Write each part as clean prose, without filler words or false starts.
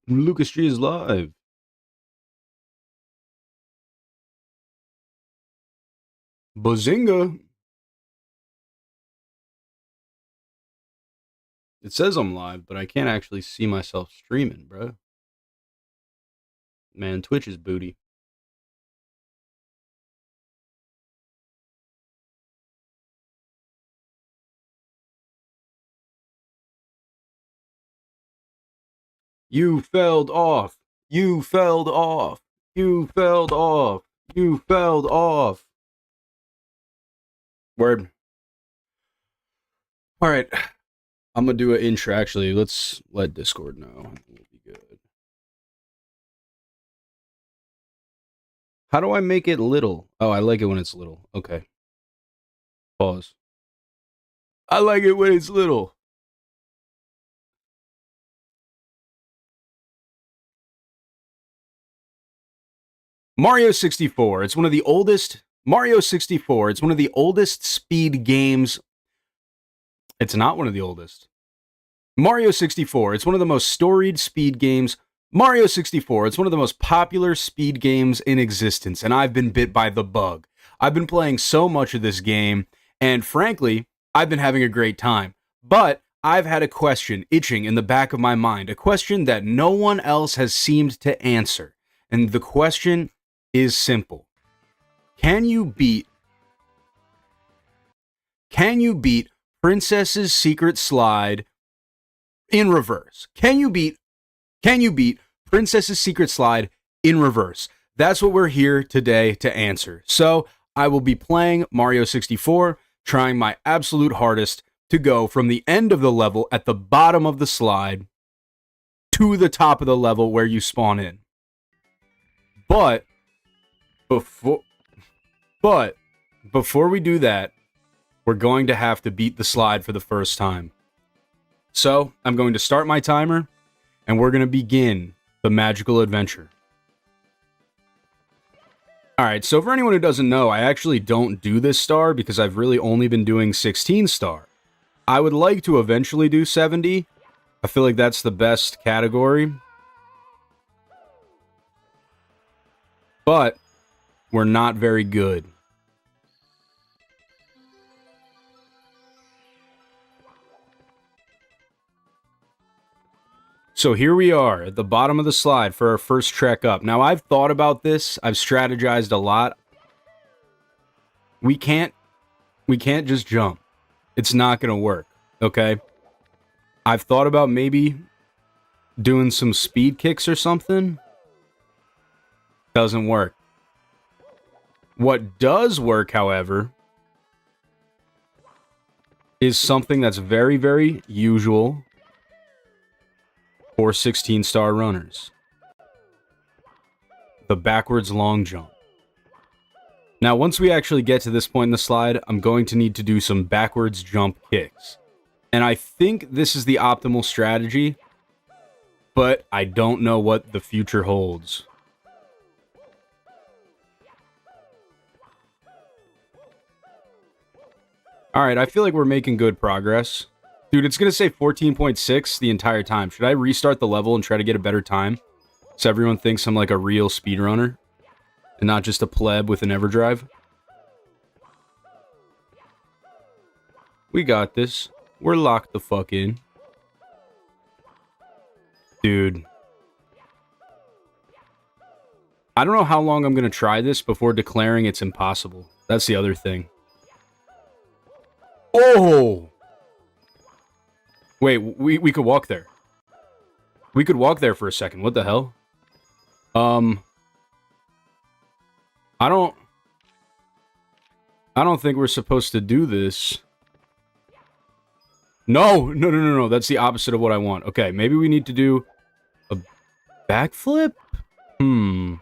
Lucas G is live. Bazinga. It says I'm live, but I can't actually see myself streaming, bro. Man, Twitch is booty. You felled off. You felled off. You felled off. You felled off. Word. All right. I'm going to do an intro. Actually, let's let Discord know. I think it'll be good. How do I make it little? Oh, I like it when it's little. Okay. Pause. I like it when it's little. Mario 64. It's one of the oldest. Mario 64. It's one of the oldest speed games. It's not one of the oldest. Mario 64. It's one of the most storied speed games. Mario 64. It's one of the most popular speed games in existence, and I've been bit by the bug. I've been playing so much of this game, and frankly, I've been having a great time. But I've had a question itching in the back of my mind, a question that no one else has seemed to answer. And the question is simple. Can you beat Princess's Secret Slide in reverse? Can you beat Princess's Secret Slide in reverse? That's what we're here today to answer. So, I will be playing Mario 64, trying my absolute hardest to go from the end of the level at the bottom of the slide to the top of the level where you spawn in. But before we do that, we're going to have to beat the slide for the first time. So, I'm going to start my timer, and we're going to begin the magical adventure. Alright, so for anyone who doesn't know, I actually don't do this star because I've really only been doing 16 star. I would like to eventually do 70. I feel like that's the best category. But we're not very good. So here we are at the bottom of the slide for our first trek up. Now, I've thought about this. I've strategized a lot. We can't just jump. It's not going to work, okay? I've thought about maybe doing some speed kicks or something. Doesn't work. What does work, however, is something that's very, very usual for 16-star runners. The backwards long jump. Now, once we actually get to this point in the slide, I'm going to need to do some backwards jump kicks. And I think this is the optimal strategy, but I don't know what the future holds. Alright, I feel like we're making good progress. Dude, it's going to say 14.6 the entire time. Should I restart the level and try to get a better time? So everyone thinks I'm like a real speedrunner? And not just a pleb with an EverDrive? We got this. We're locked the fuck in. Dude. I don't know how long I'm going to try this before declaring it's impossible. That's the other thing. Oh! Wait, we could walk there. We could walk there for a second. What the hell? I don't think we're supposed to do this. No. That's the opposite of what I want. Okay, maybe we need to do a backflip? I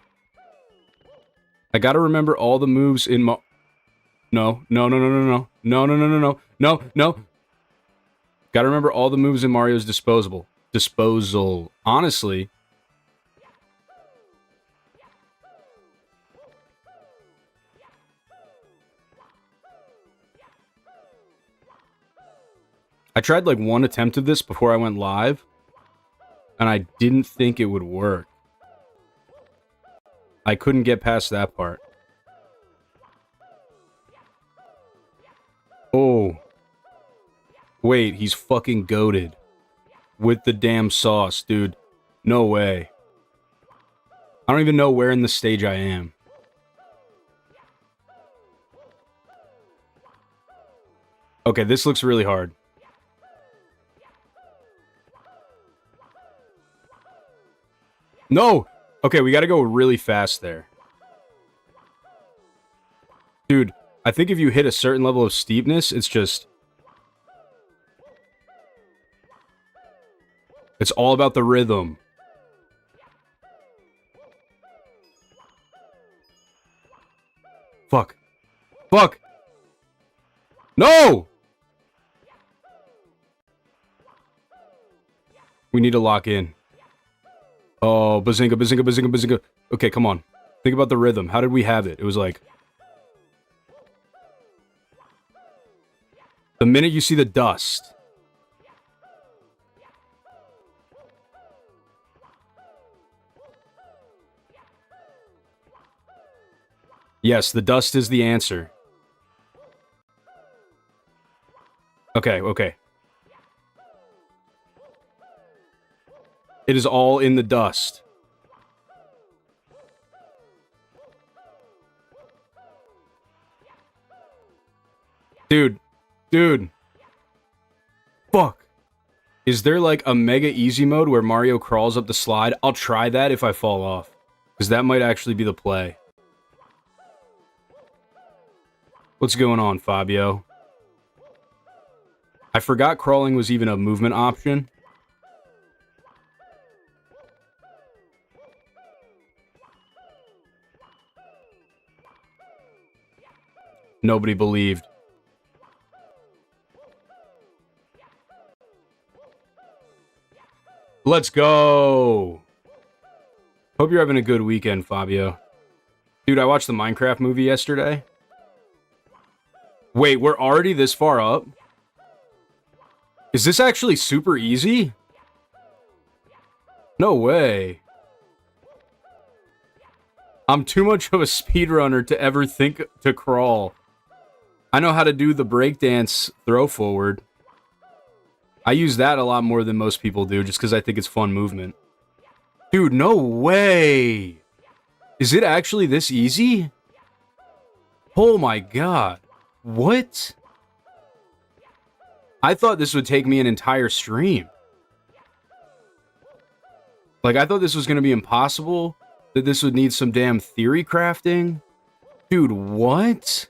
gotta remember all the moves in No. Gotta remember all the moves in Mario's disposal. Honestly. I tried like one attempt of this before I went live. And I didn't think it would work. I couldn't get past that part. Oh. Wait, he's fucking goated. With the damn sauce, dude. No way. I don't even know where in the stage I am. Okay, this looks really hard. No! Okay, we gotta go really fast there. Dude, I think if you hit a certain level of steepness, it's just... It's all about the rhythm. Fuck. Fuck! No! We need to lock in. Oh, bazinga, bazinga, bazinga, bazinga. Okay, come on. Think about the rhythm. How did we have it? It was like... The minute you see the dust... Yes, the dust is the answer. Okay, okay. It is all in the dust. Dude. Dude. Fuck. Is there like a mega easy mode where Mario crawls up the slide? I'll try that if I fall off. Because that might actually be the play. What's going on, Fabio? I forgot crawling was even a movement option. Nobody believed. Let's go! Hope you're having a good weekend, Fabio. Dude, I watched the Minecraft movie yesterday. Wait, we're already this far up? Is this actually super easy? No way. I'm too much of a speedrunner to ever think to crawl. I know how to do the breakdance throw forward. I use that a lot more than most people do, just because I think it's fun movement. Dude, no way! Is it actually this easy? Oh my god. What? I thought this would take me an entire stream. Like, I thought this was going to be impossible. That this would need some damn theory crafting. Dude, what?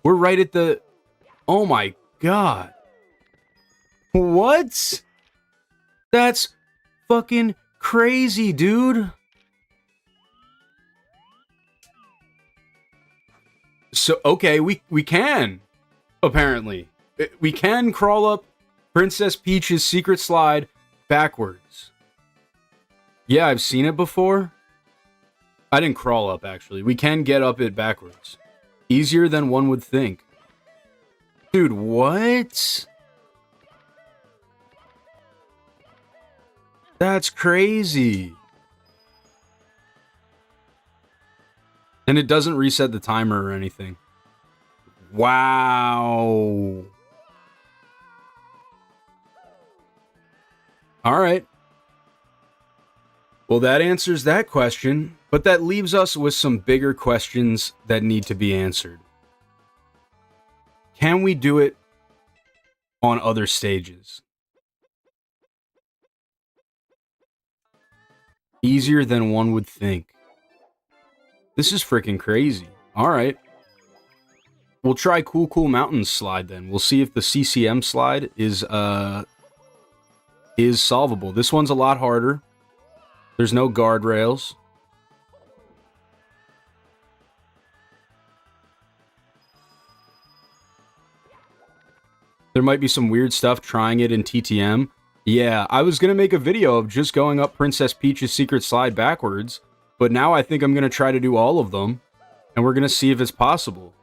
We're right at the... Oh my god. What? That's fucking crazy, dude. So, okay, we can, apparently. We can crawl up Princess Peach's secret slide backwards. Yeah, I've seen it before. I didn't crawl up, actually. We can get up it backwards. Easier than one would think. Dude, what? That's crazy. And it doesn't reset the timer or anything. Wow. All right. Well, that answers that question, but that leaves us with some bigger questions that need to be answered. Can we do it on other stages? Easier than one would think. This is freaking crazy. All right. We'll try Cool Cool Mountains slide then. We'll see if the CCM slide is solvable. This one's a lot harder. There's no guardrails. There might be some weird stuff trying it in TTM. Yeah, I was going to make a video of just going up Princess Peach's secret slide backwards, but now I think I'm going to try to do all of them, and we're going to see if it's possible.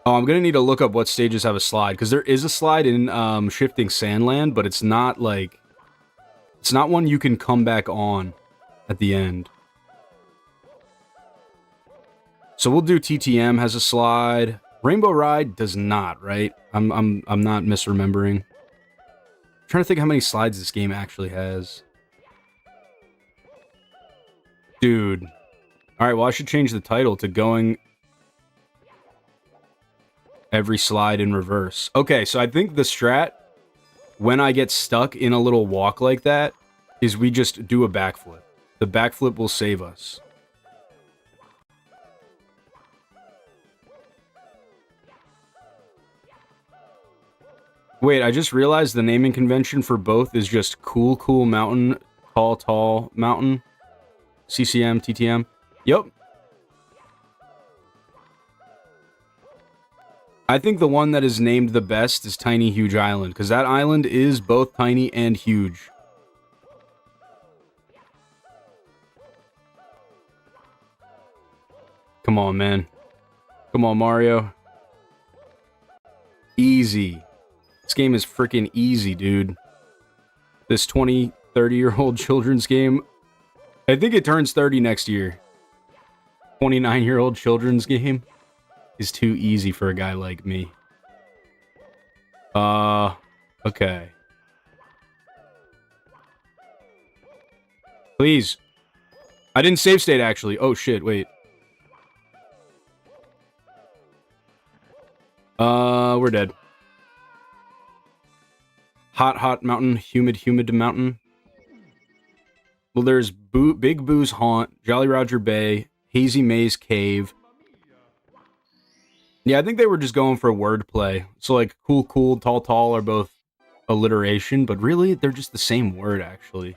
Oh, I'm gonna need to look up what stages have a slide, because there is a slide in Shifting Sandland, but it's not like... It's not one you can come back on at the end. So we'll do TTM has a slide. Rainbow Ride does not, right? I'm not misremembering. I'm trying to think how many slides this game actually has. Dude. Alright, well I should change the title to Going Every Slide in Reverse. Okay, so I think the strat, when I get stuck in a little walk like that, is we just do a backflip. The backflip will save us. Wait, I just realized the naming convention for both is just Cool Cool Mountain, Tall Tall Mountain, CCM, TTM. Yep. I think the one that is named the best is Tiny Huge Island, because that island is both tiny and huge. Come on, man. Come on, Mario. Easy. This game is freaking easy, dude. This 20, 30-year-old children's game. I think it turns 30 next year. 29-year-old children's game is too easy for a guy like me. Okay. Please. I didn't save state, actually. Oh, shit, wait. We're dead. Hot, hot mountain. Humid, humid mountain. Well, there's Big Boo's Haunt, Jolly Roger Bay, Hazy Maze Cave. Yeah, I think they were just going for wordplay. So, like, cool, cool, tall, tall are both alliteration, but really, they're just the same word, actually.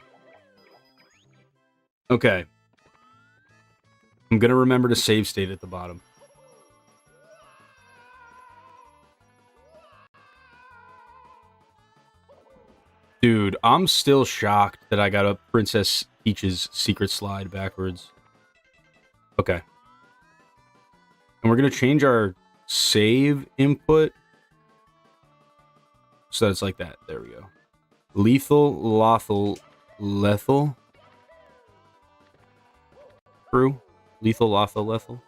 Okay. I'm gonna remember to save state at the bottom. Dude, I'm still shocked that I got a Princess Peach's secret slide backwards. Okay. And we're gonna change our save input so that it's like that. There we go. Lethal, lawful, lethal. True. Lethal, lawful, lethal.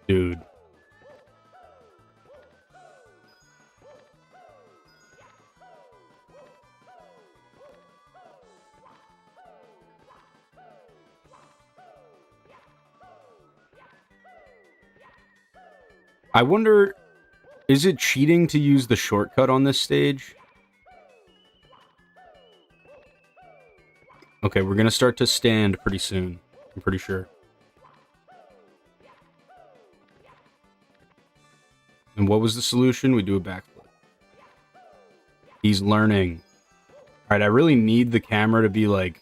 Dude. I wonder, is it cheating to use the shortcut on this stage? Okay, we're gonna start to stand pretty soon. I'm pretty sure. And what was the solution? We do a backflip. He's learning. Alright, I really need the camera to be, like,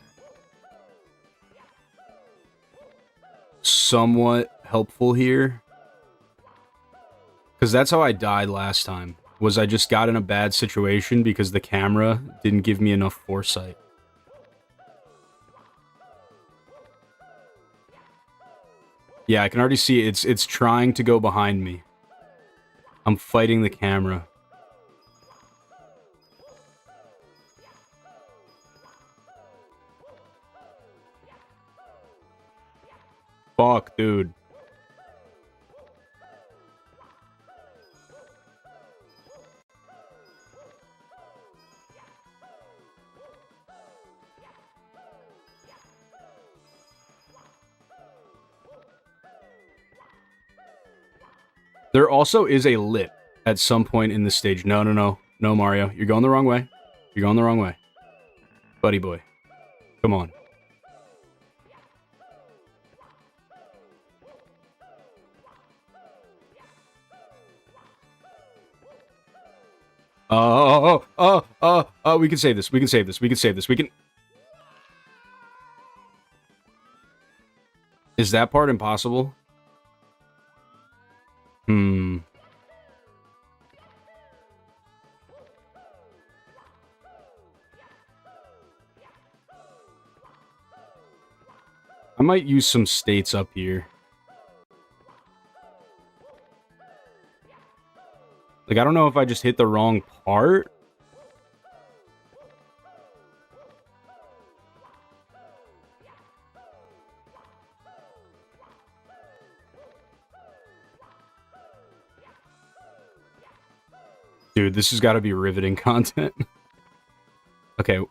somewhat helpful here. Because that's how I died last time. Was I just got in a bad situation because the camera didn't give me enough foresight. Yeah, I can already see it's trying to go behind me. I'm fighting the camera. Fuck, dude. There also is a lit at some point in the stage. No, no, no. No, Mario. You're going the wrong way. You're going the wrong way. Buddy boy. Come on. We can save this. We can save this. We can save this. We can... Is that part impossible? I might use some states up here. Like, I don't know if I just hit the wrong part. Dude, this has got to be riveting content. Okay. Can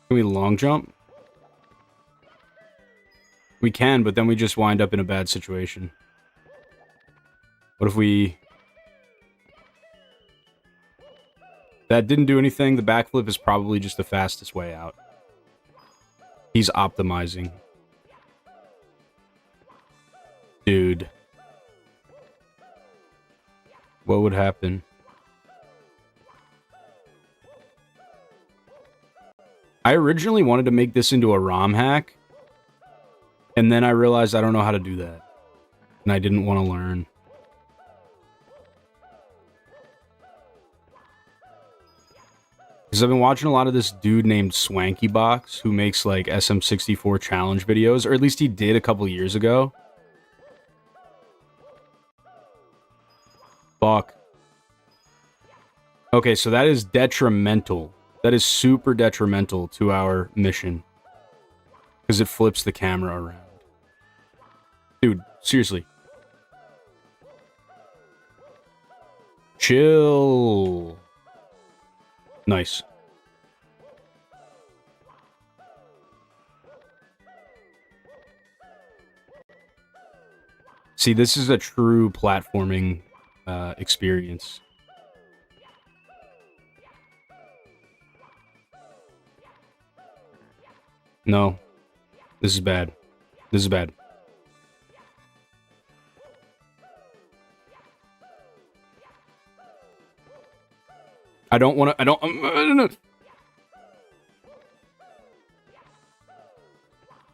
we long jump? We can, but then we just wind up in a bad situation. What if we... That didn't do anything. The backflip is probably just the fastest way out. He's optimizing. Dude. What would happen? I originally wanted to make this into a ROM hack. And then I realized I don't know how to do that. And I didn't want to learn. Because I've been watching a lot of this dude named Swanky Box, who makes, like, SM64 challenge videos. Or at least he did a couple years ago. Fuck. Okay, so that is detrimental. That is super detrimental to our mission. Because it flips the camera around. Dude, seriously. Chill. Nice. See, this is a true platforming experience. No. This is bad. This is bad. I don't want to... I don't know.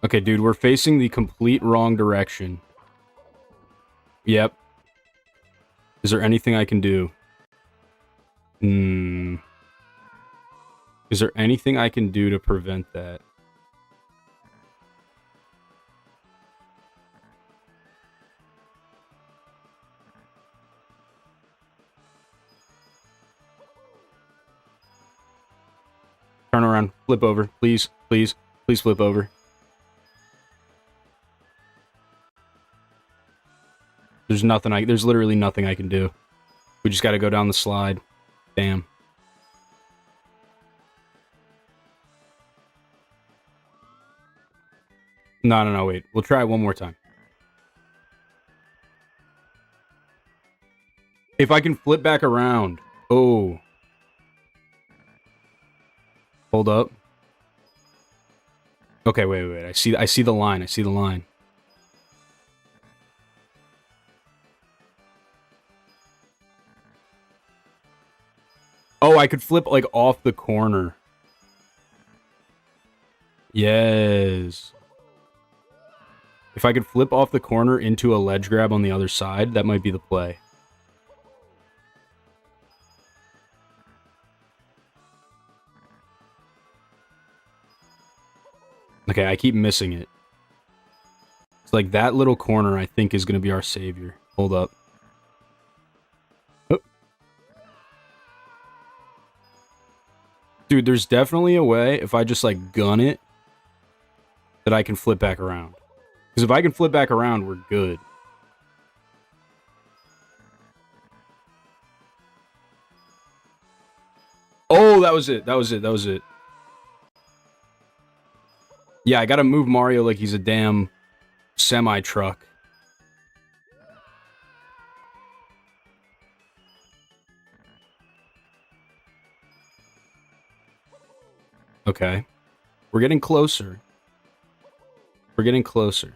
Okay, dude, we're facing the complete wrong direction. Yep. Is there anything I can do? Is there anything I can do to prevent that? Turn around. Flip over. Please. Please. Please flip over. There's nothing there's literally nothing I can do. We just gotta go down the slide. Damn. No, wait. We'll try it one more time. If I can flip back around. Oh. Hold up. Okay, wait. I see the line. I see the line. Oh, I could flip, like, off the corner. Yes. If I could flip off the corner into a ledge grab on the other side, that might be the play. Okay, I keep missing it. It's like that little corner, I think, is going to be our savior. Hold up. Oh. Dude, there's definitely a way, if I just, like, gun it, that I can flip back around. Because if I can flip back around, we're good. Oh, that was it. That was it. Yeah, I gotta move Mario like he's a damn semi-truck. Okay. We're getting closer. We're getting closer.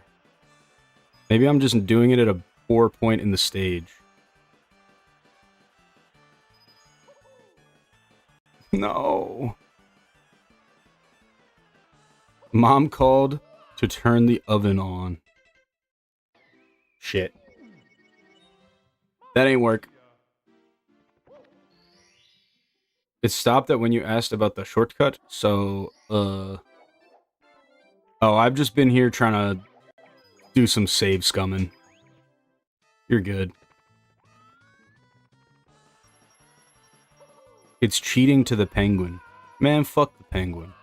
Maybe I'm just doing it at a poor point in the stage. No. Mom called to turn the oven on. Shit. That ain't work. It stopped that when you asked about the shortcut, so, Oh, I've just been here trying to do some save scumming. You're good. It's cheating to the penguin. Man, fuck the penguin.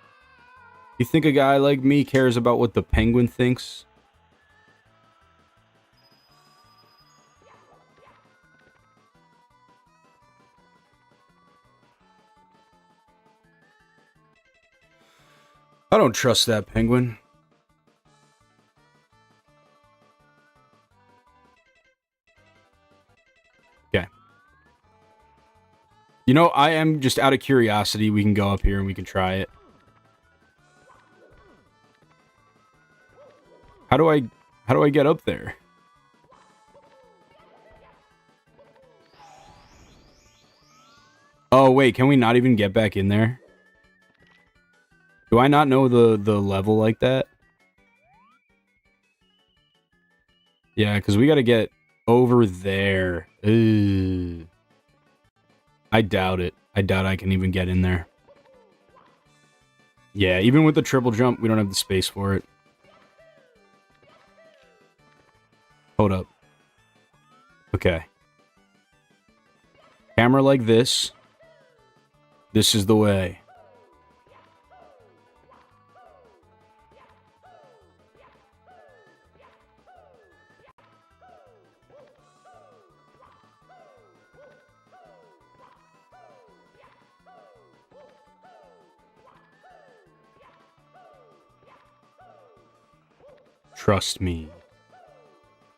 You think a guy like me cares about what the penguin thinks? I don't trust that penguin. Okay. You know, I am just out of curiosity. We can go up here and we can try it. How do I get up there? Oh, wait, can we not even get back in there? Do I not know the level like that? Yeah, because we got to get over there. Ugh. I doubt it. I doubt I can even get in there. Yeah, even with the triple jump, we don't have the space for it. Hold up. Okay. Camera like this. This is the way. Trust me.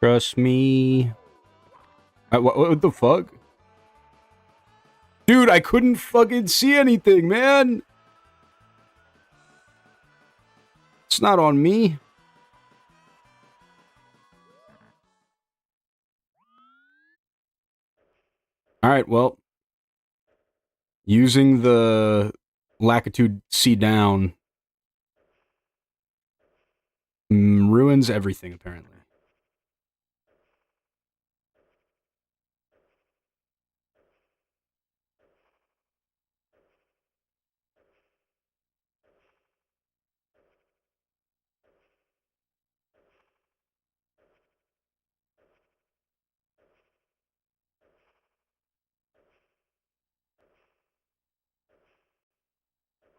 Trust me. What the fuck? Dude, I couldn't fucking see anything, man. It's not on me. Alright, well. Using the Latitude C down ruins everything, apparently.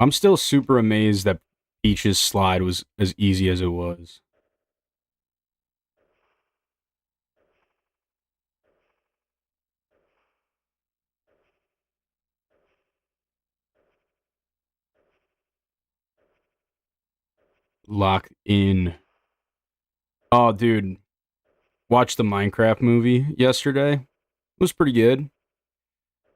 I'm still super amazed that Peach's slide was as easy as it was. Lock in. Oh, dude. Watched the Minecraft movie yesterday. It was pretty good.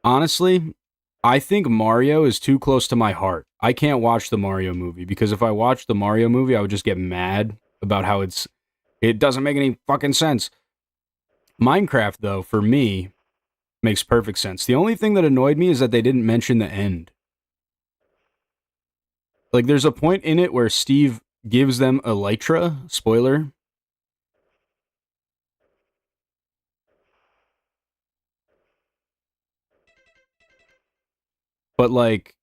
Honestly, I think Mario is too close to my heart. I can't watch the Mario movie because if I watched the Mario movie, I would just get mad about how it doesn't make any fucking sense. Minecraft, though, for me, makes perfect sense. The only thing that annoyed me is that they didn't mention the end. Like, there's a point in it where Steve gives them Elytra, spoiler. But, like,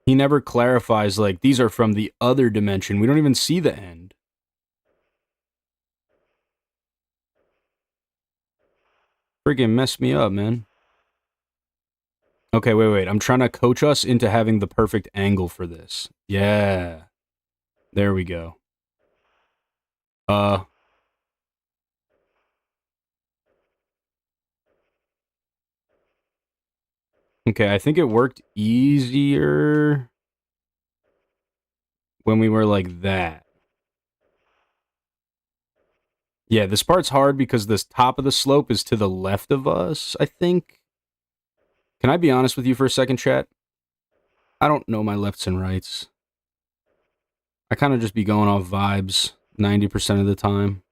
he never clarifies, like, these are from the other dimension. We don't even see the end. Friggin' messed me up, man. Okay, wait. I'm trying to coach us into having the perfect angle for this. Yeah. There we go. Okay, I think it worked easier when we were like that. Yeah, this part's hard because this top of the slope is to the left of us, I think. Can I be honest with you for a second, chat? I don't know my lefts and rights. I kind of just be going off vibes 90% of the time.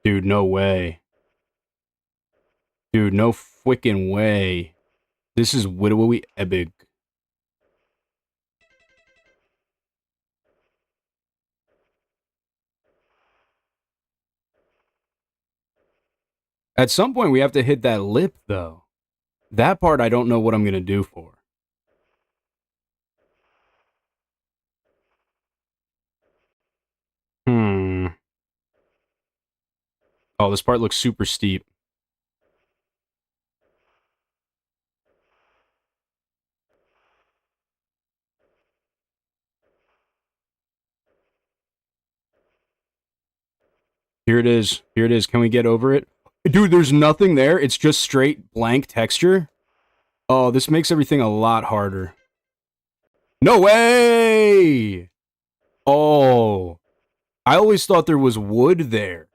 Dude, no way. Dude, no freaking way. This is Widowy epic. At some point, we have to hit that lip, though. That part I don't know what I'm going to do for. Oh, this part looks super steep. Here it is. Here it is. Can we get over it? Dude, there's nothing there. It's just straight blank texture. Oh, this makes everything a lot harder. No way! Oh. I always thought there was wood there.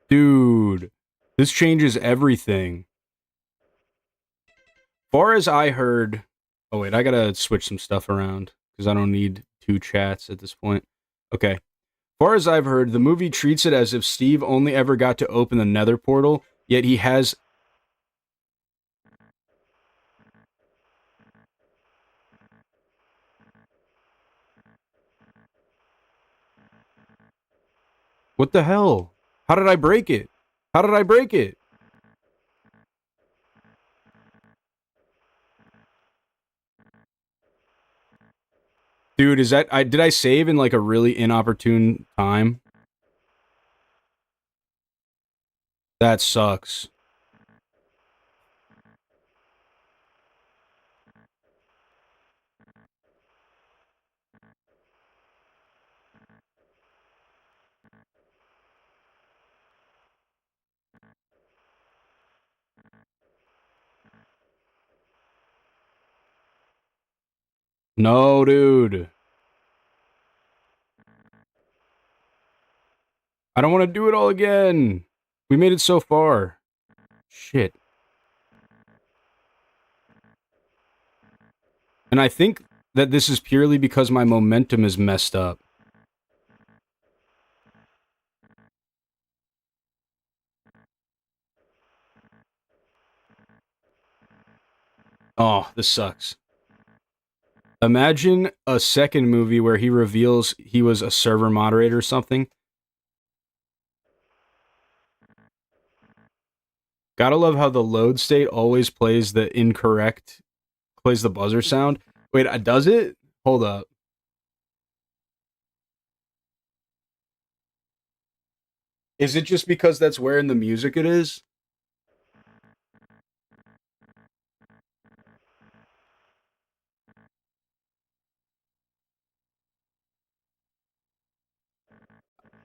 Dude. This changes everything. Far as I heard... Oh, wait. I gotta switch some stuff around. Because I don't need two chats at this point. Okay. Far as I've heard, the movie treats it as if Steve only ever got to open the Nether portal, yet he has... What the hell? How did I break it? How did I break it? Dude, is that... did I save in like a really inopportune time? That sucks. No, dude. I don't want to do it all again. We made it so far. Shit. And I think that this is purely because my momentum is messed up. Oh, this sucks. Imagine a second movie where he reveals he was a server moderator or something. Gotta love how the load state always plays the buzzer sound. Wait, does it? Hold up. Is it just because that's where in the music it is?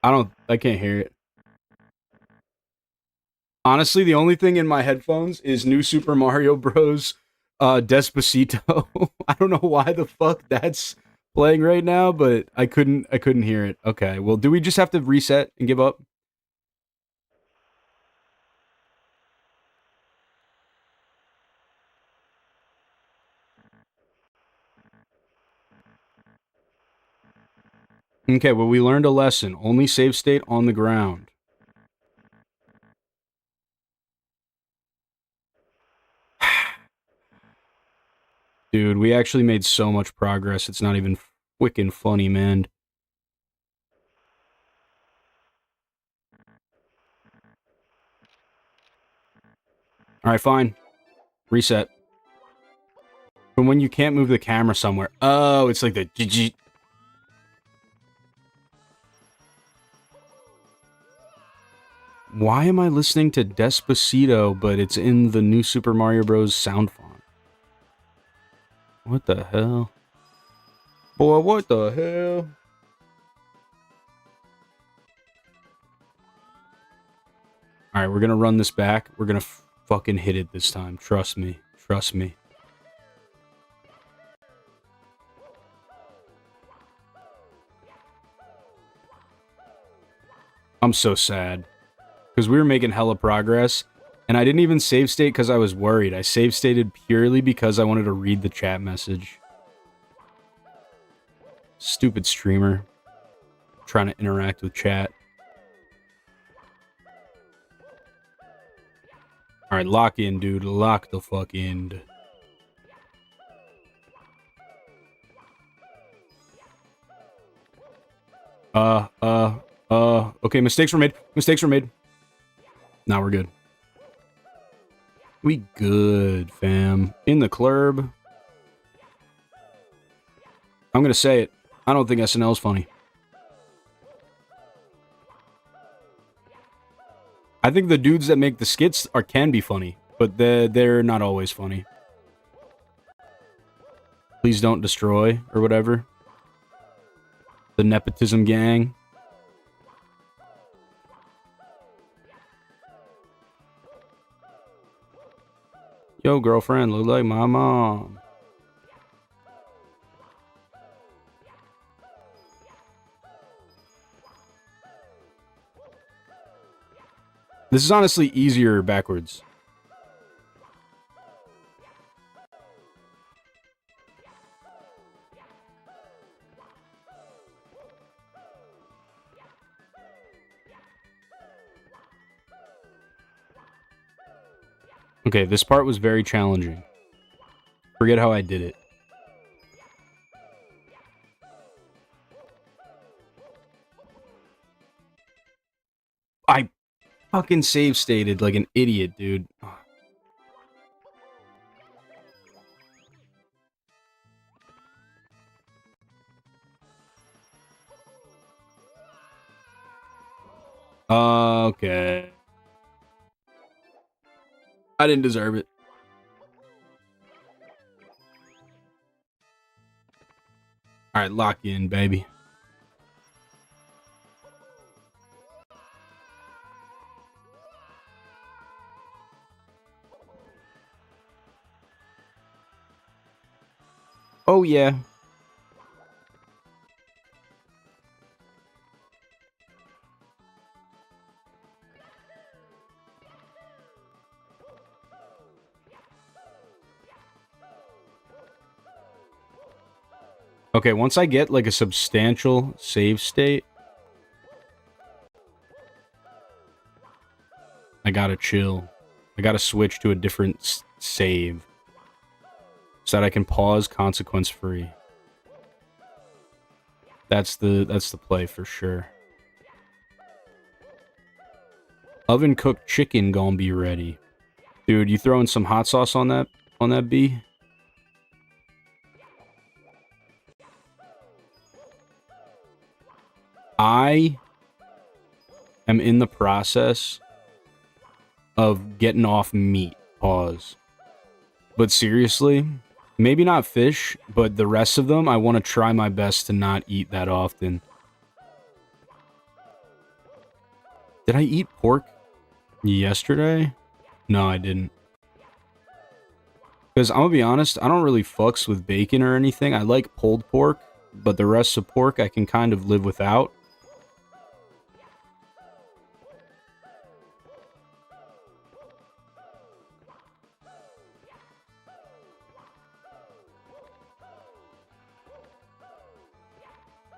I can't hear it. Honestly, the only thing in my headphones is New Super Mario Bros. Despacito. I don't know why the fuck that's playing right now, but I couldn't hear it. Okay, well, do we just have to reset and give up? Okay, well, we learned a lesson. Only save state on the ground. Dude, we actually made so much progress. It's not even freaking funny, man. Alright, fine. Reset. From when you can't move the camera somewhere. Oh, it's like the GG. Why am I listening to Despacito, but it's in the new Super Mario Bros. Sound font? What the hell? Boy, what the hell? Alright, we're gonna run this back. We're gonna fucking hit it this time. Trust me. Trust me. I'm so sad. Because we were making hella progress, and I didn't even save state because I was worried. I save stated purely because I wanted to read the chat message. Stupid streamer. Trying to interact with chat. Alright, lock in, dude. Lock the fuck in. Okay, mistakes were made. Mistakes were made. Now we're good. We good, fam. In the club. I'm gonna say it. I don't think SNL's funny. I think the dudes that make the skits can be funny, but they're not always funny. Please don't destroy or whatever. The nepotism gang. Yo, girlfriend, look like my mom. This is honestly easier backwards. Okay, this part was very challenging. Forget how I did it. I fucking save stated like an idiot, dude. Okay. I didn't deserve it. Alright, lock in, baby. Oh, yeah. Okay, once I get, like, a substantial save state, I gotta chill. I gotta switch to a different save. So that I can pause consequence-free. That's the play for sure. Oven-cooked chicken gonna be ready. Dude, you throwing some hot sauce on that B? I am in the process of getting off meat. Pause. But seriously, maybe not fish, but the rest of them, I want to try my best to not eat that often. Did I eat pork yesterday? No, I didn't. Because I'm gonna be honest, I don't really fucks with bacon or anything. I like pulled pork, but the rest of pork I can kind of live without.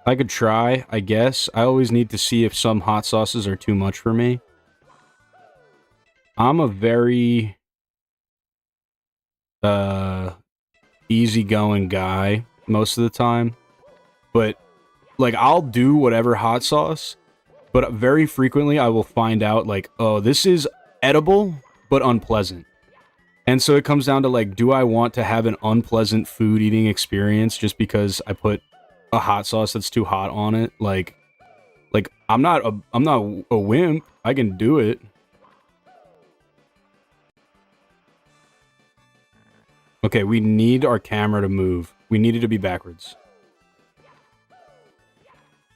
I could try, I guess. I always need to see if some hot sauces are too much for me. I'm a very easygoing guy most of the time. But like I'll do whatever hot sauce, but very frequently I will find out like, oh, this is edible but unpleasant. And so it comes down to like, do I want to have an unpleasant food eating experience just because I put a hot sauce that's too hot on it? Like I'm not a wimp. I can do it. Okay, we need our camera to move. We need it to be backwards.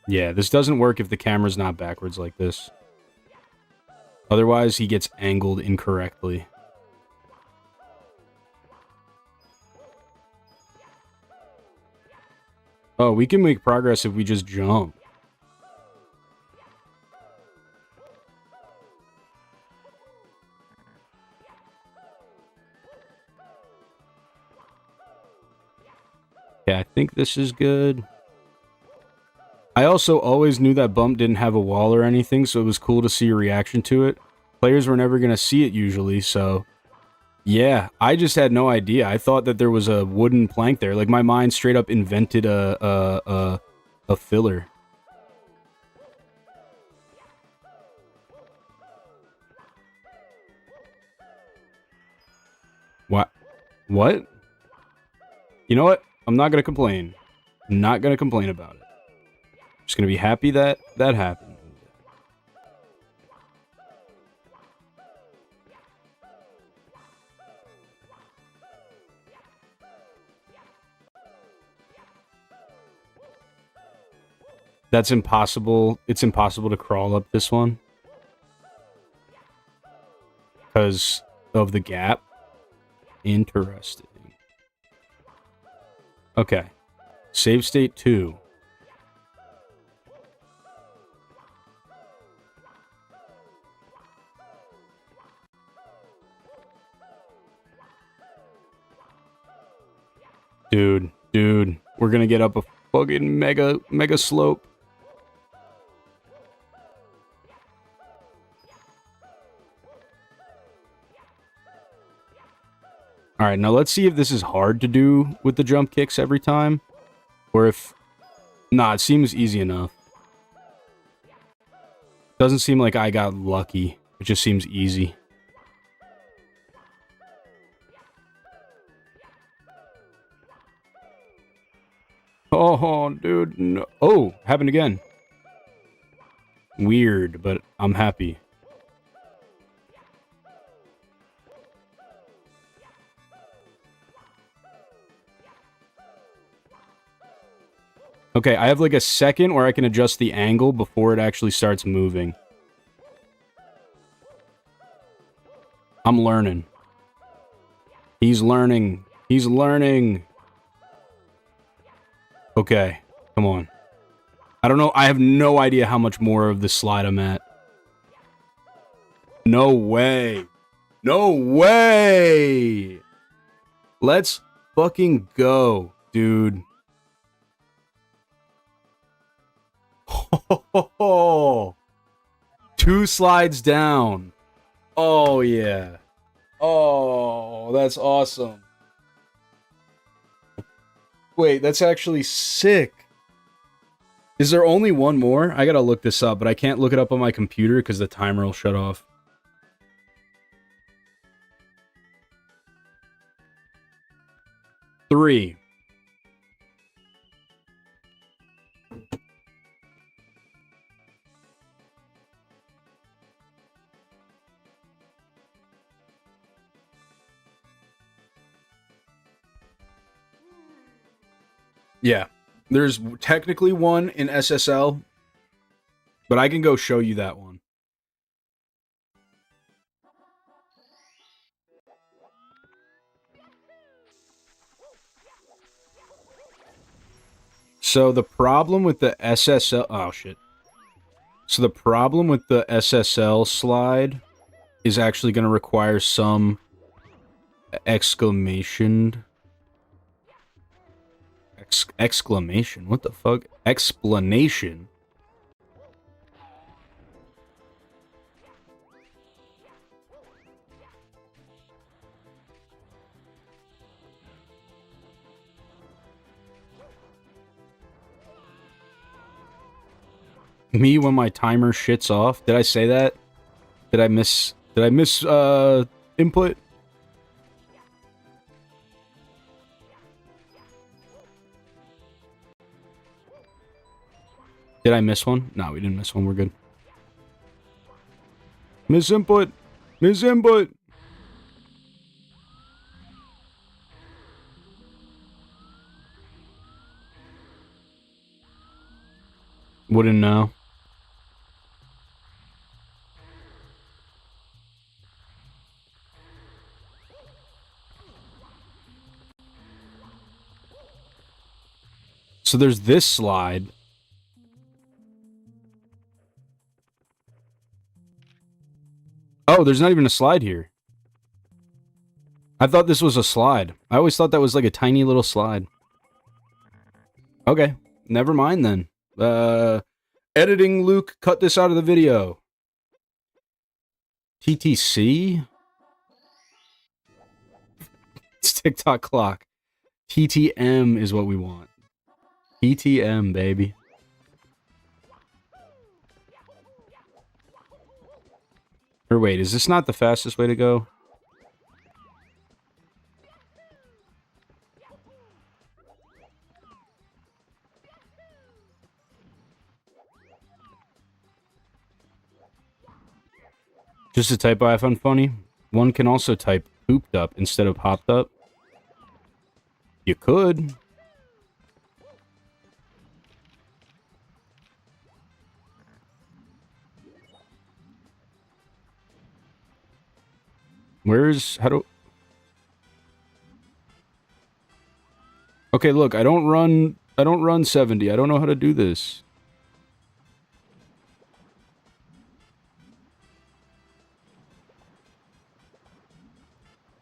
Yeah, this doesn't work if the camera's not backwards like this. Otherwise, he gets angled incorrectly. Oh, we can make progress if we just jump. Yeah, I think this is good. I also always knew that bump didn't have a wall or anything, so it was cool to see your reaction to it. Players were never going to see it usually, so... Yeah, I just had no idea. I thought that there was a wooden plank there. Like, my mind straight up invented a filler. What? What? You know what? I'm not going to complain. I'm not going to complain about it. Just going to be happy that that happened. That's impossible. It's impossible to crawl up this one. Because of the gap. Interesting. Okay. Save state 2. Dude, we're gonna get up a fucking mega slope. Alright, now let's see if this is hard to do with the jump kicks every time. Or if... Nah, it seems easy enough. Doesn't seem like I got lucky. It just seems easy. Oh, dude. No. Oh, happened again. Weird, but I'm happy. Okay, I have like a second where I can adjust the angle before it actually starts moving. I'm learning. He's learning. He's learning. Okay, come on. I don't know. I have no idea how much more of this slide I'm at. No way. No way. Let's fucking go, dude. Oh, 2 slides down. Oh, yeah. Oh, that's awesome. Wait, that's actually sick. Is there only one more? I gotta look this up, but I can't look it up on my computer because the timer will shut off. Three. Yeah. There's technically one in SSL, but I can go show you that one. So the problem with the SSL... Oh, shit. So the problem with the SSL slide is actually going to require some exclamation... exclamation? What the fuck? Explanation? Me when my timer shits off? Did I say that? Did I miss input? Did I miss one? No, we didn't miss one. We're good. Miss input! Miss input! Wouldn't know. So there's this slide. Oh, there's not even a slide here. I thought this was a slide. I always thought that was like a tiny little slide. Okay, never mind then. Editing Luke, cut this out of the video. TTC? It's TikTok clock. TTM is what we want. TTM, baby. Or wait, is this not the fastest way to go? Just a typo I found funny. One can also type pooped up instead of hopped up. You could. Where's... How do... Okay, look, I don't run 70. I don't know how to do this.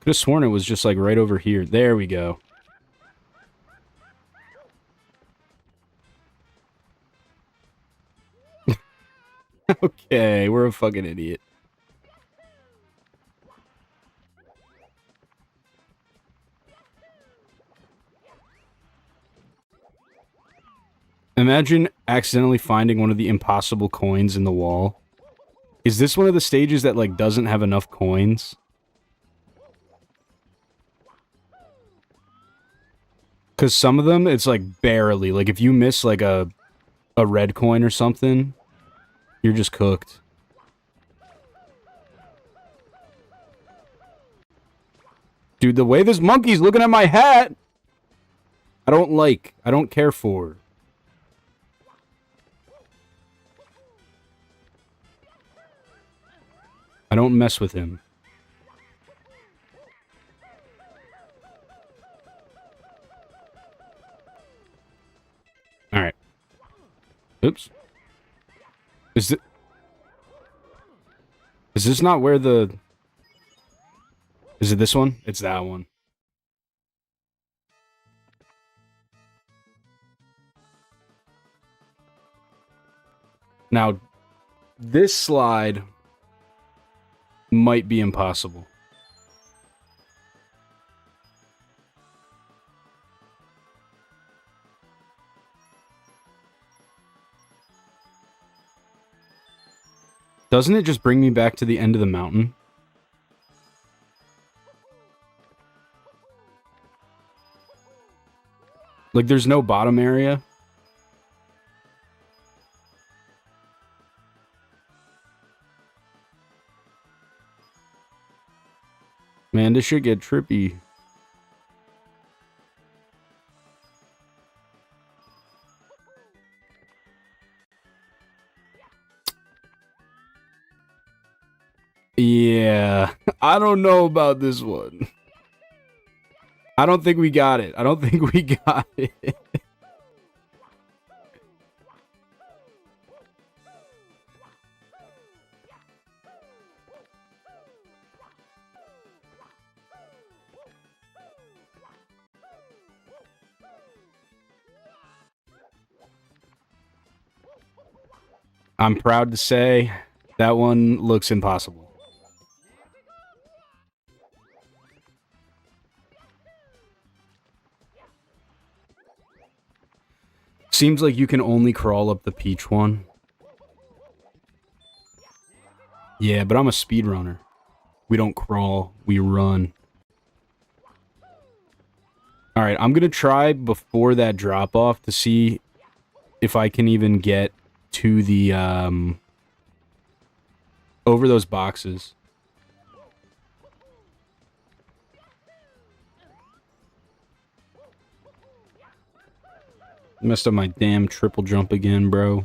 Could have sworn it was just like right over here. There we go. Okay, we're a fucking idiot. Imagine accidentally finding one of the impossible coins in the wall. Is this one of the stages that, like, doesn't have enough coins? Because some of them, it's, like, barely. Like, if you miss, like, a red coin or something, you're just cooked. Dude, the way this monkey's looking at my hat, I don't care for. I don't mess with him. Alright. Oops. Is this not where the... Is it this one? It's that one. Now, this slide might be impossible. Doesn't it just bring me back to the end of the mountain? Like, there's no bottom area? Man, this should get trippy. Yeah, I don't know about this one. I don't think we got it. I don't think we got it. I'm proud to say that one looks impossible. Seems like you can only crawl up the peach one. Yeah, but I'm a speedrunner. We don't crawl, we run. Alright, I'm gonna try before that drop-off to see if I can even get to the, over those boxes. Messed up my damn triple jump again, bro.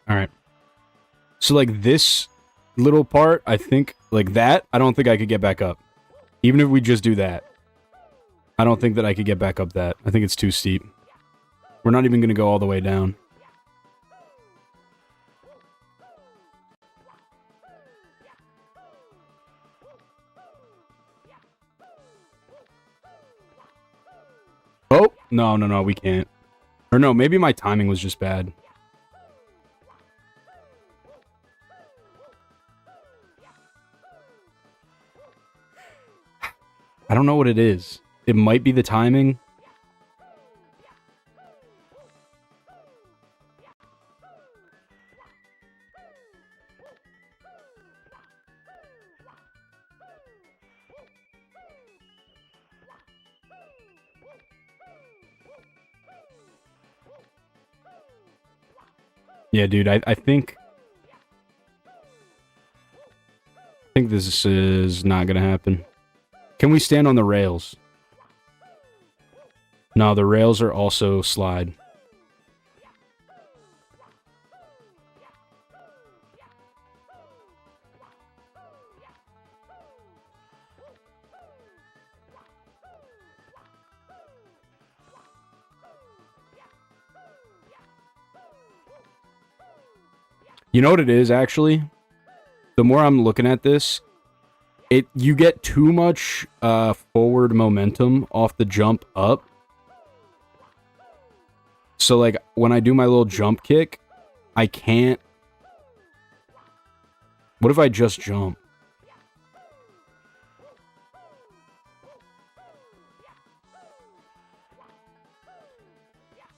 Alright. So, like, this little part, I think, like that, I don't think I could get back up. Even if we just do that. I don't think that I could get back up that. I think it's too steep. We're not even gonna go all the way down. Oh, no, we can't. Or no, maybe my timing was just bad. I don't know what it is. It might be the timing. Yeah, dude, I think this is not gonna happen. Can we stand on the rails? No, the rails are also slide. You know what it is, actually? The more I'm looking at this, you get too much forward momentum off the jump up. So, like, when I do my little jump kick, I can't... What if I just jump?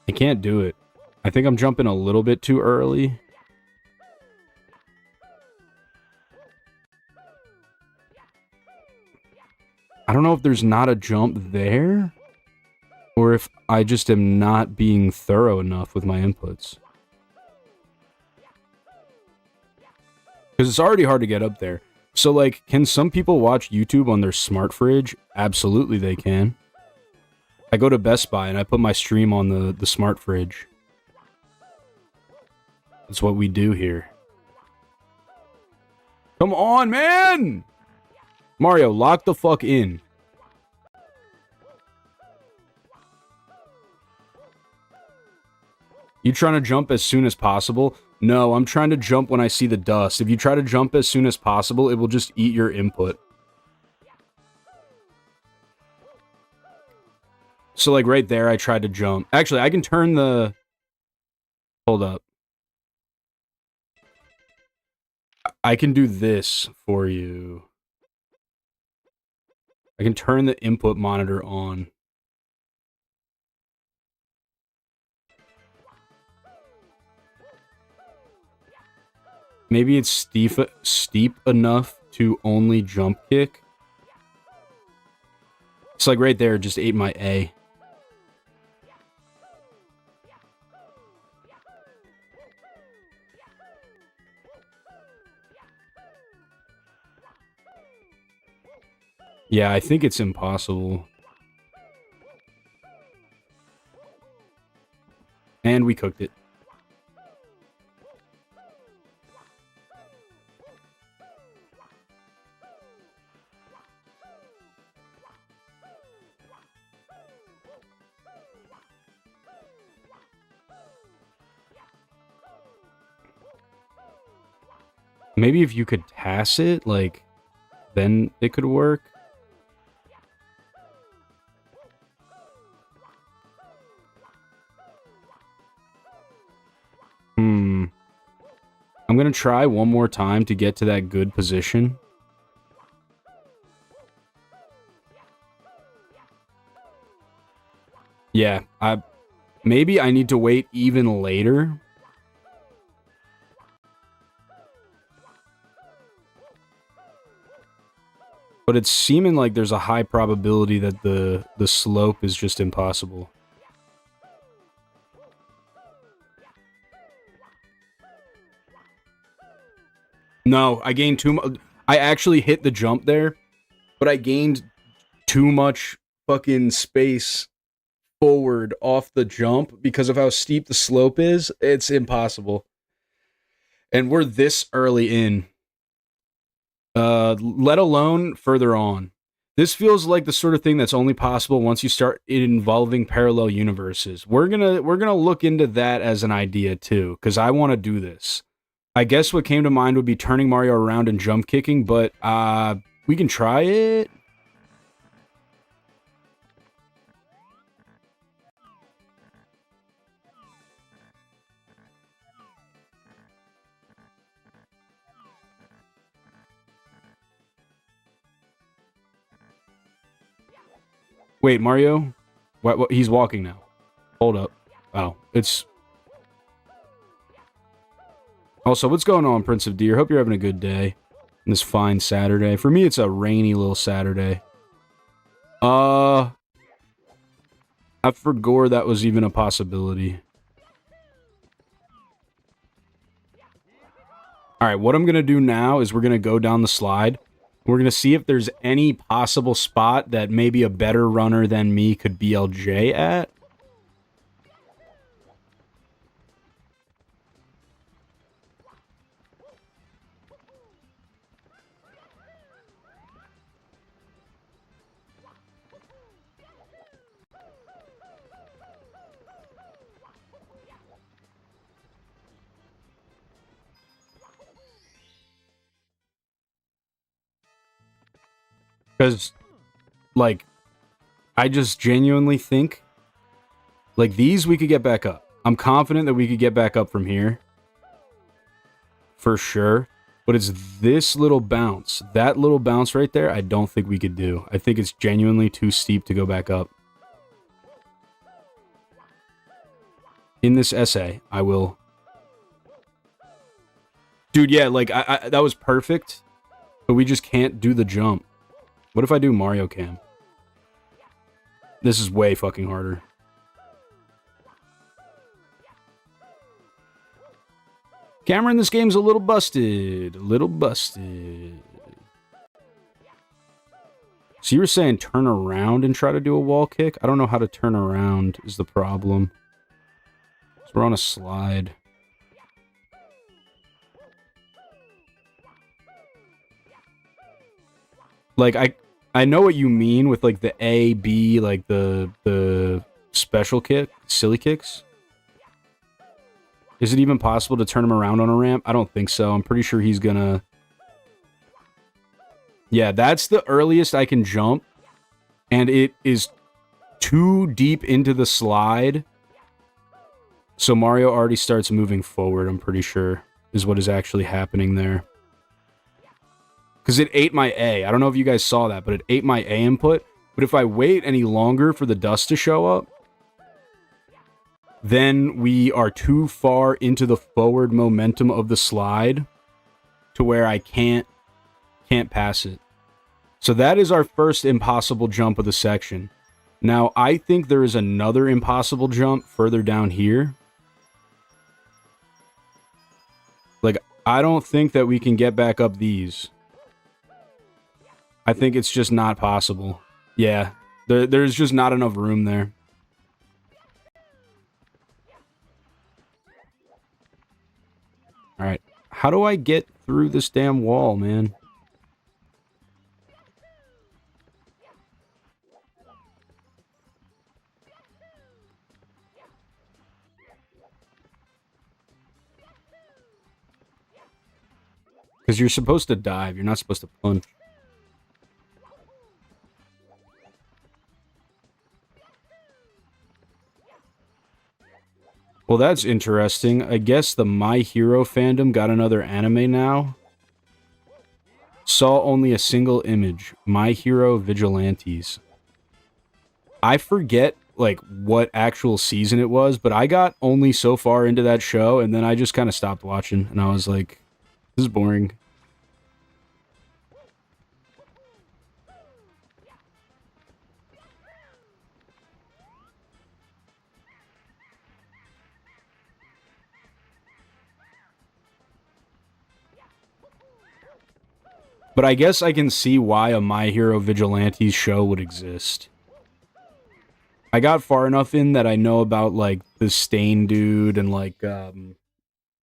I can't do it. I think I'm jumping a little bit too early. I don't know if there's not a jump there, or if I just am not being thorough enough with my inputs. Because it's already hard to get up there. So, like, can some people watch YouTube on their smart fridge? Absolutely they can. I go to Best Buy and I put my stream on the smart fridge. That's what we do here. Come on, man! Mario, lock the fuck in. You trying to jump as soon as possible? No, I'm trying to jump when I see the dust. If you try to jump as soon as possible, it will just eat your input. So, like, right there, I tried to jump. Actually, I can turn the... Hold up. I can do this for you. I can turn the input monitor on. Maybe it's steep enough to only jump kick. It's like right there, just ate my A. Yeah, I think it's impossible. And we cooked it. Maybe if you could TAS it, like, then it could work. I'm gonna try one more time to get to that good position. Yeah, maybe I need to wait even later. But it's seeming like there's a high probability that the slope is just impossible. No, I gained too much. I actually hit the jump there, but I gained too much fucking space forward off the jump because of how steep the slope is. It's impossible. And we're this early in. Let alone further on. This feels like the sort of thing that's only possible once you start involving parallel universes. We're gonna look into that as an idea too, because I want to do this. I guess what came to mind would be turning Mario around and jump kicking, but we can try it. Wait, Mario? What? He's walking now. Hold up. Oh, it's... Also, what's going on, Prince of Deer? Hope you're having a good day. On this fine Saturday. For me, it's a rainy little Saturday. I forgot that was even a possibility. Alright, what I'm gonna do now is we're gonna go down the slide. We're going to see if there's any possible spot that maybe a better runner than me could BLJ at. Because, like, I just genuinely think, like, these we could get back up. I'm confident that we could get back up from here. For sure. But it's this little bounce. That little bounce right there, I don't think we could do. I think it's genuinely too steep to go back up. In this essay, I will... Dude, yeah, like, that was perfect. But we just can't do the jump. What if I do Mario Cam? This is way fucking harder. Camera in this game's a little busted. A little busted. So you were saying turn around and try to do a wall kick? I don't know how to turn around is the problem. So we're on a slide. Like, I know what you mean with, like, the A, B, like, the special kick, silly kicks. Is it even possible to turn him around on a ramp? I don't think so. I'm pretty sure he's gonna... Yeah, that's the earliest I can jump. And it is too deep into the slide. So Mario already starts moving forward, I'm pretty sure, is what is actually happening there. Because it ate my A. I don't know if you guys saw that, but it ate my A input. But if I wait any longer for the dust to show up, then we are too far into the forward momentum of the slide to where I can't pass it. So that is our first impossible jump of the section. Now, I think there is another impossible jump further down here. Like, I don't think that we can get back up these. I think it's just not possible. Yeah, there's just not enough room there. Alright, how do I get through this damn wall, man? Because you're supposed to dive, you're not supposed to punch. Well, that's interesting. I guess the My Hero fandom got another anime now. Saw only a single image. My Hero Vigilantes. I forget, like, what actual season it was, but I got only so far into that show, and then I just kind of stopped watching, and I was like, this is boring. But I guess I can see why a My Hero Vigilantes show would exist. I got far enough in that I know about, like, the Stain dude and, like, the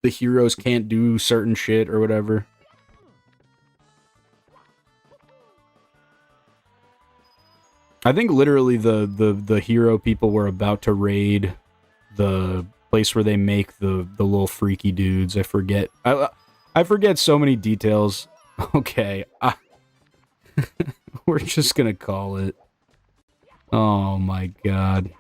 heroes can't do certain shit or whatever. I think literally the hero people were about to raid the place where they make the little freaky dudes. I forget. I forget so many details. Okay. We're just gonna call it. Oh my god.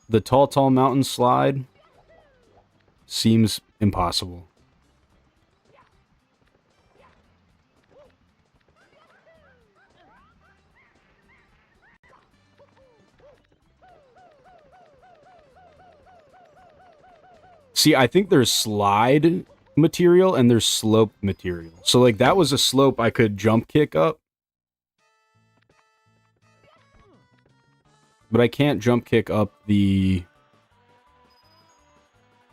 The Tall Mountain slide seems impossible. See, I think there's slide material and there's slope material. So, like, that was a slope I could jump kick up. But I can't jump kick up the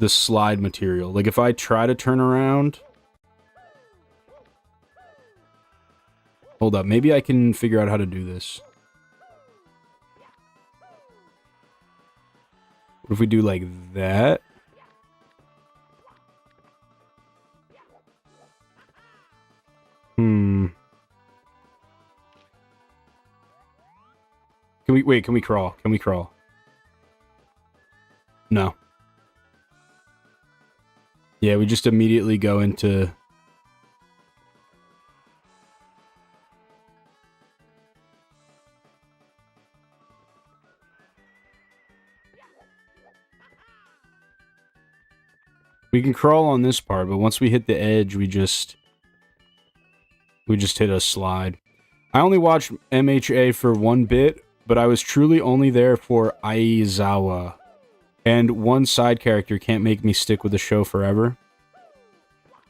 slide material. Like, if I try to turn around... Hold up, maybe I can figure out how to do this. What if we do like that? Can we, wait, can we crawl? Can we crawl? No. Yeah, we just immediately go into... We can crawl on this part, but once we hit the edge, we just hit a slide. I only watched MHA for 1 bit, but I was truly only there for Aizawa. And one side character can't make me stick with the show forever.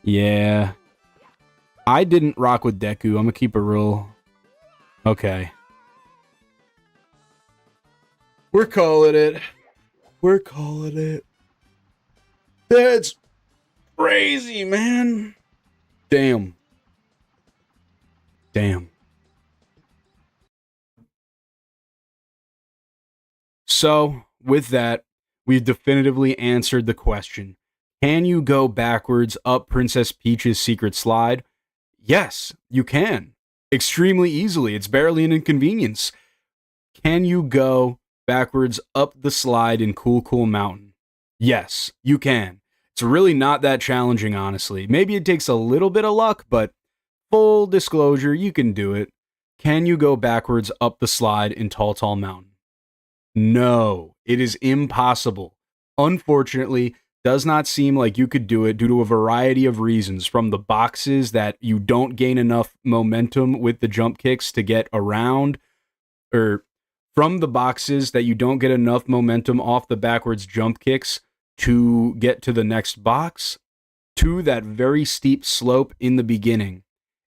Yeah. I didn't rock with Deku. I'm gonna keep it real. Okay. We're calling it. We're calling it. That's crazy, man. Damn. Damn. So, with that, we've definitively answered the question. Can you go backwards up Princess Peach's secret slide? Yes, you can. Extremely easily. It's barely an inconvenience. Can you go backwards up the slide in Cool Cool Mountain? Yes, you can. It's really not that challenging, honestly. Maybe it takes a little bit of luck, but full disclosure, you can do it. Can you go backwards up the slide in Tall Tall Mountain? No, it is impossible. Unfortunately, does not seem like you could do it due to a variety of reasons, from the boxes that you don't gain enough momentum with the jump kicks to get around, or from the boxes that you don't get enough momentum off the backwards jump kicks to get to the next box, to that very steep slope in the beginning.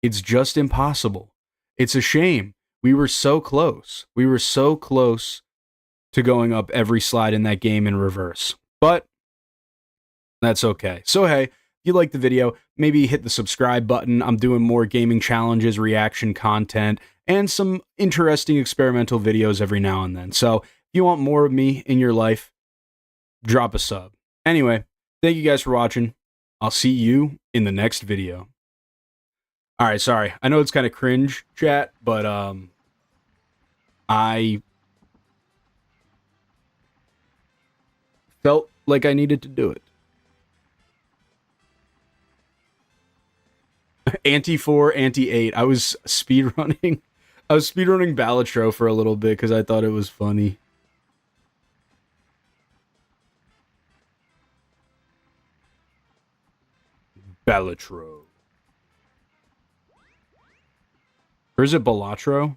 It's just impossible. It's a shame. We were so close. We were so close to going up every slide in that game in reverse. But that's okay. So hey, if you like the video, maybe hit the subscribe button. I'm doing more gaming challenges, reaction content, and some interesting experimental videos every now and then. So if you want more of me in your life, drop a sub. Anyway, thank you guys for watching. I'll see you in the next video. Alright, sorry. I know it's kind of cringe, chat, but I felt like I needed to do it. Anti-4, anti-8. I was speedrunning Balatro for a little bit because I thought it was funny. Balatro. Or is it Balatro?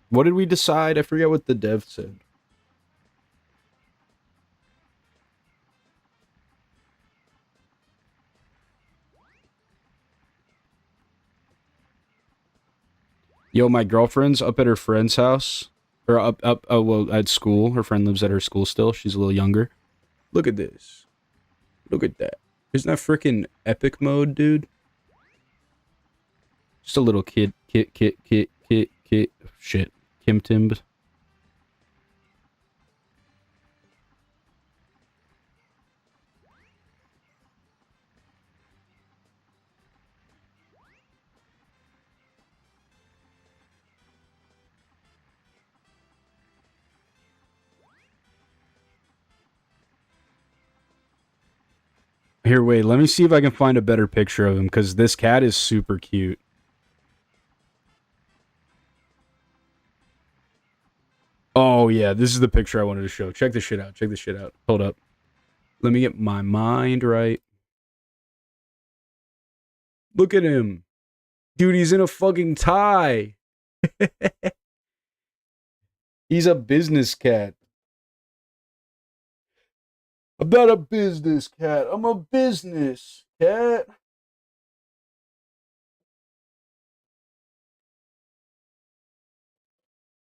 What did we decide? I forget what the dev said. Yo, my girlfriend's up at her friend's house. Or well, at school. Her friend lives at her school still. She's a little younger. Look at this. Look at that. Isn't that freaking epic mode, dude? Just a little kid. Shit. Kim Timb. Here, wait, let me see if I can find a better picture of him, because this cat is super cute. Oh, yeah, this is the picture I wanted to show. Check this shit out. Check this shit out. Hold up. Let me get my mind right. Look at him. Dude, he's in a fucking tie. He's a business cat. I'm not a business cat. I'm a business cat.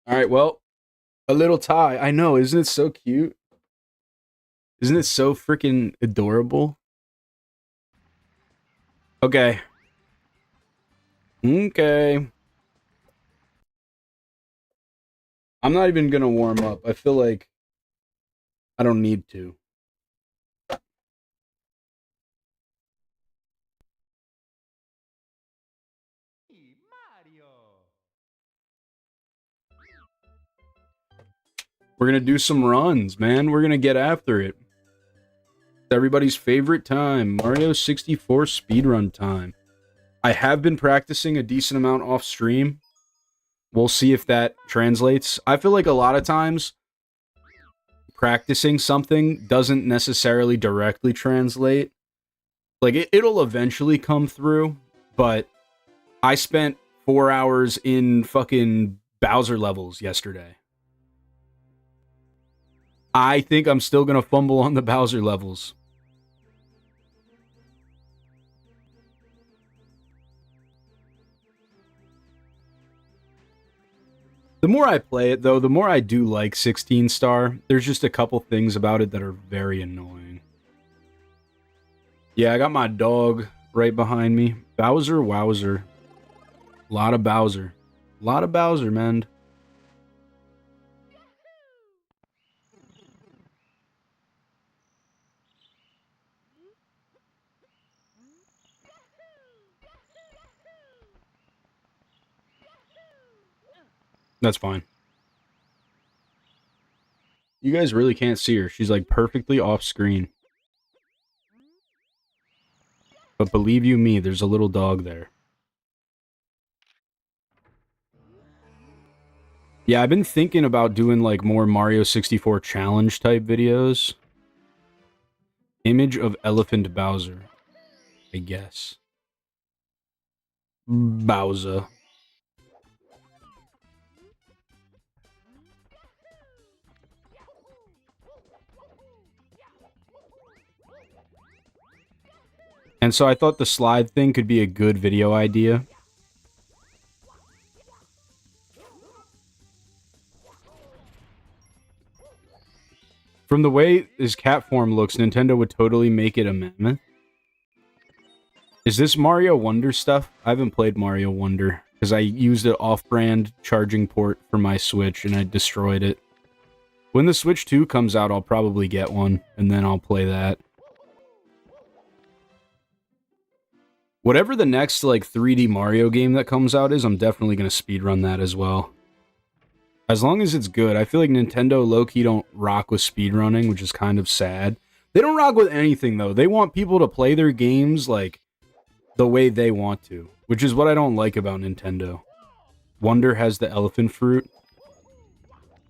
All right, well, A little tie. I know. Isn't it so cute? Isn't it so freaking adorable? Okay. Okay. I'm not even gonna warm up. I feel like I don't need to. We're gonna do some runs, man. We're gonna get after it. It's everybody's favorite time, Mario 64 speedrun time. I have been practicing a decent amount off stream. We'll see if that translates. I feel like a lot of times practicing something doesn't necessarily directly translate. Like, it'll eventually come through, but I spent 4 hours in fucking Bowser levels yesterday. I think I'm still gonna fumble on the Bowser levels. The more I play it, though, the more I do like 16 star. There's just a couple things about it that are very annoying. Yeah, I got my dog right behind me. Bowser Wowzer. A lot of Bowser. A lot of Bowser, man. That's fine. You guys really can't see her. She's like perfectly off screen. But believe you me, there's a little dog there. Yeah, I've been thinking about doing like more Mario 64 challenge type videos. Image of Elephant Bowser, I guess. Bowser. And so I thought the slide thing could be a good video idea. From the way his cat form looks, Nintendo would totally make it a mammoth. Is this Mario Wonder stuff? I haven't played Mario Wonder, because I used an off-brand charging port for my Switch, and I destroyed it. When the Switch 2 comes out, I'll probably get one, and then I'll play that. Whatever the next, like, 3D Mario game that comes out is, I'm definitely going to speedrun that as well. As long as it's good. I feel like Nintendo low-key don't rock with speedrunning, which is kind of sad. They don't rock with anything, though. They want people to play their games, like, the way they want to, which is what I don't like about Nintendo. Wonder has the elephant fruit.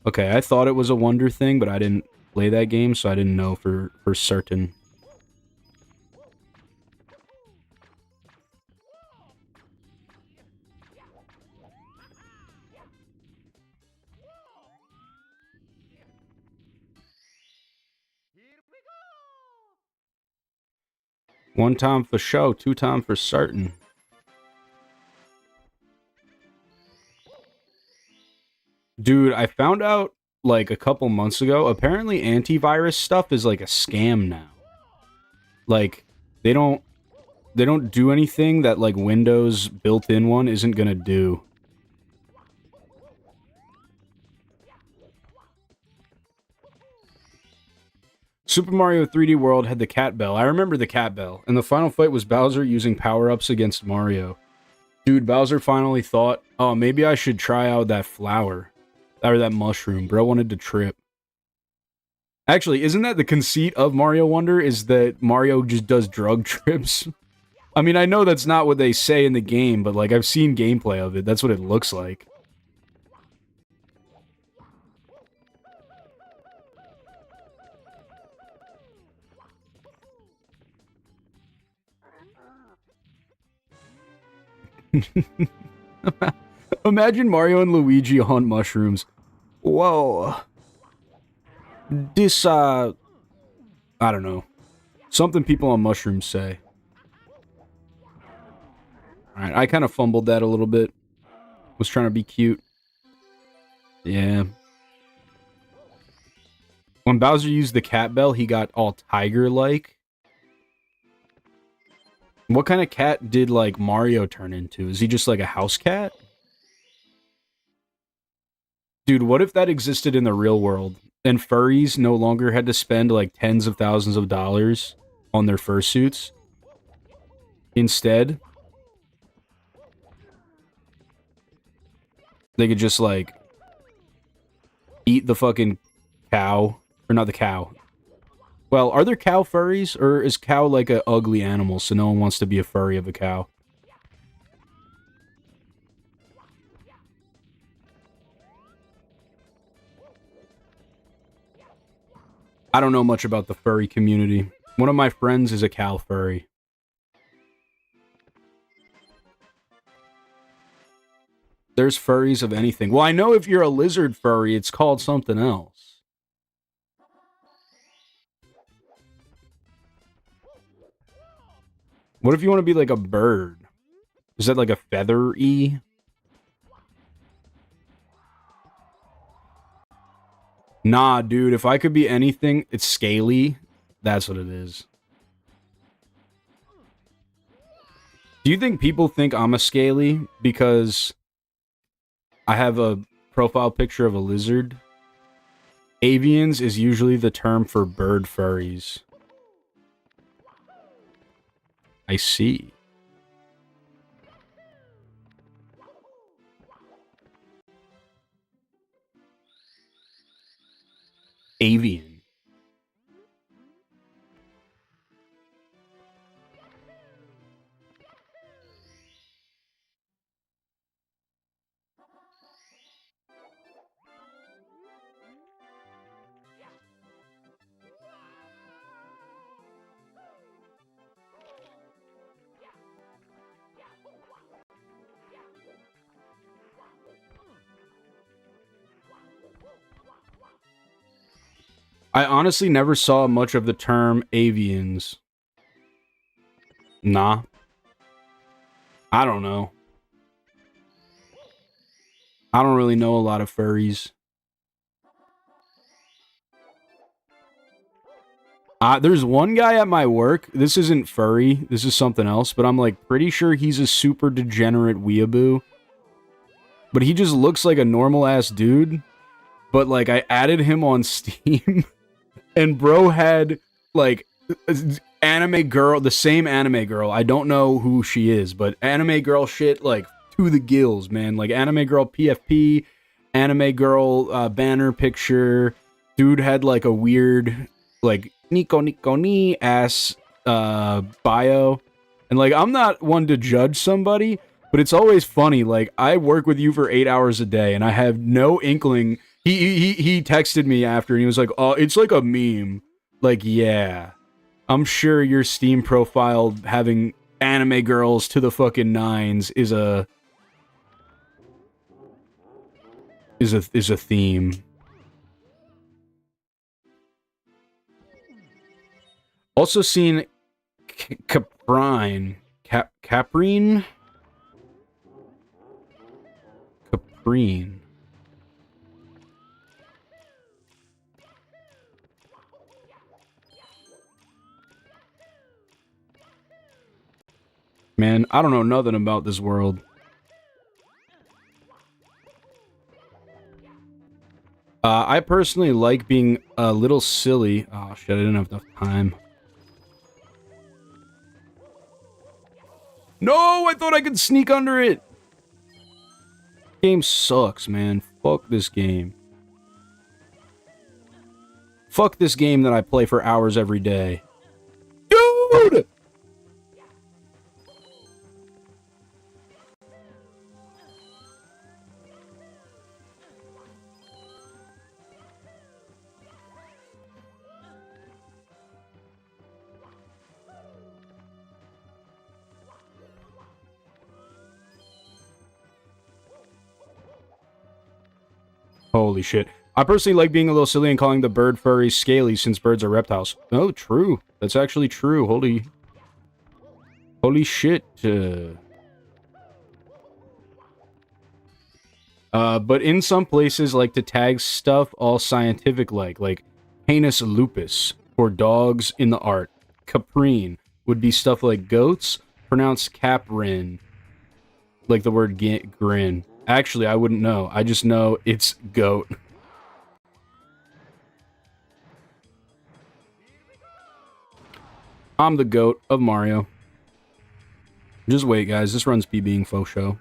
Okay, I thought it was a Wonder thing, but I didn't play that game, so I didn't know for certain. One time for show, two time for certain. Dude, I found out, like, a couple months ago, apparently antivirus stuff is, like, a scam now. Like, they don't do anything that, like, Windows built-in one isn't gonna do. Super Mario 3D World had the cat bell. I remember the cat bell. And the final fight was Bowser using power-ups against Mario. Dude, Bowser finally thought, oh, maybe I should try out that flower. Or that mushroom. Bro wanted to trip. Actually, isn't that the conceit of Mario Wonder? Is that Mario just does drug trips? I mean, I know that's not what they say in the game, but, like, I've seen gameplay of it. That's what it looks like. Imagine Mario and Luigi on mushrooms. Whoa. This, I don't know. Something people on mushrooms say. Alright, I kind of fumbled that a little bit. Was trying to be cute. Yeah. When Bowser used the cat bell, he got all tiger-like. What kind of cat did, like, Mario turn into? Is he just, like, a house cat? Dude, what if that existed in the real world, and furries no longer had to spend, like, tens of thousands of dollars on their fursuits? Instead, they could just, like, eat the fucking cow. Or not the cow. Well, are there cow furries? Or is cow like a ugly animal, so no one wants to be a furry of a cow? I don't know much about the furry community. One of my friends is a cow furry. There's furries of anything. Well, I know if you're a lizard furry, it's called something else. What if you want to be like a bird? Is that like a feather-y? Nah, dude, if I could be anything, it's scaly. That's what it is. Do you think people think I'm a scaly because I have a profile picture of a lizard? Avians is usually the term for bird furries. I see. Avian. I honestly never saw much of the term avians. Nah. I don't know. I don't really know a lot of furries. There's one guy at my work. This isn't furry. This is something else. But I'm like pretty sure he's a super degenerate weeaboo. But he just looks like a normal ass dude. But like I added him on Steam. And bro had like anime girl, the same anime girl. I don't know who she is. But anime girl shit like to the gills, man. Like anime girl PFP. Anime girl banner picture. Dude had like a weird like Nico ni ass bio. And like I'm not one to judge somebody, but it's always funny. Like I work with you for 8 hours a day and I have no inkling. He texted me after and he was like, "Oh, it's like a meme." Like, yeah. I'm sure your Steam profile having anime girls to the fucking nines is a theme. Also seen Caprine. Caprine? Caprine. Man, I don't know nothing about this world. I personally like being a little silly. Oh shit, I didn't have enough time. No, I thought I could sneak under it. Game sucks, man. Fuck this game. Fuck this game that I play for hours every day. Dude! Holy shit. I personally like being a little silly and calling the bird furry scaly since birds are reptiles. Oh, true. That's actually true. Holy shit. But in some places, like to tag stuff all scientific like Canis lupus, for dogs in the art. Caprine would be stuff like goats, pronounced caprin, like the word grin. Actually, I wouldn't know. I just know it's goat. I'm the goat of Mario. Just wait, guys. This runs P being faux show.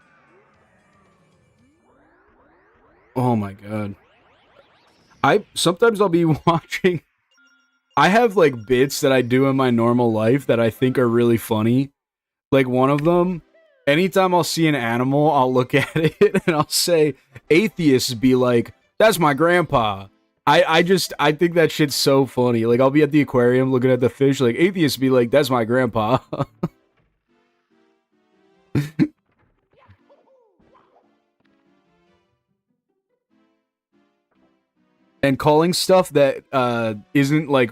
Oh my god. Sometimes I'll be watching. I have like bits that I do in my normal life that I think are really funny. Like one of them, anytime I'll see an animal, I'll look at it and I'll say, atheists be like, that's my grandpa. I think that shit's so funny. Like I'll be at the aquarium looking at the fish, like atheists be like, that's my grandpa. And calling stuff that isn't like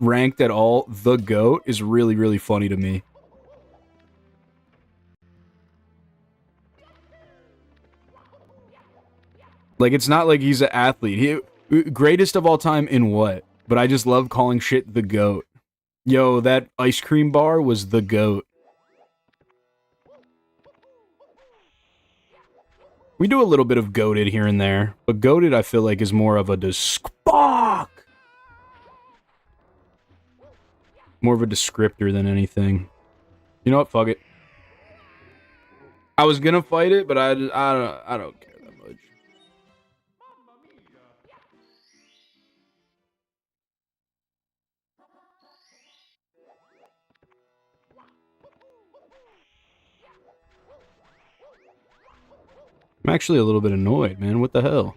ranked at all the GOAT is really, really funny to me. Like, it's not like he's an athlete. Greatest of all time in what? But I just love calling shit the GOAT. Yo, that ice cream bar was the GOAT. We do a little bit of goated here and there, but goated I feel like is more of a more of a descriptor than anything. You know what? Fuck it. I was gonna fight it, but I don't care that much. I'm actually a little bit annoyed, man. What the hell?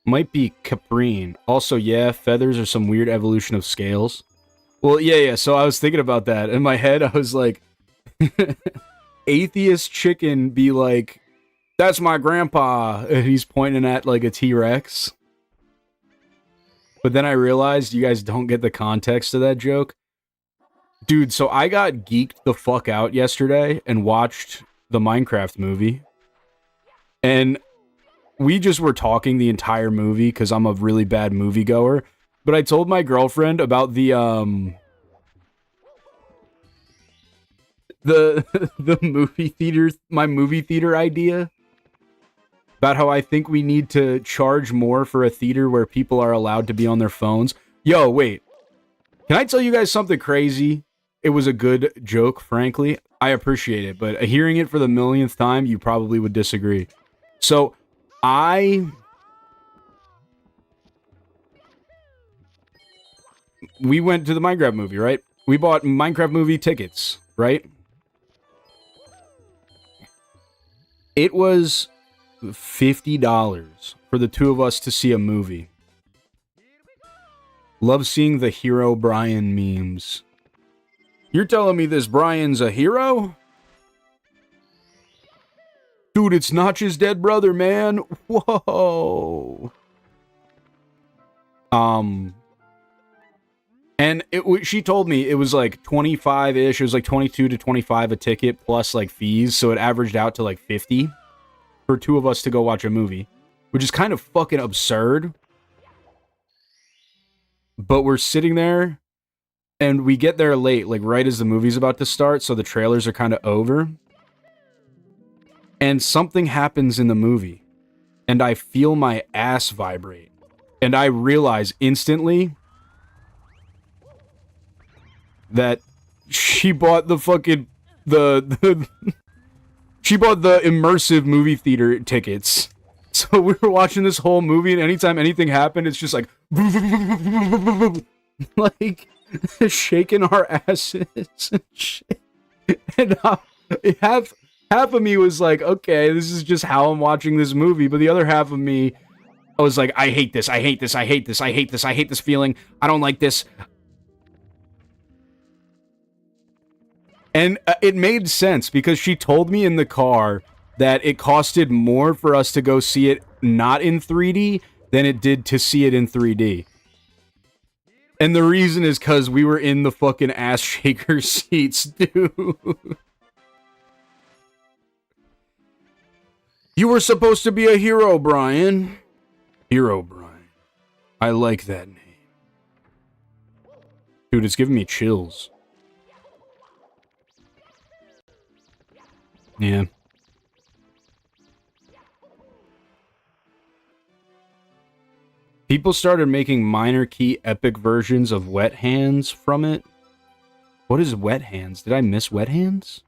Might be caprine. Also, yeah, feathers are some weird evolution of scales. Well, yeah, so I was thinking about that. In my head, I was like, atheist chicken be like, that's my grandpa, and he's pointing at, like, a T-Rex. But then I realized you guys don't get the context of that joke. Dude, so I got geeked the fuck out yesterday and watched the Minecraft movie. And we just were talking the entire movie because I'm a really bad moviegoer. But I told my girlfriend about the movie theater, my movie theater idea. About how I think we need to charge more for a theater where people are allowed to be on their phones. Yo, wait. Can I tell you guys something crazy? It was a good joke, frankly. I appreciate it, but hearing it for the millionth time, you probably would disagree. So, we went to the Minecraft movie, right? We bought Minecraft movie tickets, right? It was $50 for the two of us to see a movie. Love seeing the Hero Brian memes. You're telling me this Brian's a hero? Dude, it's Notch's dead brother, man. Whoa. And she told me it was like 25-ish. It was like 22 to 25 a ticket plus like fees. So it averaged out to like 50 for two of us to go watch a movie, which is kind of fucking absurd. But we're sitting there and we get there late, like right as the movie's about to start. So the trailers are kind of over. And something happens in the movie. And I feel my ass vibrate. And I realize instantly that she bought the fucking she bought the immersive movie theater tickets. So we were watching this whole movie, and anytime anything happened, it's just like like shaking our asses and shit. And half of me was like, okay, this is just how I'm watching this movie, but the other half of me, I was like, I hate this, I hate this, I hate this, I hate this, I hate this feeling, I don't like this. And it made sense because she told me in the car that it costed more for us to go see it not in 3D than it did to see it in 3D. And the reason is because we were in the fucking ass shaker seats, dude. You were supposed to be a hero, Brian. Herobrine. I like that name. Dude, it's giving me chills. Yeah. People started making minor key epic versions of Wet Hands from it. What is Wet Hands? Did I miss Wet Hands?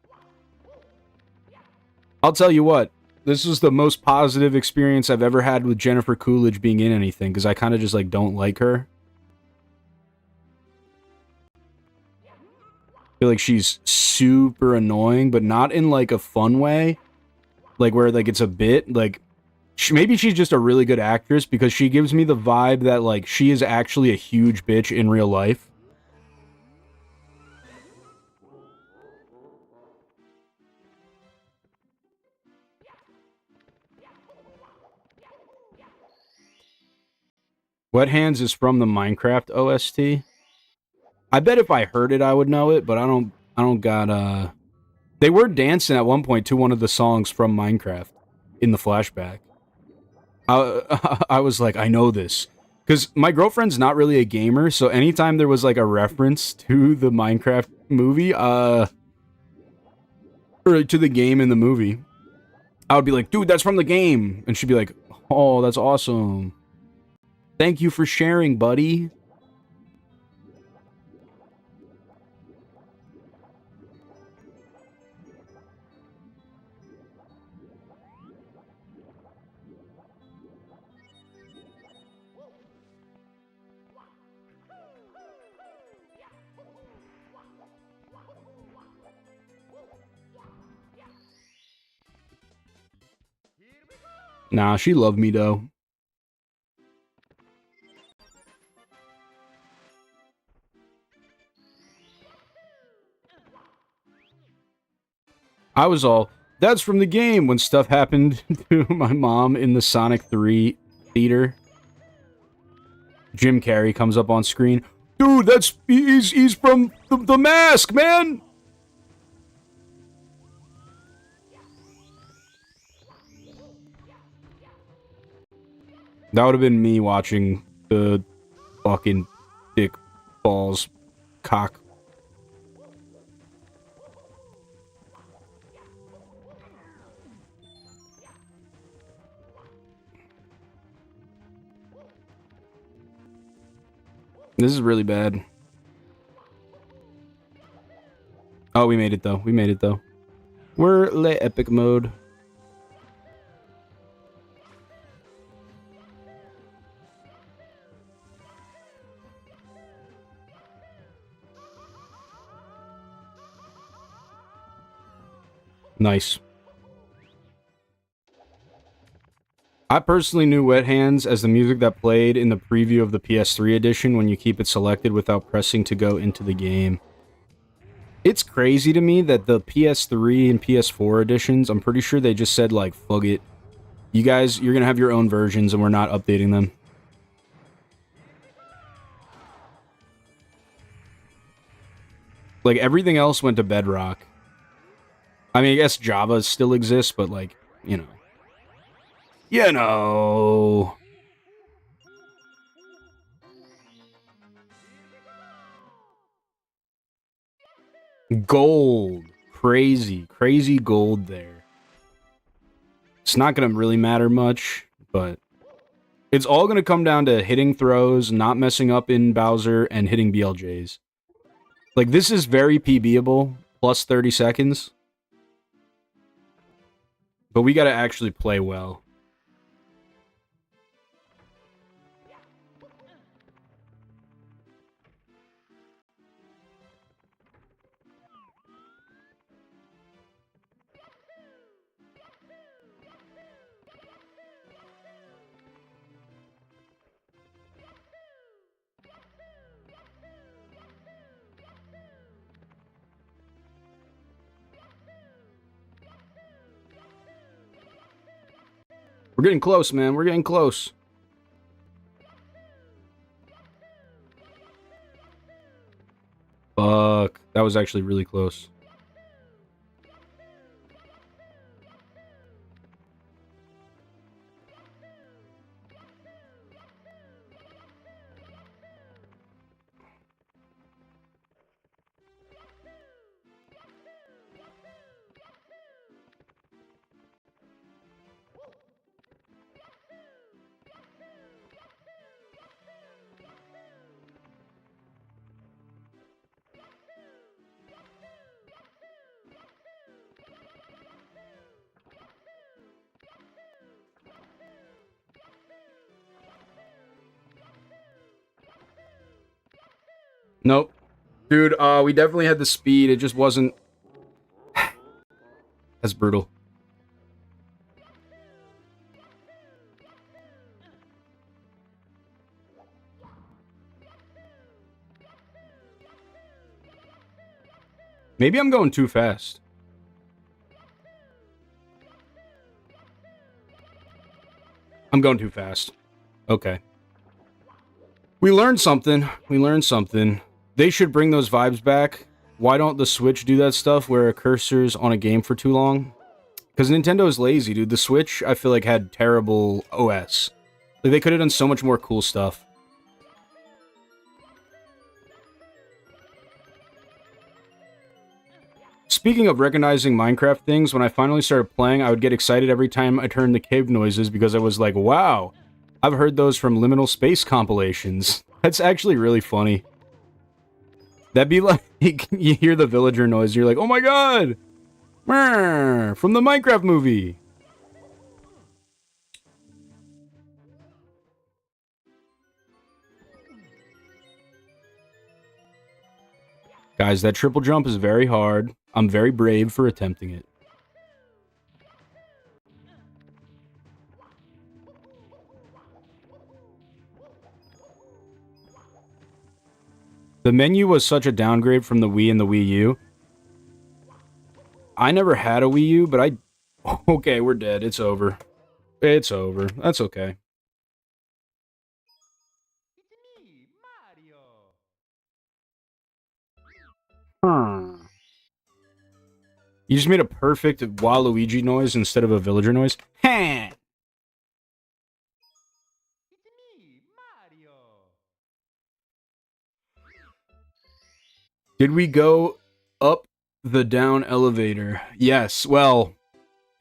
I'll tell you what. This was the most positive experience I've ever had with Jennifer Coolidge being in anything, because I kind of just, like, don't like her. I feel like she's super annoying, but not in, like, a fun way. Like, where, like, it's a bit, like... maybe she's just a really good actress, because she gives me the vibe that, like, she is actually a huge bitch in real life. Wet Hands is from the Minecraft OST. I bet if I heard it, I would know it, but I don't got, They were dancing at one point to one of the songs from Minecraft in the flashback. I was like, I know this. Because my girlfriend's not really a gamer, so anytime there was, like, a reference to the Minecraft movie, or to the game in the movie, I would be like, dude, that's from the game. And she'd be like, oh, that's awesome. Thank you for sharing, buddy. Nah, she loved me, though. I was all, that's from the game, when stuff happened to my mom in the Sonic 3 theater. Jim Carrey comes up on screen. Dude, he's from the Mask, man! That would have been me watching the fucking dick balls cock. This is really bad. Oh, we made it though. We made it though. We're le epic mode. Nice. I personally knew Wet Hands as the music that played in the preview of the PS3 edition when you keep it selected without pressing to go into the game. It's crazy to me that the PS3 and PS4 editions, I'm pretty sure they just said, like, fuck it. You guys, you're gonna have your own versions and we're not updating them. Like, everything else went to Bedrock. I mean, I guess Java still exists, but, like, you know. You know. Gold. Crazy. Crazy gold there. It's not going to really matter much, but it's all going to come down to hitting throws, not messing up in Bowser, and hitting BLJs. Like, this is very PBable, plus 30 seconds. But we got to actually play well. We're getting close, man. We're getting close. Fuck. That was actually really close. Nope. Dude, we definitely had the speed. It just wasn't... That's brutal. Maybe I'm going too fast. I'm going too fast. Okay. We learned something. We learned something. They should bring those vibes back. Why don't the Switch do that stuff where a cursor's on a game for too long? Because Nintendo is lazy, dude. The Switch, I feel like, had terrible OS. Like, they could have done so much more cool stuff. Speaking of recognizing Minecraft things, when I finally started playing, I would get excited every time I turned the cave noises because I was like, wow, I've heard those from Liminal Space compilations. That's actually really funny. That'd be like, you hear the villager noise, you're like, oh my god! From the Minecraft movie! Guys, that triple jump is very hard. I'm very brave for attempting it. The menu was such a downgrade from the Wii and the Wii U. I never had a Wii U, but I... Okay, we're dead. It's over. It's over. That's okay. It's me, Mario. You just made a perfect Waluigi noise instead of a villager noise. It's me, Mario. Did we go up the down elevator? Yes. Well,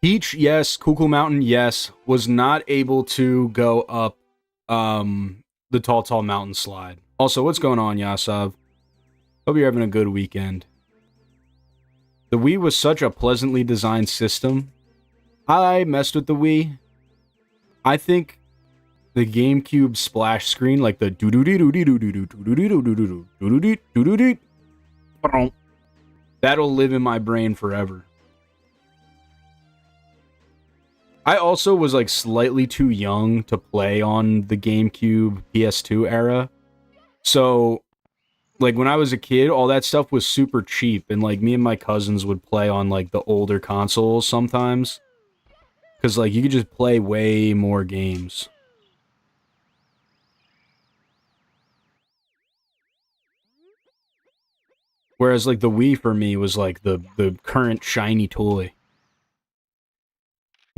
Peach, yes. Cuckoo Mountain, yes. Was not able to go up the tall mountain slide. Also, what's going on, Yasav? Hope you're having a good weekend. The Wii was such a pleasantly designed system. I messed with the Wii. I think the GameCube splash screen, like the that'll live in my brain forever. I also was like slightly too young to play on the GameCube PS2 era. So like when I was a kid, all that stuff was super cheap, and like me and my cousins would play on like the older consoles sometimes. Cause like you could just play way more games. Whereas like the Wii for me was like the current shiny toy.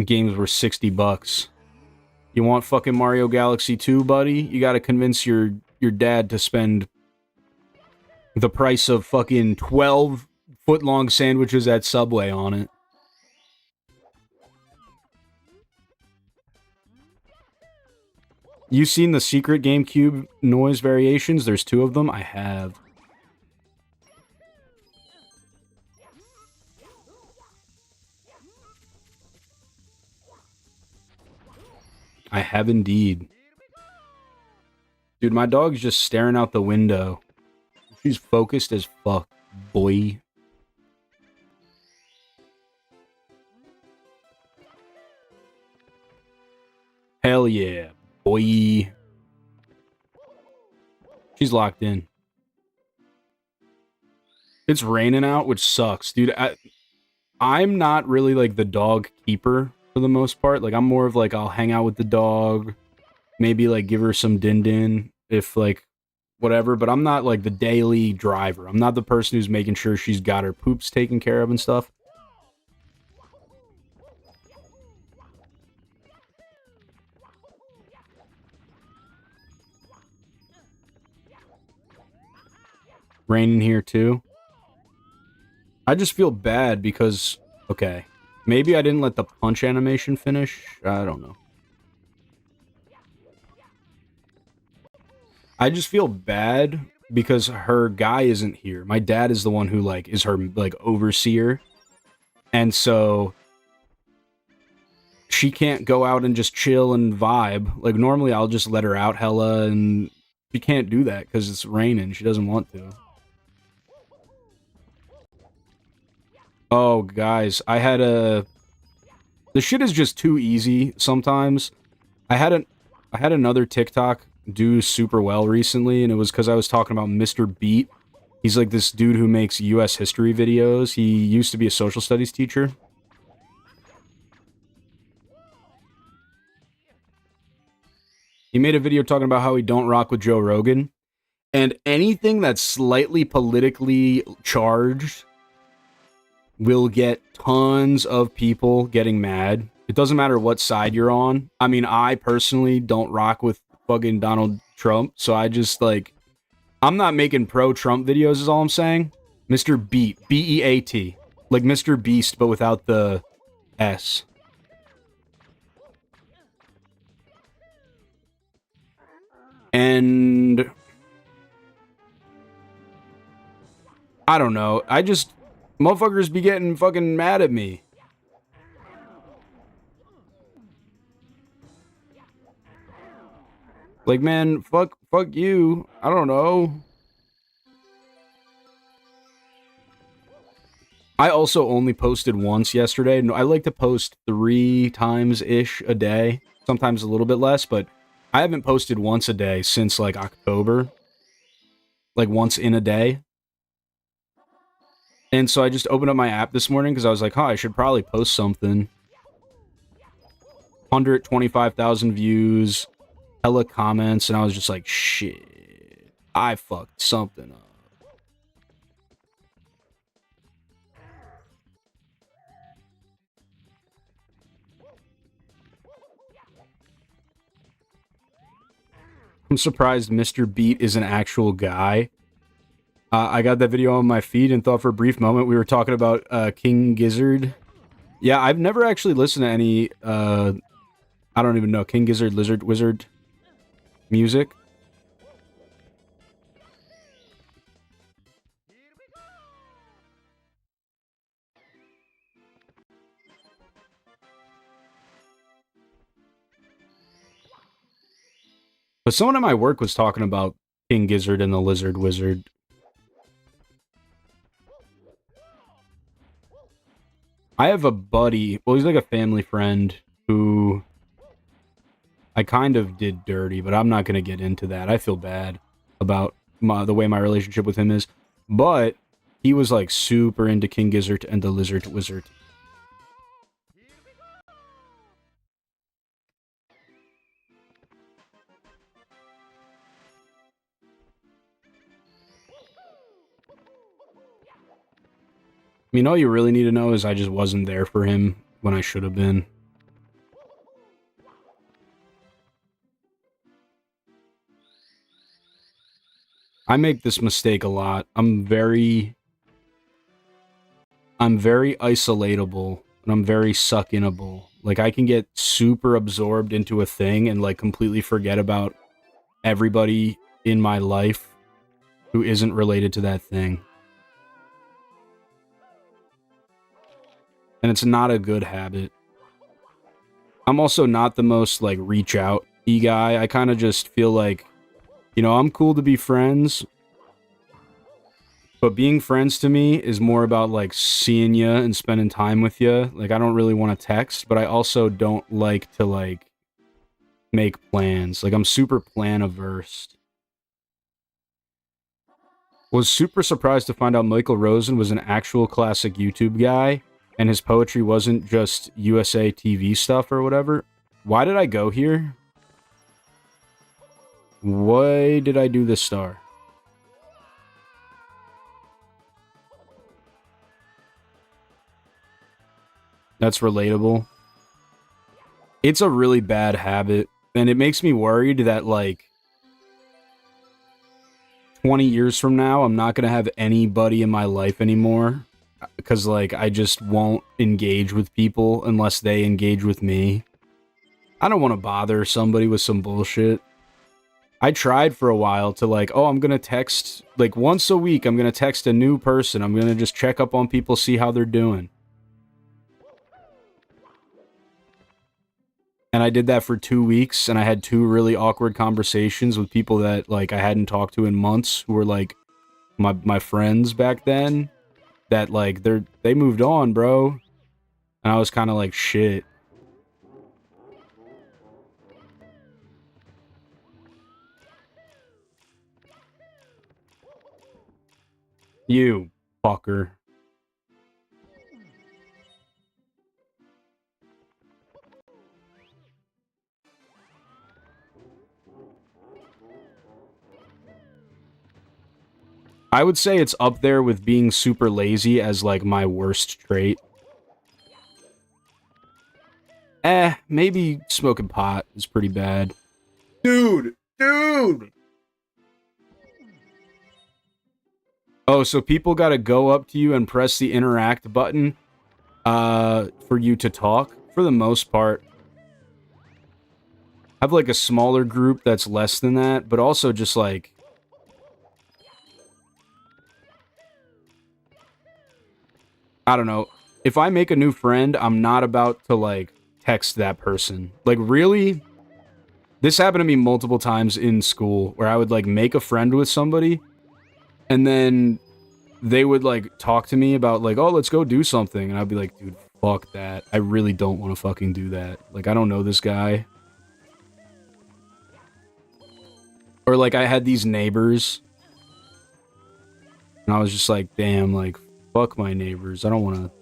Games were $60. You want fucking Mario Galaxy 2, buddy? You gotta convince your dad to spend the price of fucking 12-foot-long sandwiches at Subway on it. You seen the secret GameCube noise variations? There's 2 of them. I have. I have indeed. Dude, my dog's just staring out the window. She's focused as fuck, boy. Hell yeah, boy. She's locked in. It's raining out, which sucks. Dude, I'm not really like the dog keeper for the most part. Like I'm more of like I'll hang out with the dog, maybe like give her some din if like whatever, but I'm not like the daily driver. I'm not the person who's making sure she's got her poops taken care of and stuff. Raining here too. I just feel bad because, okay, maybe I didn't let the punch animation finish. I don't know. I just feel bad because her guy isn't here. My dad is the one who like is her like overseer. And so she can't go out and just chill and vibe. Like normally I'll just let her out hella and She can't do that because it's raining. She doesn't want to. Oh, guys, I had a... The shit is just too easy sometimes. I had another TikTok do super well recently, and it was because I was talking about Mr. Beat. He's like this dude who makes U.S. history videos. He used to be a social studies teacher. He made a video talking about how he don't rock with Joe Rogan. And anything that's slightly politically charged will get tons of people getting mad. It doesn't matter what side you're on. I mean, I personally don't rock with fucking Donald Trump, so I just, like... I'm not making pro-Trump videos is all I'm saying. Mr. Beat. B-E-A-T. Like Mr. Beast, but without the S. And... I don't know. I just... Motherfuckers be getting fucking mad at me. Like, man, fuck you. I don't know. I also only posted once yesterday. I like to post 3 times-ish a day. Sometimes a little bit less, but I haven't posted once a day since, like, October. Like, once in a day. And so I just opened up my app this morning because I was like, I should probably post something. 125,000 views, hella comments, and I was just like, shit, I fucked something up. I'm surprised Mr. Beat is an actual guy. I got that video on my feed and thought for a brief moment we were talking about King Gizzard. Yeah, I've never actually listened to any, I don't even know, King Gizzard, Lizard, Wizard music. But someone at my work was talking about King Gizzard and the Lizard Wizard. I have a buddy, well, he's like a family friend who I kind of did dirty, but I'm not going to get into that. I feel bad about the way my relationship with him is. But he was like super into King Gizzard and the Lizard Wizard. I mean, all you really need to know is I just wasn't there for him when I should have been. I make this mistake a lot. I'm very isolatable, and I'm very suck-inable. Like, I can get super absorbed into a thing and, like, completely forget about everybody in my life who isn't related to that thing. And it's not a good habit. I'm also not the most, like, reach-out-y guy. I kind of just feel like, you know, I'm cool to be friends, but being friends to me is more about, like, seeing you and spending time with you. Like, I don't really want to text, but I also don't like to, like, make plans. Like, I'm super plan-averse. Was super surprised to find out Michael Rosen was an actual classic YouTube guy, and his poetry wasn't just USA TV stuff or whatever. Why did I go here? Why did I do this star? That's relatable. It's a really bad habit, and it makes me worried that, like, 20 years from now, I'm not going to have anybody in my life anymore. Because, like, I just won't engage with people unless they engage with me. I don't want to bother somebody with some bullshit. I tried for a while to, like, oh, I'm going to text, like, once a week, I'm going to text a new person. I'm going to just check up on people, see how they're doing. And And I did that for 2 weeks, and I had 2 really awkward conversations with people that, like, I hadn't talked to in months, who were, like, my friends back then, that, like, they moved on, bro. And I was kind of like, shit. You fucker. I would say it's up there with being super lazy as, like, my worst trait. Maybe smoking pot is pretty bad. Dude! Oh, so people gotta go up to you and press the interact button, for you to talk? For the most part. I have, like, a smaller group that's less than that, but also just, like... I don't know. If I make a new friend, I'm not about to, like, text that person. Like, really? This happened to me multiple times in school, where I would, like, make a friend with somebody, and then they would, like, talk to me about, like, oh, let's go do something, and I'd be like, dude, fuck that. I really don't want to fucking do that. Like, I don't know this guy. Or, like, I had these neighbors, and I was just like, damn, like, fuck my neighbors. I don't want to...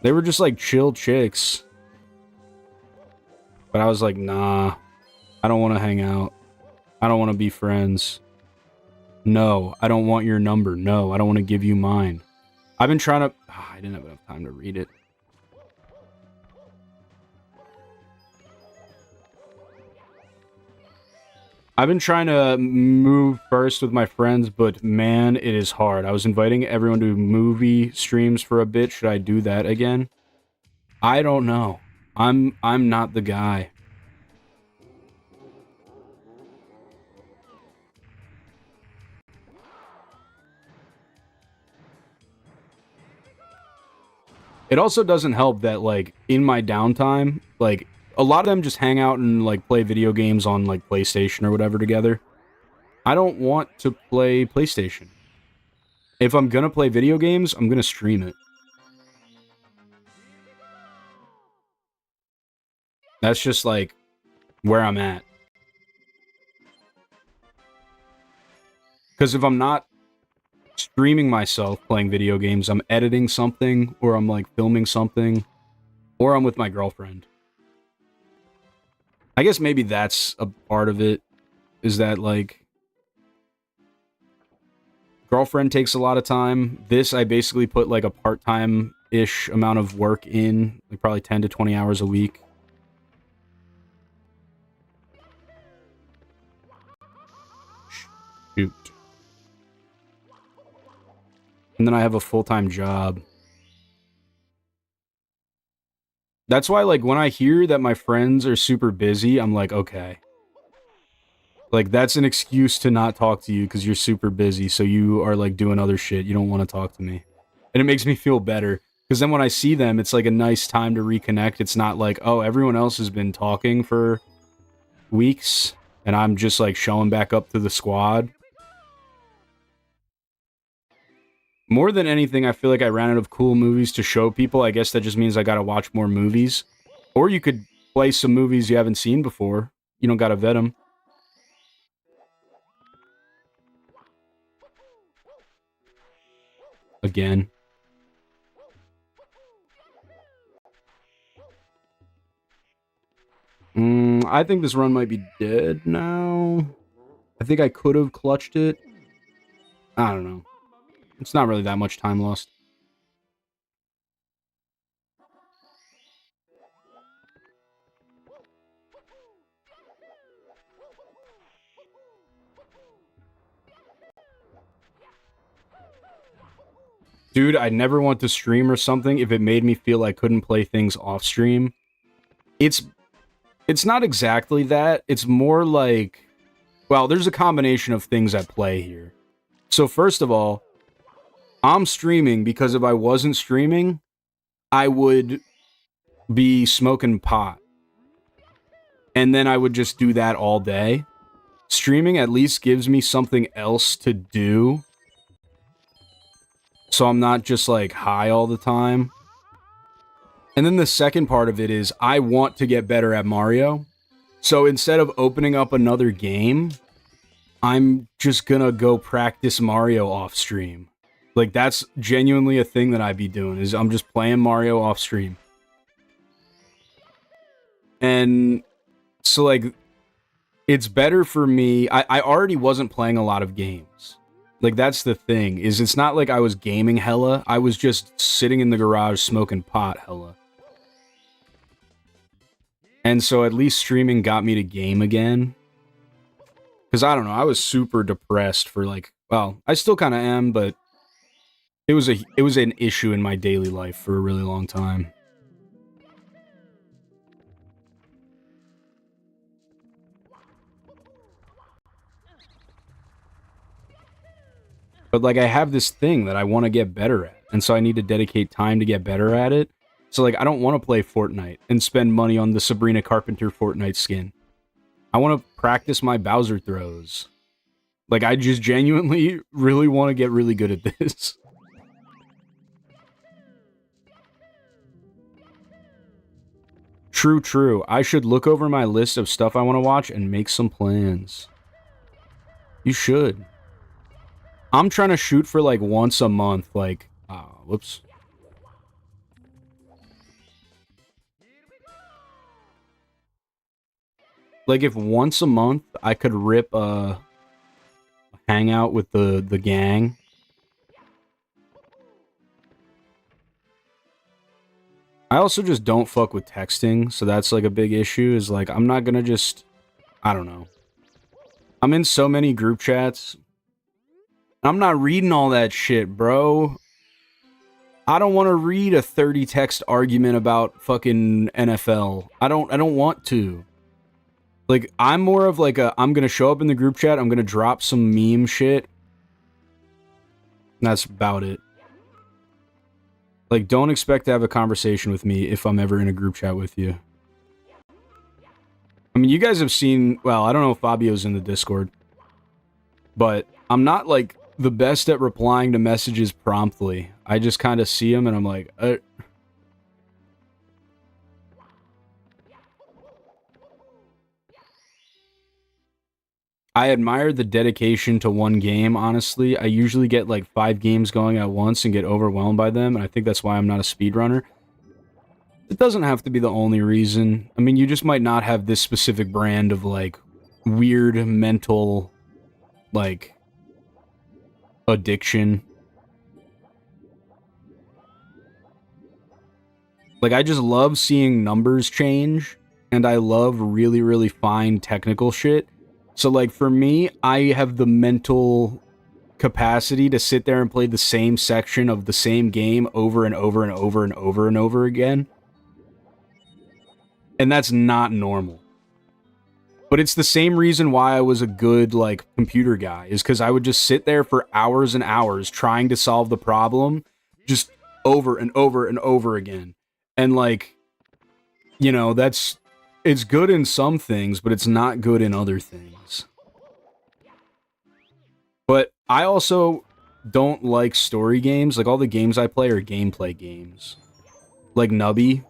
They were just, like, chill chicks. But I was like, nah, I don't want to hang out. I don't want to be friends. No, I don't want your number. No, I don't want to give you mine. I've been trying to... I didn't have enough time to read it. I've been trying to move first with my friends, but man, it is hard. I was inviting everyone to movie streams for a bit. Should I do that again? I don't know. I'm not the guy. It also doesn't help that, like, in my downtime, like, a lot of them just hang out and, like, play video games on, like, PlayStation or whatever together. I don't want to play PlayStation. If I'm gonna play video games, I'm gonna stream it. That's just, like, where I'm at. Because if I'm not streaming myself playing video games, I'm editing something, or I'm, like, filming something, or I'm with my girlfriend. I guess maybe that's a part of it, is that, like, girlfriend takes a lot of time. This, I basically put, like, a part-time-ish amount of work in, like, probably 10 to 20 hours a week. Shoot. And then I have a full-time job. That's why, like, when I hear that my friends are super busy, I'm like, okay. Like, that's an excuse to not talk to you because you're super busy, so you are, like, doing other shit. You don't want to talk to me. And it makes me feel better. Because then when I see them, it's, like, a nice time to reconnect. It's not like, oh, everyone else has been talking for weeks, and I'm just, like, showing back up to the squad. More than anything, I feel like I ran out of cool movies to show people. I guess that just means I gotta watch more movies. Or you could play some movies you haven't seen before. You don't gotta vet them. Again. I think this run might be dead now. I think I could have clutched it. I don't know. It's not really that much time lost. Dude, I never want to stream or something if it made me feel I couldn't play things off stream. It's not exactly that. It's more like... Well, there's a combination of things at play here. So first of all, I'm streaming because if I wasn't streaming, I would be smoking pot. And then I would just do that all day. Streaming at least gives me something else to do. So I'm not just like high all the time. And then the second part of it is I want to get better at Mario. So instead of opening up another game, I'm just gonna go practice Mario off stream. Like, that's genuinely a thing that I'd be doing, is I'm just playing Mario off stream. And so, like, it's better for me. I already wasn't playing a lot of games. Like, that's the thing, is it's not like I was gaming hella. I was just sitting in the garage smoking pot hella. And so at least streaming got me to game again. Because, I don't know, I was super depressed for, like, well, I still kind of am, but it was an issue in my daily life for a really long time. But, like, I have this thing that I want to get better at, and so I need to dedicate time to get better at it. So, like, I don't want to play Fortnite and spend money on the Sabrina Carpenter Fortnite skin. I want to practice my Bowser throws. Like, I just genuinely really want to get really good at this. True, true. I should look over my list of stuff I want to watch and make some plans. You should. I'm trying to shoot for, like, once a month, like... whoops. Like, if once a month I could rip a hangout with the gang... I also just don't fuck with texting, so that's, like, a big issue, is, like, I'm not gonna just... I don't know. I'm in so many group chats. I'm not reading all that shit, bro. I don't want to read a 30 text argument about fucking NFL. I don't want to. Like, I'm more of like a, I'm gonna show up in the group chat, I'm gonna drop some meme shit. That's about it. Like, don't expect to have a conversation with me if I'm ever in a group chat with you. I mean, you guys have seen, well, I don't know if Fabio's in the Discord, but I'm not, like, the best at replying to messages promptly. I just kind of see them and I'm like, I admire the dedication to one game, honestly. I usually get like 5 games going at once and get overwhelmed by them, and I think that's why I'm not a speedrunner. It doesn't have to be the only reason. I mean, you just might not have this specific brand of, like, weird mental, like, addiction. Like, I just love seeing numbers change, and I love really, really fine technical shit. So, like, for me, I have the mental capacity to sit there and play the same section of the same game over and over and over and over and over again. And that's not normal. But it's the same reason why I was a good, like, computer guy, is because I would just sit there for hours and hours trying to solve the problem, just over and over and over again. And, like, you know, that's... It's good in some things, but it's not good in other things. But I also don't like story games. Like, all the games I play are gameplay games. Like Nubby.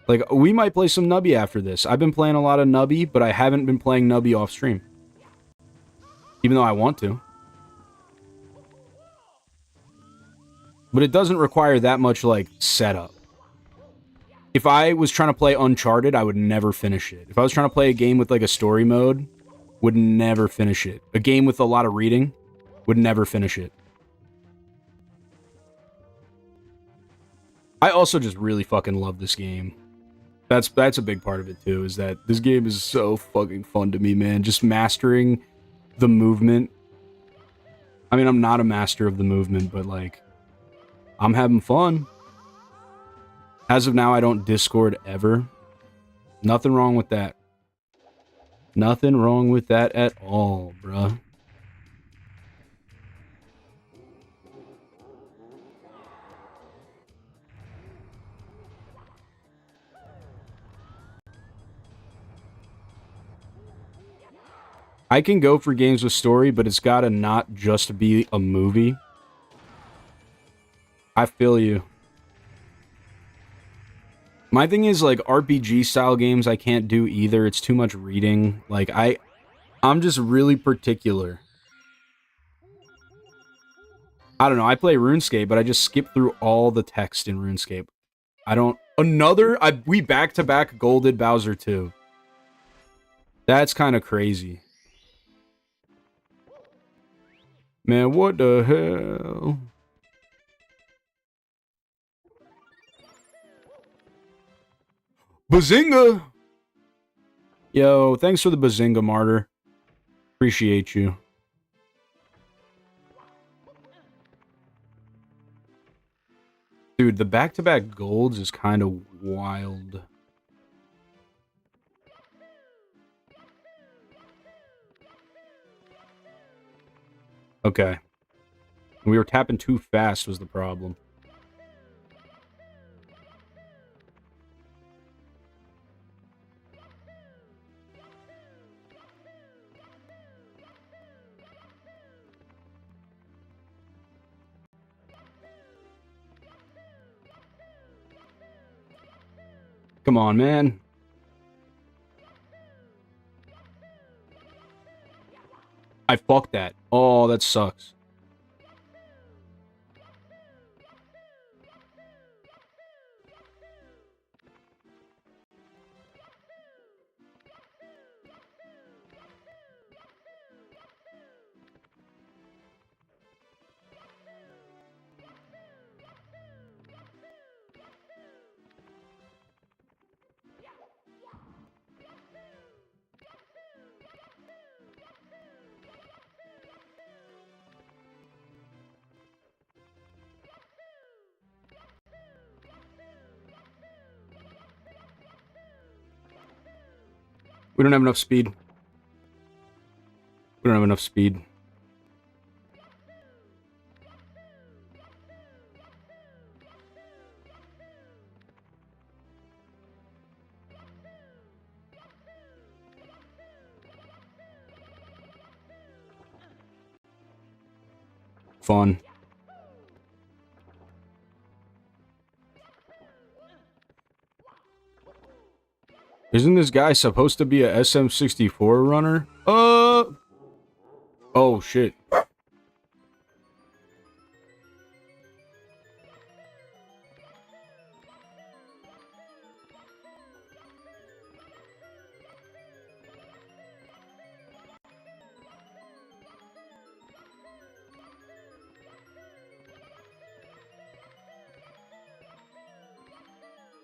Like, we might play some Nubby after this. I've been playing a lot of Nubby, but I haven't been playing Nubby off stream. Even though I want to. But it doesn't require that much, like, setup. If I was trying to play Uncharted, I would never finish it. If I was trying to play a game with, like, a story mode, would never finish it. A game with a lot of reading, would never finish it. I also just really fucking love this game. That's a big part of it, too, is that this game is so fucking fun to me, man. Just mastering the movement. I mean, I'm not a master of the movement, but, like, I'm having fun. As of now, I don't Discord ever. Nothing wrong with that. Nothing wrong with that at all, bruh. I can go for games with story, but it's gotta not just be a movie. I feel you. My thing is, like, RPG style games I can't do either. It's too much reading. Like, I'm just really particular. I don't know, I play RuneScape, but I just skip through all the text in RuneScape. I don't... we back-to-back golded Bowser 2. That's kind of crazy. Man, what the hell? Bazinga! Yo, thanks for the Bazinga, Martyr. Appreciate you. Dude, the back-to-back golds is kind of wild. Okay. We were tapping too fast was the problem. Come on, man. I fucked that. Oh, that sucks. We don't have enough speed. We don't have enough speed. Fun. Isn't this guy supposed to be a SM64 runner? Oh, shit.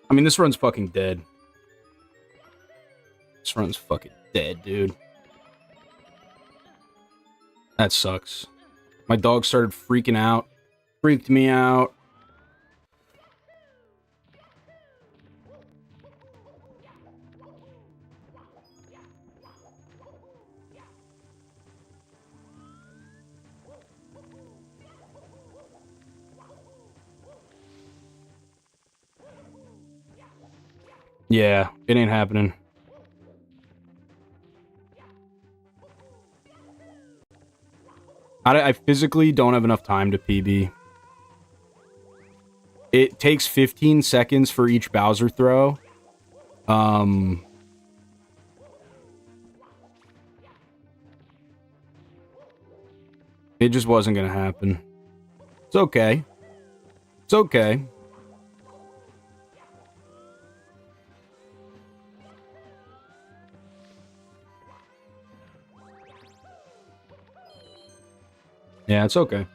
I mean, this run's fucking dead. This run's fucking dead, dude. That sucks. My dog started freaking out. Freaked me out. Yeah, it ain't happening. I physically don't have enough time to PB. It takes 15 seconds for each Bowser throw. It just wasn't gonna happen. It's okay. It's okay. Yeah, it's okay.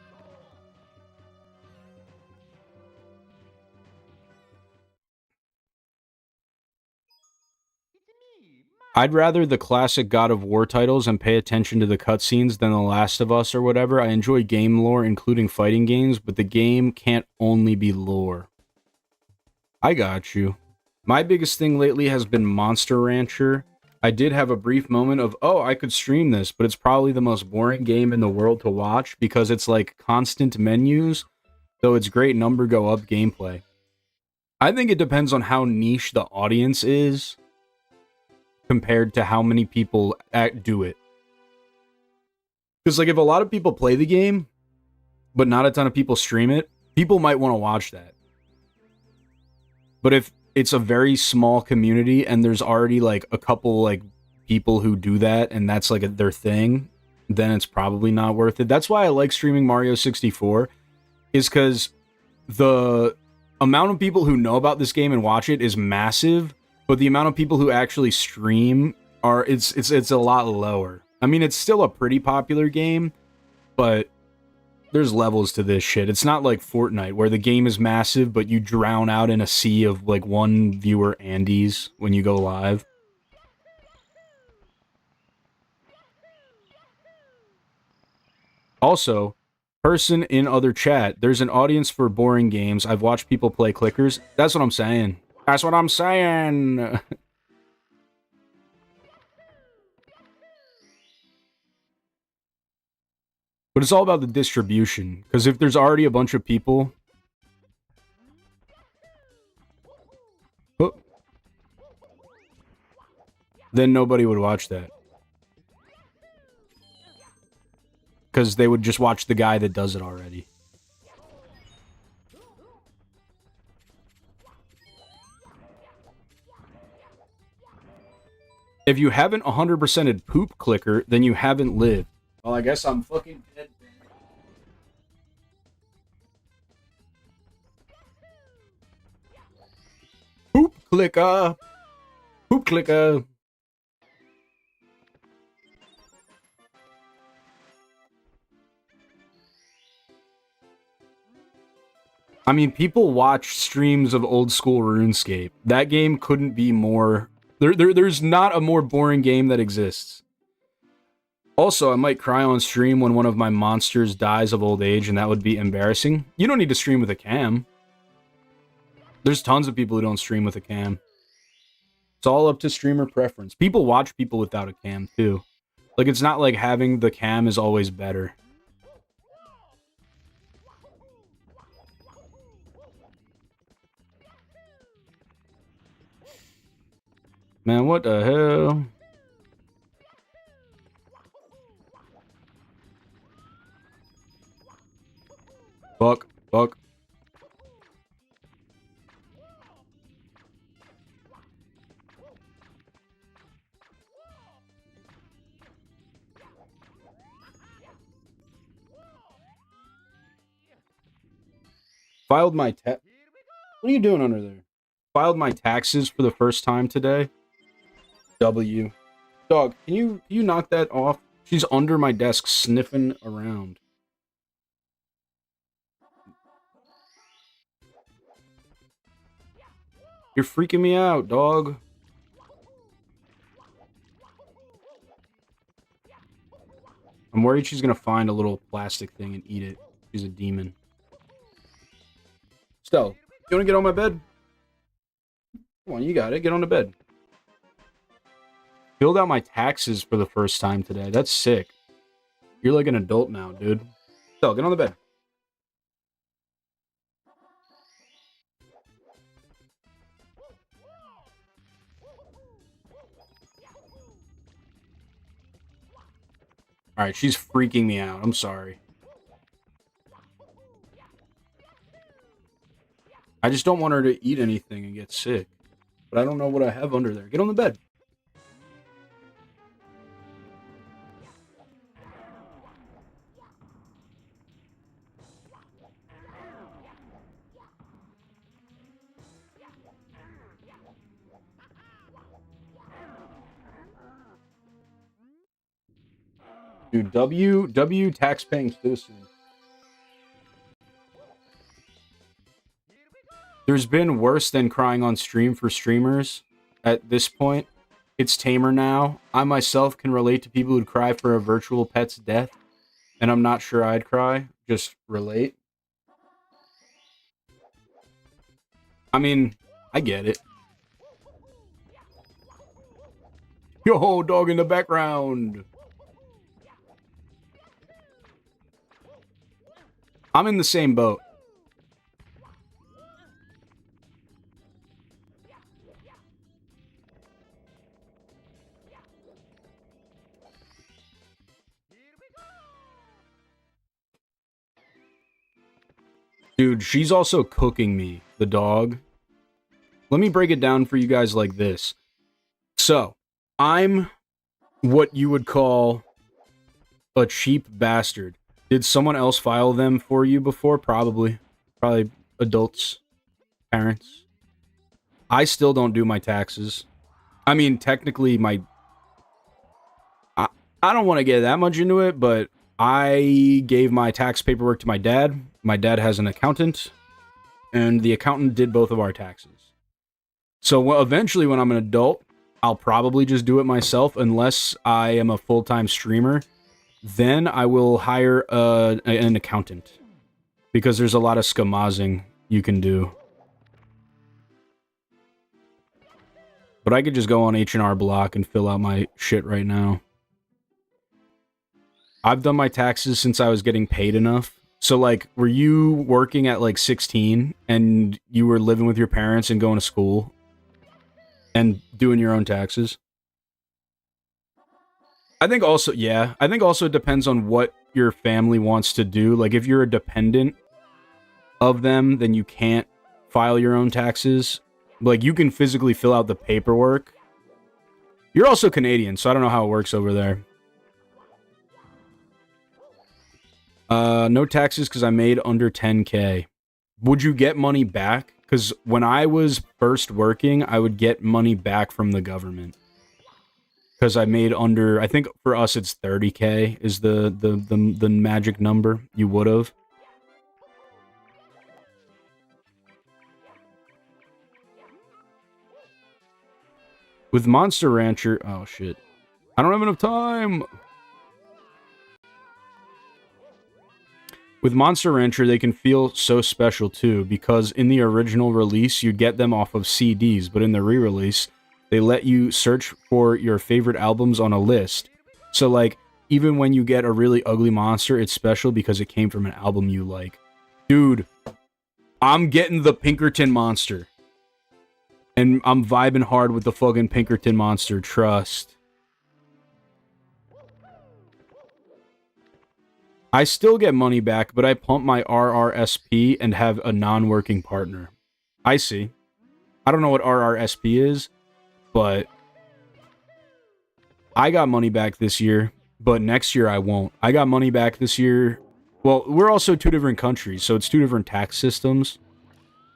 I'd rather the classic God of War titles and pay attention to the cutscenes than The Last of Us or whatever. I enjoy game lore, including fighting games, but the game can't only be lore. I got you. My biggest thing lately has been Monster Rancher. I did have a brief moment of, oh, I could stream this, but it's probably the most boring game in the world to watch because it's like constant menus, though it's great number go up gameplay. I think it depends on how niche the audience is compared to how many people do it. Because, like, if a lot of people play the game, but not a ton of people stream it, people might want to watch that. But if it's a very small community and there's already, like, a couple, like, people who do that and that's, like, their thing, then it's probably not worth it. That's why I like streaming Mario 64, is because the amount of people who know about this game and watch it is massive, but the amount of people who actually stream it's a lot lower. I mean, it's still a pretty popular game, but there's levels to this shit. It's not like Fortnite where the game is massive, but you drown out in a sea of like one viewer Andes when you go live. Also, person in other chat, there's an audience for boring games. I've watched people play clickers. That's what I'm saying. That's what I'm saying. But it's all about the distribution. Because if there's already a bunch of people... Oh, then nobody would watch that. Because they would just watch the guy that does it already. If you haven't 100%ed poop clicker, then you haven't lived. Well, I guess I'm fucking dead. Poop clicker. Poop clicker. I mean, people watch streams of old school RuneScape. That game couldn't be more... There's not a more boring game that exists. Also, I might cry on stream when one of my monsters dies of old age, and that would be embarrassing. You don't need to stream with a cam. There's tons of people who don't stream with a cam. It's all up to streamer preference. People watch people without a cam, too. Like, it's not like having the cam is always better. Man, what the hell? Fuck. Fuck. Filed my What are you doing under there? Filed my taxes for the first time today. W. Dog, can you knock that off? She's under my desk sniffing around. You're freaking me out, dog. I'm worried she's gonna find a little plastic thing and eat it. She's a demon. Stell, you wanna get on my bed? Come on, you got it. Get on the bed. Filled out my taxes for the first time today. That's sick. You're like an adult now, dude. Stell, get on the bed. Alright, she's freaking me out. I'm sorry. I just don't want her to eat anything and get sick. But I don't know what I have under there. Get on the bed. Dude, W tax-paying citizen. There's been worse than crying on stream for streamers at this point. It's tamer now. I myself can relate to people who'd cry for a virtual pet's death, and I'm not sure I'd cry. Just relate. I mean, I get it. Yo, dog in the background. I'm in the same boat. Dude, she's also cooking me, the dog. Let me break it down for you guys like this. So, I'm what you would call a cheap bastard. Did someone else file them for you before? Probably. Probably adults, parents. I still don't do my taxes. I mean, technically, I don't want to get that much into it, but I gave my tax paperwork to my dad. My dad has an accountant, and the accountant did both of our taxes. So eventually, when I'm an adult, I'll probably just do it myself unless I am a full-time streamer. Then I will hire an accountant because there's a lot of skamazing you can do. But I could just go on H&R Block and fill out my shit right now. I've done my taxes since I was getting paid enough. So, like, were you working at, like, 16 and you were living with your parents and going to school and doing your own taxes? I think also, yeah. I think also it depends on what your family wants to do. Like, if you're a dependent of them, then you can't file your own taxes. Like, you can physically fill out the paperwork. You're also Canadian, so I don't know how it works over there. No taxes because I made under 10K. Would you get money back? Because when I was first working, I would get money back from the government. Because I made under, I think for us it's 30K is the magic number you would have. With Monster Rancher, oh shit. I don't have enough time. With Monster Rancher, they can feel so special too, because in the original release, you get them off of CDs, but in the re-release, they let you search for your favorite albums on a list. So, like, even when you get a really ugly monster, it's special because it came from an album you like. Dude, I'm getting the Pinkerton monster. And I'm vibing hard with the fucking Pinkerton monster, trust. I still get money back, but I pump my RRSP and have a non-working partner. I see. I don't know what RRSP is, but I got money back this year, but next year I won't. I got money back this year. Well, we're also two different countries, so it's two different tax systems.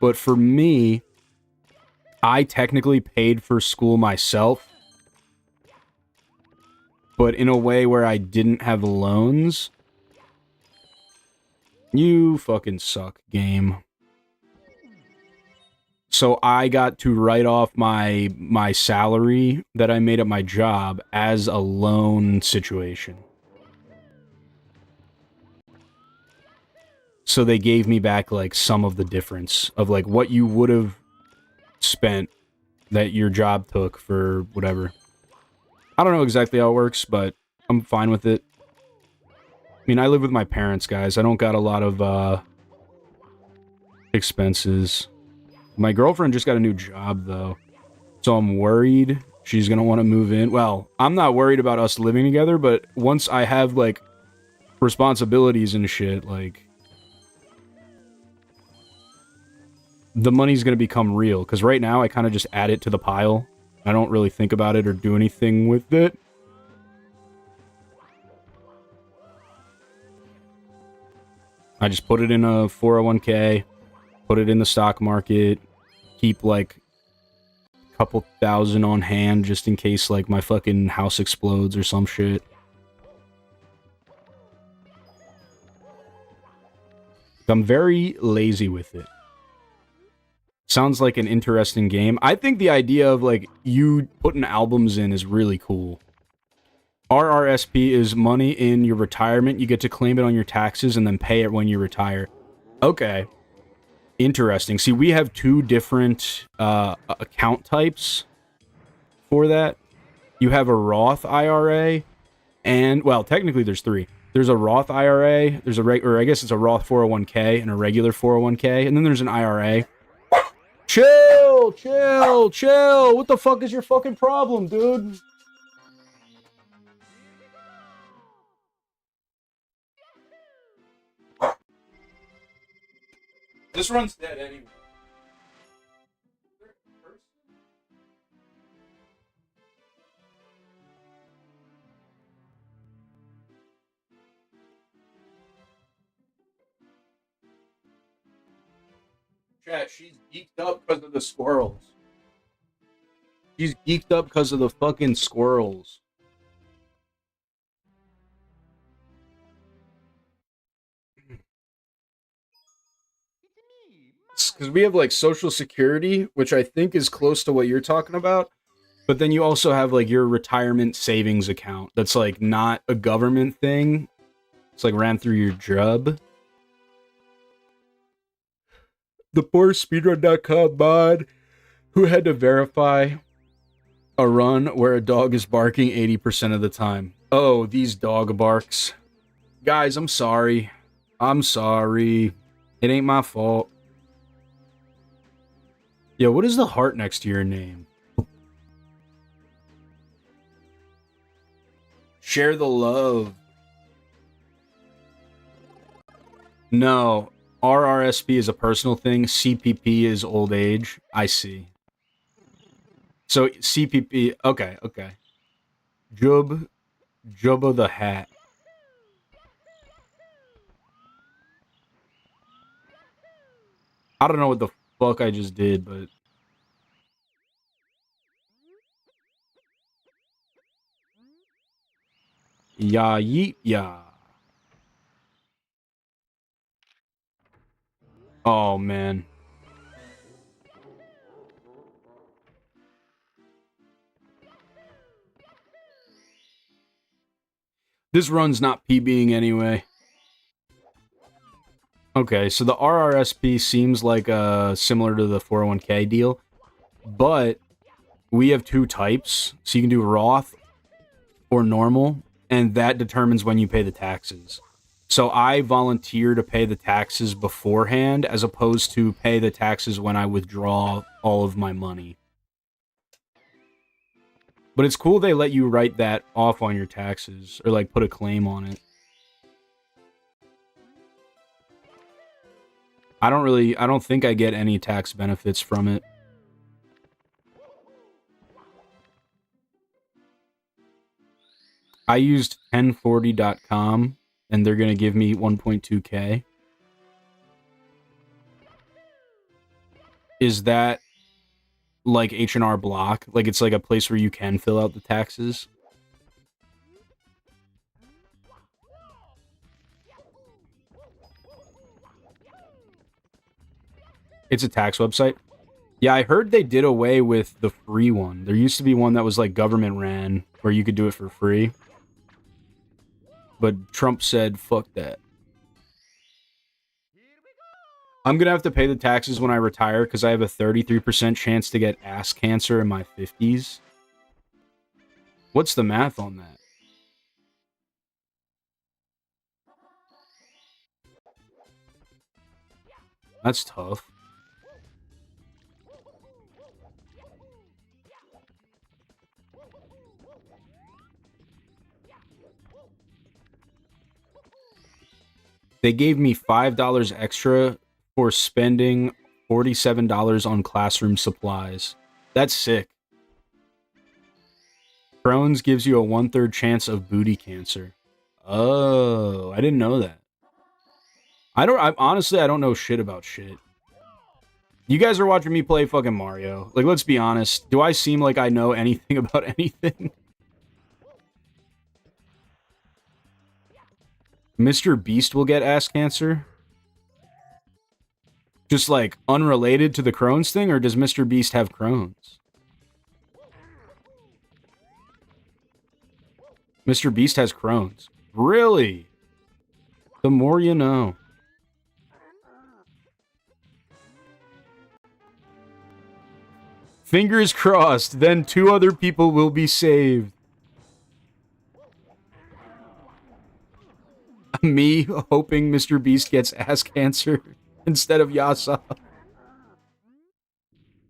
But for me, I technically paid for school myself, but in a way where I didn't have loans. You fucking suck, game. So I got to write off my salary that I made at my job as a loan situation. So they gave me back, like, some of the difference of, like, what you would have spent that your job took for whatever. I don't know exactly how it works, but I'm fine with it. I mean, I live with my parents, guys. I don't got a lot of, expenses. My girlfriend just got a new job, though. So I'm worried she's gonna want to move in. Well, I'm not worried about us living together, but once I have, like, responsibilities and shit, like, the money's gonna become real. Because right now, I kind of just add it to the pile. I don't really think about it or do anything with it. I just put it in a 401k, put it in the stock market, keep, like, a couple thousand on hand just in case, like, my fucking house explodes or some shit. I'm very lazy with it. Sounds like an interesting game. I think the idea of, like, you putting albums in is really cool. RRSP is money in your retirement. You get to claim it on your taxes and then pay it when you retire. Okay. Interesting. See, we have two different account types for that. You have a Roth IRA and, well, technically there's three. There's a Roth IRA, there's or I guess it's a Roth 401k and a regular 401k, and then there's an IRA. Chill, chill, chill. What the fuck is your fucking problem, dude? This run's dead anyway. Chat, she's geeked up because of the squirrels. She's geeked up because of the fucking squirrels. Because we have like Social Security, which I think is close to what you're talking about. But then you also have like your retirement savings account that's like not a government thing. It's like ran through your job. The poor speedrun.com mod who had to verify a run where a dog is barking 80% of the time. Oh, these dog barks. Guys, I'm sorry. I'm sorry. It ain't my fault. Yo, what is the heart next to your name? Share the love. No. RRSP is a personal thing. CPP is old age. I see. So CPP, okay. Jubba the Hat. I don't know what the fuck I just did, but ya yeet ya. Oh man. This run's not PBing anyway. Okay, so the RRSP seems like similar to the 401k deal, but we have two types. So you can do Roth or normal, and that determines when you pay the taxes. So I volunteer to pay the taxes beforehand as opposed to pay the taxes when I withdraw all of my money. But it's cool they let you write that off on your taxes or like put a claim on it. I don't think I get any tax benefits from it. I used 1040.com and they're going to give me 1.2k. Is that like H&R Block? Like it's like a place where you can fill out the taxes? It's a tax website? Yeah, I heard they did away with the free one. There used to be one that was like government ran where you could do it for free. But Trump said, fuck that. I'm going to have to pay the taxes when I retire because I have a 33% chance to get ass cancer in my 50s. What's the math on that? That's tough. They gave me $5 extra for spending $47 on classroom supplies. That's sick. Crohn's gives you a 1/3 chance of booty cancer. Oh, I didn't know that. Honestly, I don't know shit about shit. You guys are watching me play fucking Mario. Like, let's be honest. Do I seem like I know anything about anything? Mr. Beast will get ass cancer? Just like unrelated to the Crohn's thing, or does Mr. Beast have Crohn's? Mr. Beast has Crohn's. Really? The more you know. Fingers crossed, then 2 other people will be saved. Me hoping Mr. Beast gets ass cancer instead of Yasa.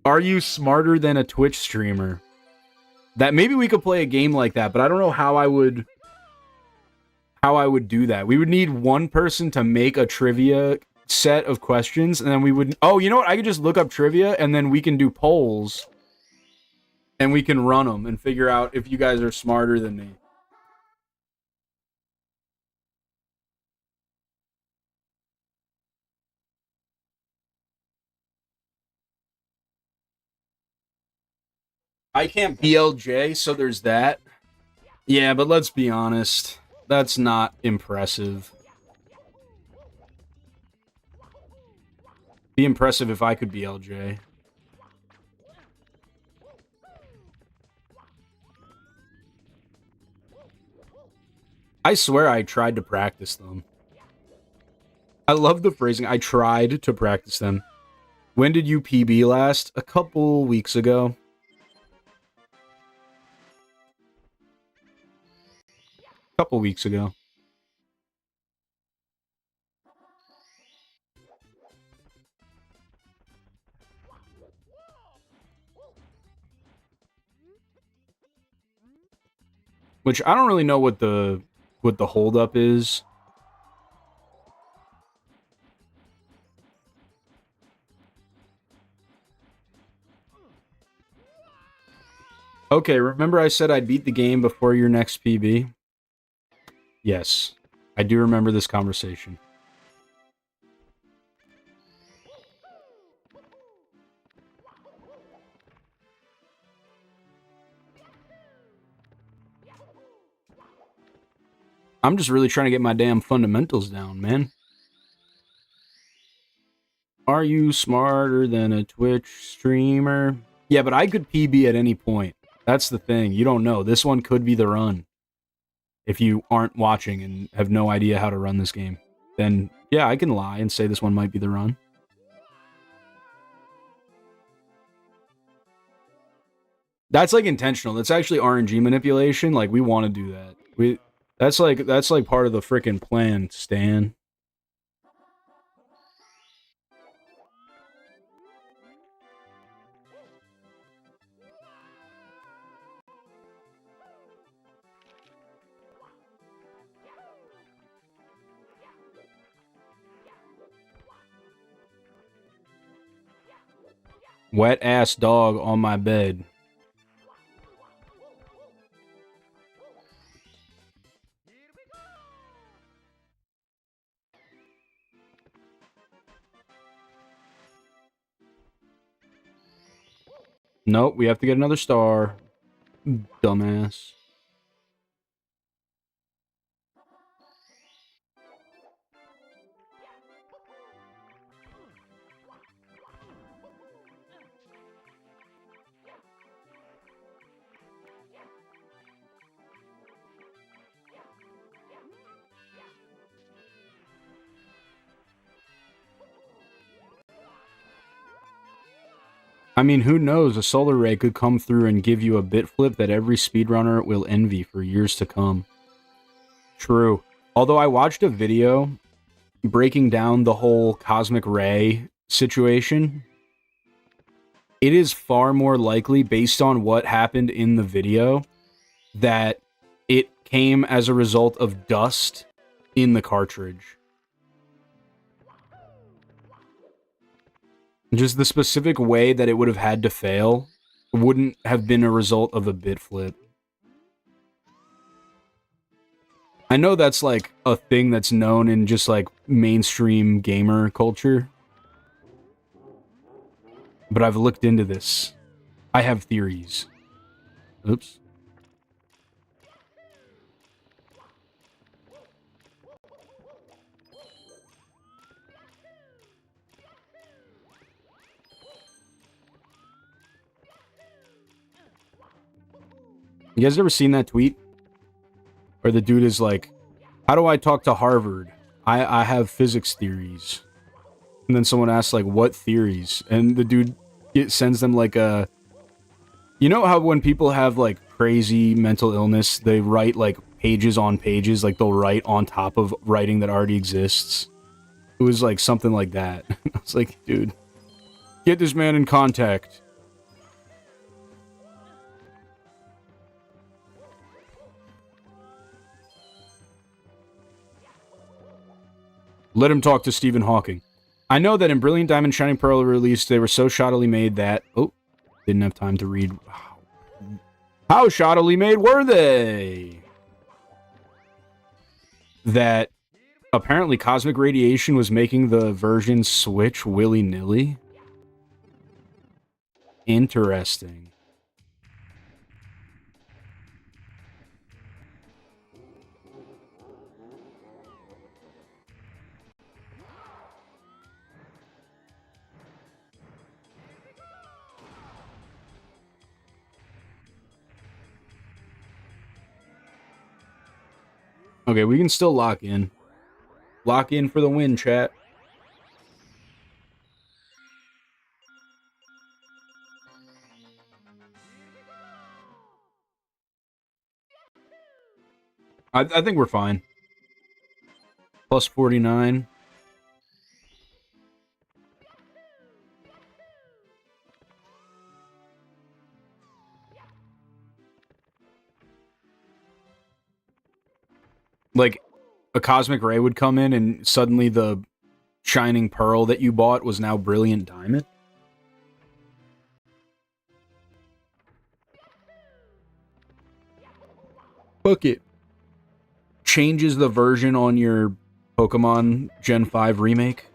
Are you smarter than a Twitch streamer? That maybe we could play a game like that, but I don't know how I would do that. We would need one person to make a trivia set of questions, and then we would... Oh, you know what? I could just look up trivia, and then we can do polls, and we can run them and figure out if you guys are smarter than me. I can't BLJ, so there's that. Yeah, but let's be honest. That's not impressive. Be impressive if I could BLJ. I swear I tried to practice them. I love the phrasing. I tried to practice them. When did you PB last? A couple weeks ago. Couple weeks ago. Which I don't really know what the holdup is. Okay, remember I said I'd beat the game before your next PB? Yes, I do remember this conversation. I'm just really trying to get my damn fundamentals down, man. Are you smarter than a Twitch streamer? Yeah, but I could PB at any point. That's the thing. You don't know. This one could be the run. If you aren't watching and have no idea how to run this game, then yeah, I can lie and say this one might be the run. That's like intentional. That's actually RNG manipulation. Like we want to do that. That's like part of the freaking plan, Stan. Wet ass dog on my bed. Nope, we have to get another star. Dumbass. I mean, who knows? A solar ray could come through and give you a bit flip that every speedrunner will envy for years to come. True. Although I watched a video breaking down the whole cosmic ray situation, it is far more likely, based on what happened in the video, that it came as a result of dust in the cartridge. Just the specific way that it would have had to fail wouldn't have been a result of a bit flip. I know that's like a thing that's known in just like mainstream gamer culture, but I've looked into this. I have theories. Oops. You guys ever seen that tweet? Where the dude is like, how do I talk to Harvard? I have physics theories. And then someone asks, like, what theories? And the dude sends them, like, a... You know how when people have, like, crazy mental illness, they write, like, pages on pages? Like, they'll write on top of writing that already exists? It was, like, something like that. I was like, dude, get this man in contact. Let him talk to Stephen Hawking. I know that in Brilliant Diamond Shining Pearl release, they were so shoddily made that... Oh, didn't have time to read. How shoddily made were they? That apparently cosmic radiation was making the version switch willy-nilly. Interesting. Okay, we can still lock in. Lock in for the win, chat. I think we're fine. Plus 49. Like, a cosmic ray would come in and suddenly the shining pearl that you bought was now brilliant diamond? Fuck it. Changes the version on your Pokemon Gen 5 remake?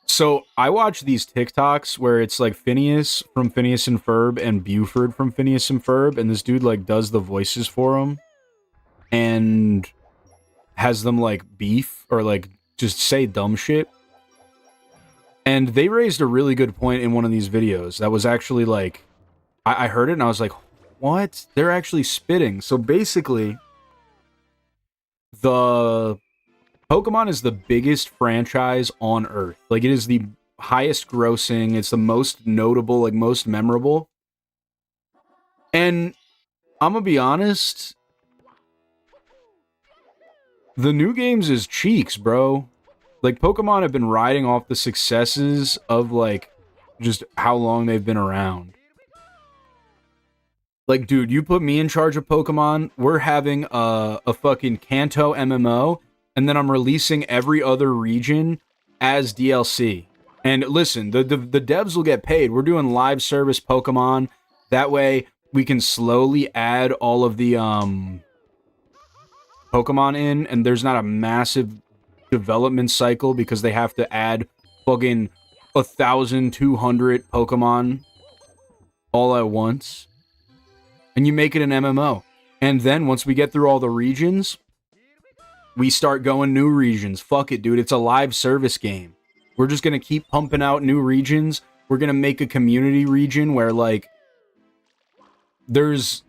So I watch these TikToks where it's like Phineas from Phineas and Ferb and Buford from Phineas and Ferb, and this dude like does the voices for them and has them like beef or like just say dumb shit. And they raised a really good point in one of these videos that was actually like, I heard it and I was like, what? They're actually spitting. So basically, the Pokemon is the biggest franchise on Earth. Like, it is the highest grossing. It's the most notable, like, most memorable. And I'm gonna be honest, the new games is cheeks, bro. Like, Pokemon have been riding off the successes of, like, just how long they've been around. Like, dude, you put me in charge of Pokemon, we're having a fucking Kanto MMO, and then I'm releasing every other region as DLC. And listen, the devs will get paid. We're doing live service Pokemon. That way, we can slowly add all of the Pokemon in, and there's not a massive development cycle because they have to add fucking 1,200 Pokemon all at once. And you make it an MMO. And then once we get through all the regions, we start going new regions. Fuck it, dude. It's a live service game. We're just going to keep pumping out new regions. We're going to make a community region where, like, there's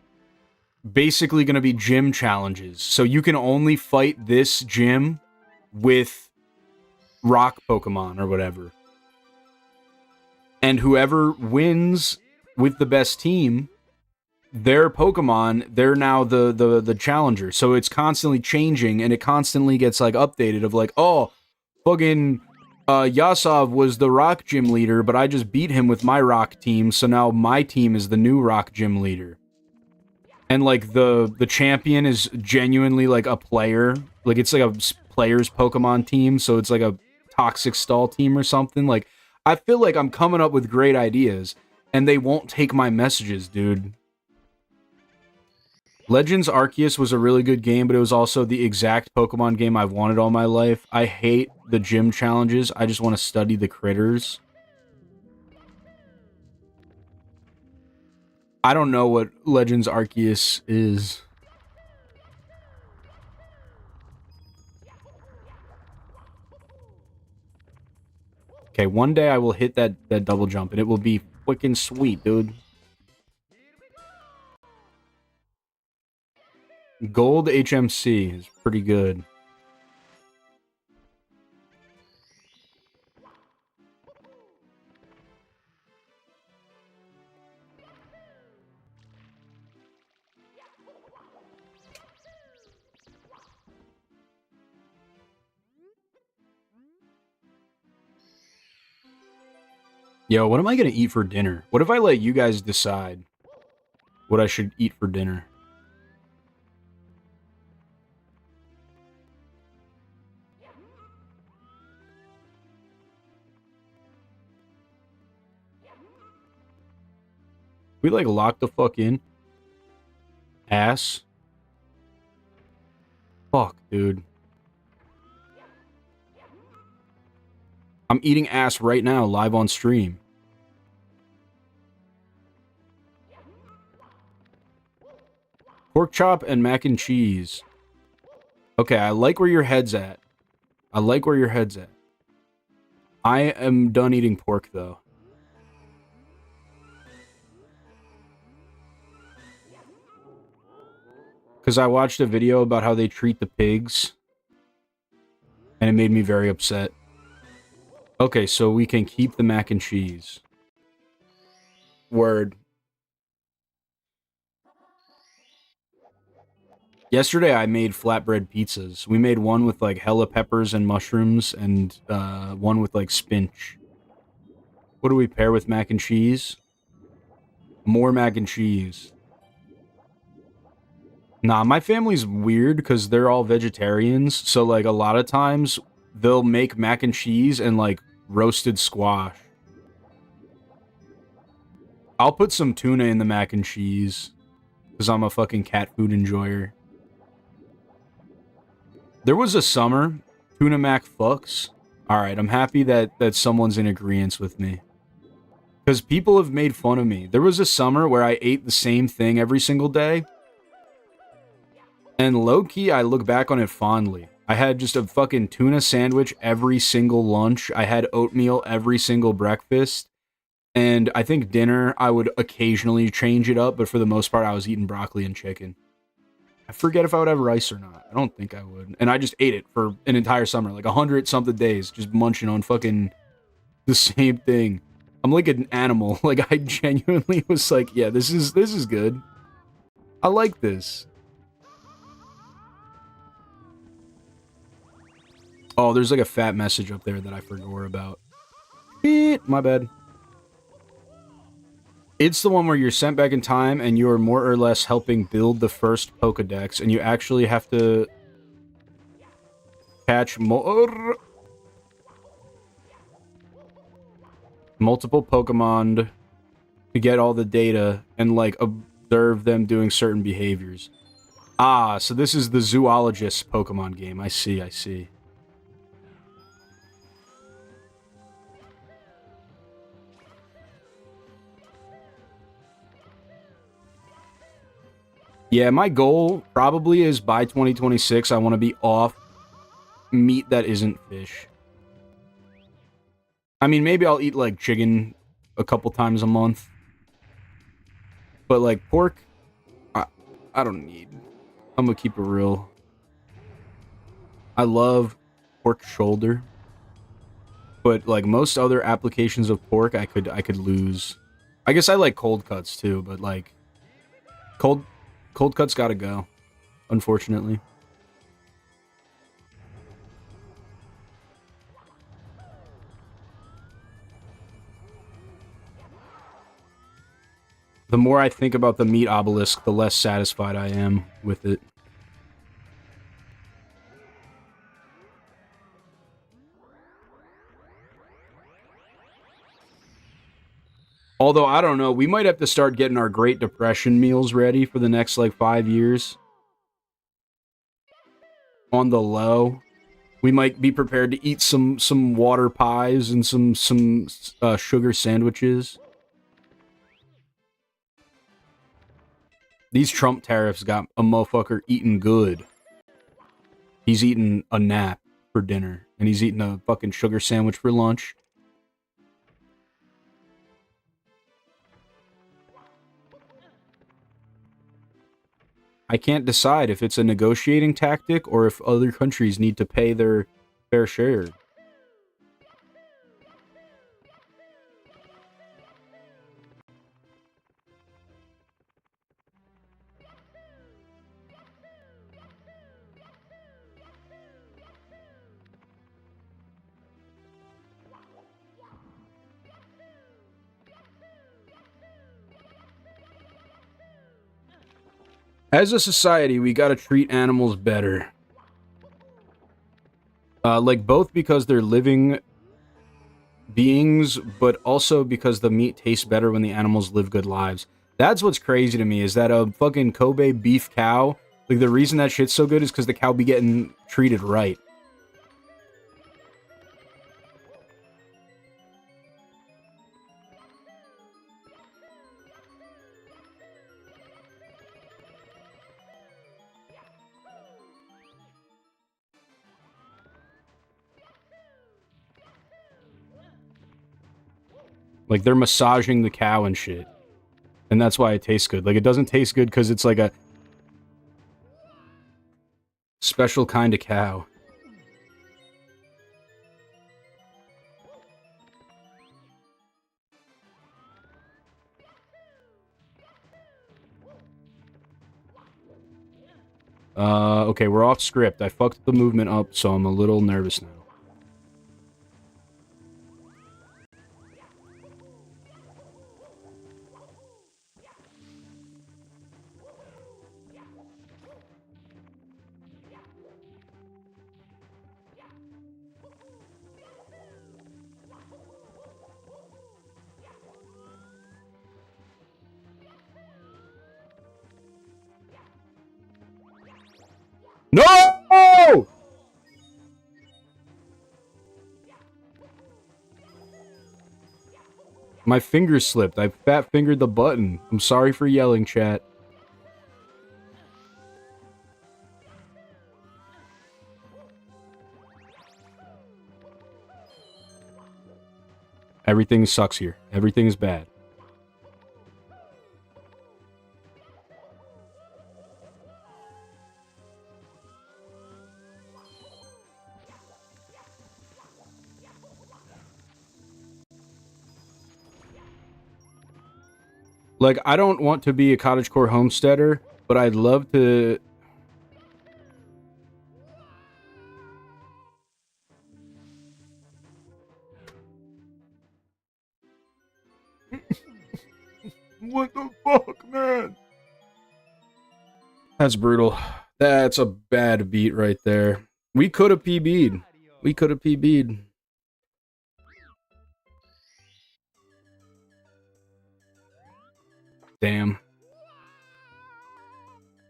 basically going to be gym challenges. So you can only fight this gym with rock Pokemon or whatever. And whoever wins with the best team, their Pokemon, they're now the challenger. So it's constantly changing, and it constantly gets, like, updated of, like, oh, fucking Yasov was the rock gym leader, but I just beat him with my rock team, so now my team is the new rock gym leader. And, like, the champion is genuinely, like, a player. Like, it's like a player's Pokemon team, so it's like a toxic stall team or something. Like, I feel like I'm coming up with great ideas, and they won't take my messages, dude. Legends Arceus was a really good game, but it was also the exact Pokemon game I've wanted all my life. I hate the gym challenges. I just want to study the critters. I don't know what Legends Arceus is. Okay, one day I will hit that double jump, and it will be freaking sweet, dude. Gold HMC is pretty good. Yo, what am I gonna eat for dinner? What if I let you guys decide? what I should eat for dinner. We like lock the fuck in. Ass. Fuck, dude. I'm eating ass right now, live on stream. Pork chop and mac and cheese. Okay, I like where your head's at. I like where your head's at. I am done eating pork, though. Because I watched a video about how they treat the pigs. And it made me very upset. Okay, so we can keep the mac and cheese. Word. Yesterday I made flatbread pizzas. We made one with like hella peppers and mushrooms and one with like spinach. What do we pair with mac and cheese? More mac and cheese. Nah, my family's weird because they're all vegetarians. So like a lot of times they'll make mac and cheese and like roasted squash. I'll put some tuna in the mac and cheese because I'm a fucking cat food enjoyer. There was a summer, tuna mac fucks. Alright, I'm happy that someone's in agreement with me. Because people have made fun of me. There was a summer where I ate the same thing every single day. And low-key, I look back on it fondly. I had just a fucking tuna sandwich every single lunch. I had oatmeal every single breakfast. And I think dinner, I would occasionally change it up, but for the most part, I was eating broccoli and chicken. I forget if I would have rice or not. I don't think I would. And I just ate it for an entire summer, like 100-something days, just munching on fucking the same thing. I'm like an animal. Like, I genuinely was like, yeah, this is good. I like this. Oh, there's like a fat message up there that I forgot about. Shit, my bad. It's the one where you're sent back in time and you're more or less helping build the first Pokedex, and you actually have to catch multiple Pokemon to get all the data and, like, observe them doing certain behaviors. Ah, so this is the zoologist Pokemon game. I see, I see. Yeah, my goal probably is by 2026, I want to be off meat that isn't fish. I mean, maybe I'll eat, like, chicken a couple times a month. But, like, pork, I don't need. I'm gonna keep it real. I love pork shoulder. But, like, most other applications of pork, I could lose. I guess I like cold cuts, too, but, like, cold cuts gotta go, unfortunately. The more I think about the meat obelisk, the less satisfied I am with it. Although, I don't know, we might have to start getting our Great Depression meals ready for the next, like, 5 years. On the low. We might be prepared to eat some water pies and some sugar sandwiches. These Trump tariffs got a motherfucker eating good. He's eating a nap for dinner, and he's eating a fucking sugar sandwich for lunch. I can't decide if it's a negotiating tactic or if other countries need to pay their fair share. As a society, we gotta treat animals better. Like, both because they're living beings, but also because the meat tastes better when the animals live good lives. That's what's crazy to me, is that a fucking Kobe beef cow, like, the reason that shit's so good is because the cow be getting treated right. Like, they're massaging the cow and shit. And that's why it tastes good. Like, it doesn't taste good because it's like a special kind of cow. Okay, we're off script. I fucked the movement up, so I'm a little nervous now. No! My fingers slipped. I fat fingered the button. I'm sorry for yelling, chat. Everything sucks here. Everything is bad. Like, I don't want to be a cottagecore homesteader, but I'd love to... What the fuck, man? That's brutal. That's a bad beat right there. We could have PB'd. We could have PB'd. Damn.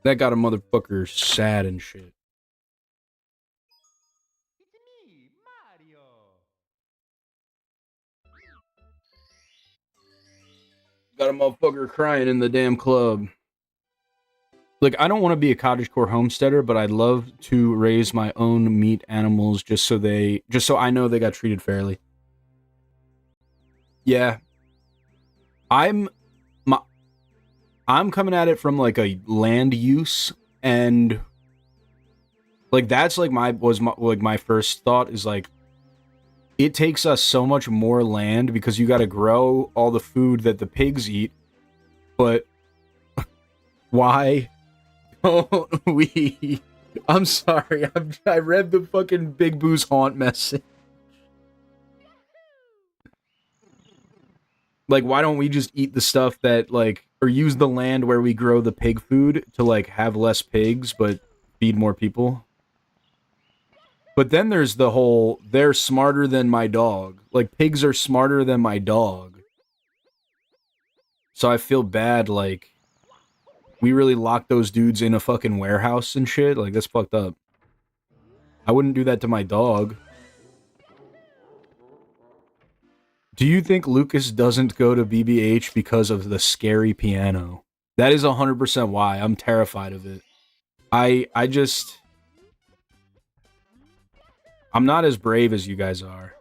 That got a motherfucker sad and shit. It's me, Mario. Got a motherfucker crying in the damn club. Like, I don't want to be a cottagecore homesteader, but I'd love to raise my own meat animals just so I know they got treated fairly. Yeah. I'm coming at it from like a land use, and like that's like my first thought is like, it takes us so much more land because you got to grow all the food that the pigs eat, but why don't we? I'm sorry, I read the fucking Big Boo's haunt message. Like, why don't we just eat the stuff that, like, or use the land where we grow the pig food to, like, have less pigs, but feed more people? But then there's the whole, they're smarter than my dog. Like, pigs are smarter than my dog. So I feel bad, like, we really locked those dudes in a fucking warehouse and shit. Like, that's fucked up. I wouldn't do that to my dog. Do you think Lucas doesn't go to BBH because of the scary piano? That is 100% why. I'm terrified of it. I'm not as brave as you guys are.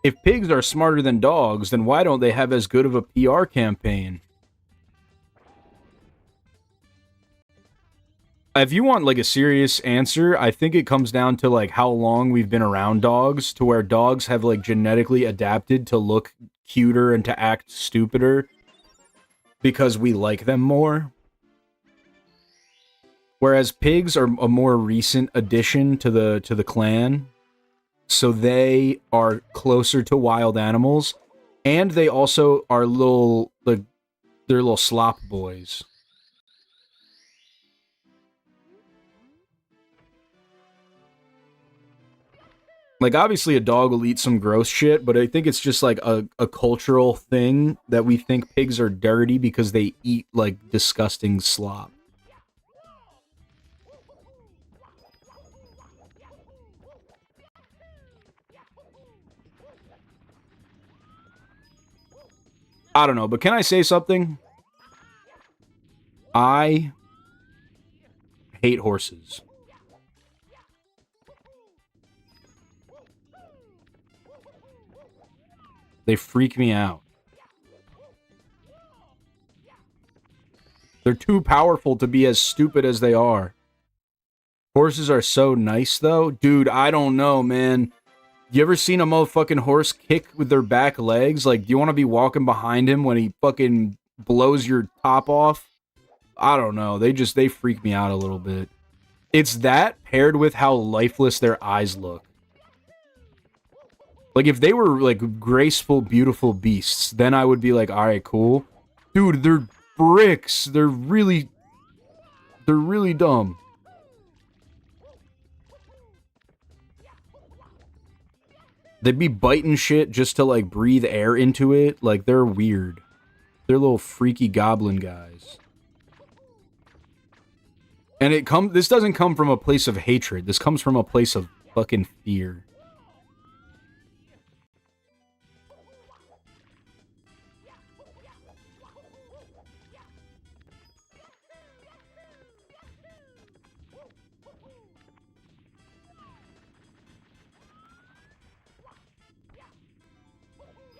If pigs are smarter than dogs, then why don't they have as good of a PR campaign? If you want like a serious answer, I think it comes down to like how long we've been around dogs, to where dogs have like genetically adapted to look cuter and to act stupider because we like them more. Whereas pigs are a more recent addition to the clan, so they are closer to wild animals, and they also are they're little slop boys. Like, obviously a dog will eat some gross shit, but I think it's just like a cultural thing that we think pigs are dirty because they eat like disgusting slop. I don't know, but can I say something? I hate horses. They freak me out. They're too powerful to be as stupid as they are. Horses are so nice, though. Dude, I don't know, man. You ever seen a motherfucking horse kick with their back legs? Like, do you want to be walking behind him when he fucking blows your top off? I don't know. They freak me out a little bit. It's that paired with how lifeless their eyes look. Like, if they were, like, graceful, beautiful beasts, then I would be like, alright, cool. Dude, they're bricks. They're really dumb. They'd be biting shit just to, like, breathe air into it. Like, they're weird. They're little freaky goblin guys. And this doesn't come from a place of hatred. This comes from a place of fucking fear.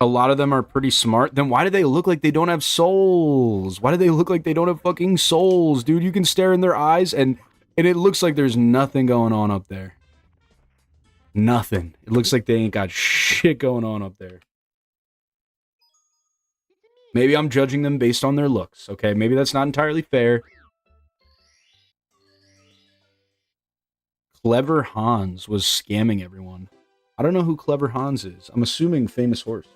A lot of them are pretty smart. Then why do they look like they don't have souls? Why do they look like they don't have fucking souls? Dude, you can stare in their eyes and it looks like there's nothing going on up there. Nothing. It looks like they ain't got shit going on up there. Maybe I'm judging them based on their looks, okay? Maybe that's not entirely fair. Clever Hans was scamming everyone. I don't know who Clever Hans is. I'm assuming famous horse.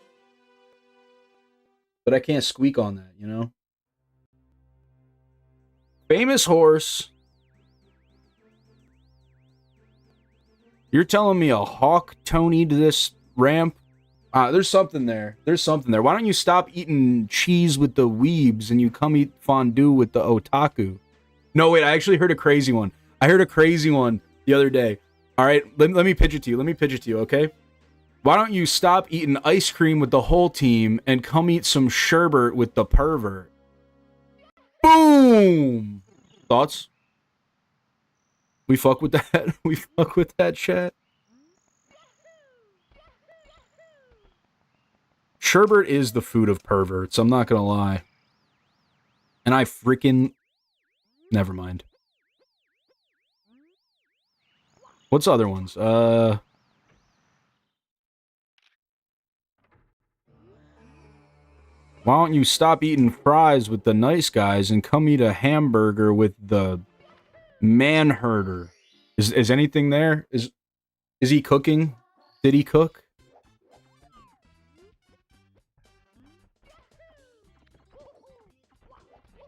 But I can't squeak on that, you know? Famous horse. You're telling me a hawk Tony'd this ramp? There's something there. There's something there. Why don't you stop eating cheese with the weebs and you come eat fondue with the otaku? No, wait, I actually heard a crazy one. I heard a crazy one the other day. All right, let me pitch it to you. Let me pitch it to you, okay? Why don't you stop eating ice cream with the whole team and come eat some sherbet with the pervert? Boom! Thoughts? We fuck with that? We fuck with that, chat? Sherbet is the food of perverts, I'm not gonna lie. And I freaking... Never mind. What's other ones? Why don't you stop eating fries with the nice guys and come eat a hamburger with the man-herder? Is anything there? Is he cooking? Did he cook?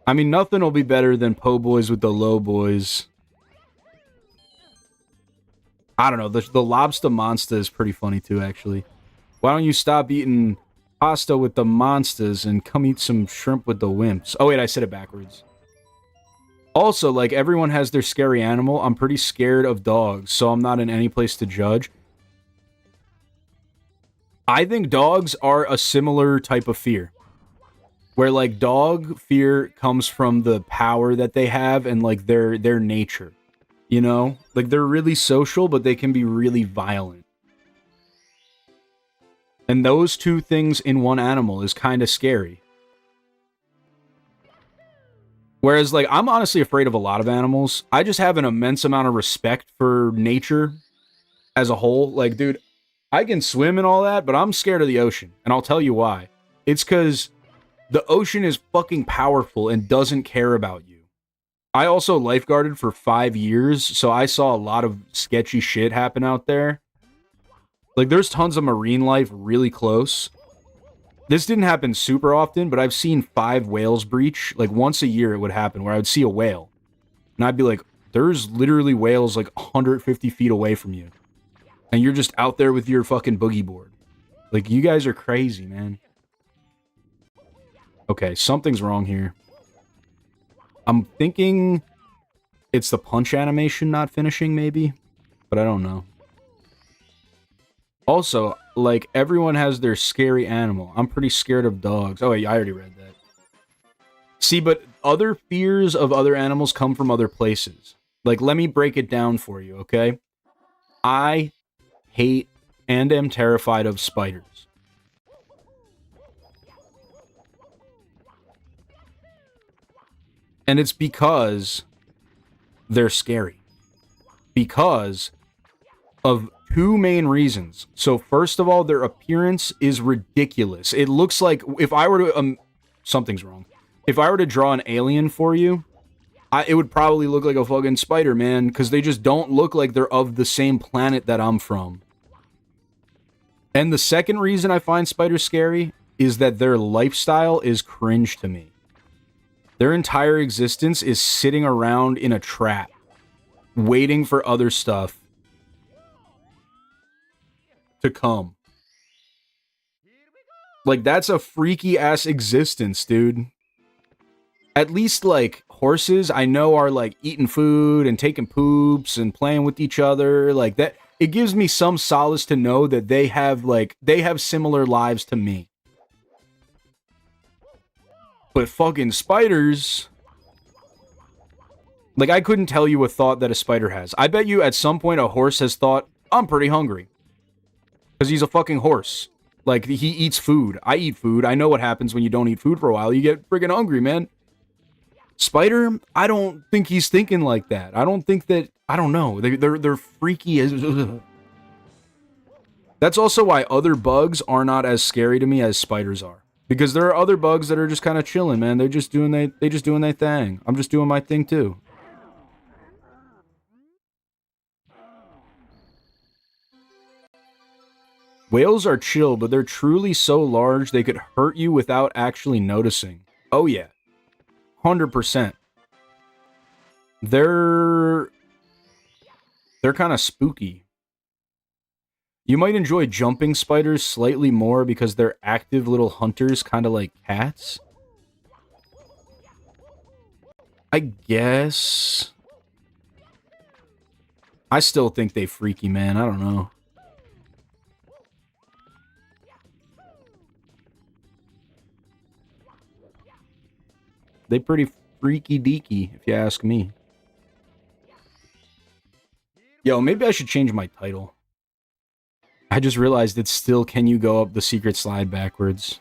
I mean, nothing will be better than po' boys with the low boys. I don't know. The lobster monster is pretty funny too, actually. Why don't you stop eating pasta with the monsters and come eat some shrimp with the wimps? Oh, wait, I said it backwards. Also, like, everyone has their scary animal. I'm pretty scared of dogs, so I'm not in any place to judge. I think dogs are a similar type of fear. Where, like, dog fear comes from the power that they have and, like, their nature. You know? Like, they're really social, but they can be really violent. And those two things in one animal is kind of scary. Whereas, like, I'm honestly afraid of a lot of animals. I just have an immense amount of respect for nature as a whole. Like, dude, I can swim and all that, but I'm scared of the ocean. And I'll tell you why. It's because the ocean is fucking powerful and doesn't care about you. I also lifeguarded for 5 years, so I saw a lot of sketchy shit happen out there. Like, there's tons of marine life really close. This didn't happen super often, but I've seen 5 whales breach. Like, once a year it would happen where I would see a whale. And I'd be like, there's literally whales like 150 feet away from you. And you're just out there with your fucking boogie board. Like, you guys are crazy, man. Okay, something's wrong here. I'm thinking it's the punch animation not finishing, maybe? But I don't know. Also, like, everyone has their scary animal. I'm pretty scared of dogs. Oh, wait, I already read that. See, but other fears of other animals come from other places. Like, let me break it down for you, okay? I hate and am terrified of spiders. And it's because they're scary. Because of 2 main reasons. So first of all, their appearance is ridiculous. It looks like if I were to something's wrong. If I were to draw an alien for you, it would probably look like a fucking spider, man, because they just don't look like they're of the same planet that I'm from. And the second reason I find spiders scary is that their lifestyle is cringe to me. Their entire existence is sitting around in a trap, waiting for other stuff to come. Like, that's a freaky ass existence, dude. At least, like, horses I know are like eating food and taking poops and playing with each other. Like, that, it gives me some solace to know that they have similar lives to me. But fucking spiders, like, I couldn't tell you a thought that a spider has. I bet you at some point a horse has thought, I'm pretty hungry. Because he's a fucking horse. Like, he eats food. I eat food. I know what happens when you don't eat food for a while. You get friggin' hungry, man. Spider, I don't think he's thinking like that. I don't think that, I don't know. They're freaky as... That's also why other bugs are not as scary to me as spiders are. Because there are other bugs that are just kind of chilling, man. They're just doing their thing. I'm just doing my thing too. Whales are chill, but they're truly so large they could hurt you without actually noticing. Oh yeah. 100%. They're kind of spooky. You might enjoy jumping spiders slightly more because they're active little hunters, kind of like cats. I guess. I still think they freaky, man. I don't know. They pretty freaky deaky, if you ask me. Yo, maybe I should change my title. I just realized it's still can you go up the secret slide backwards.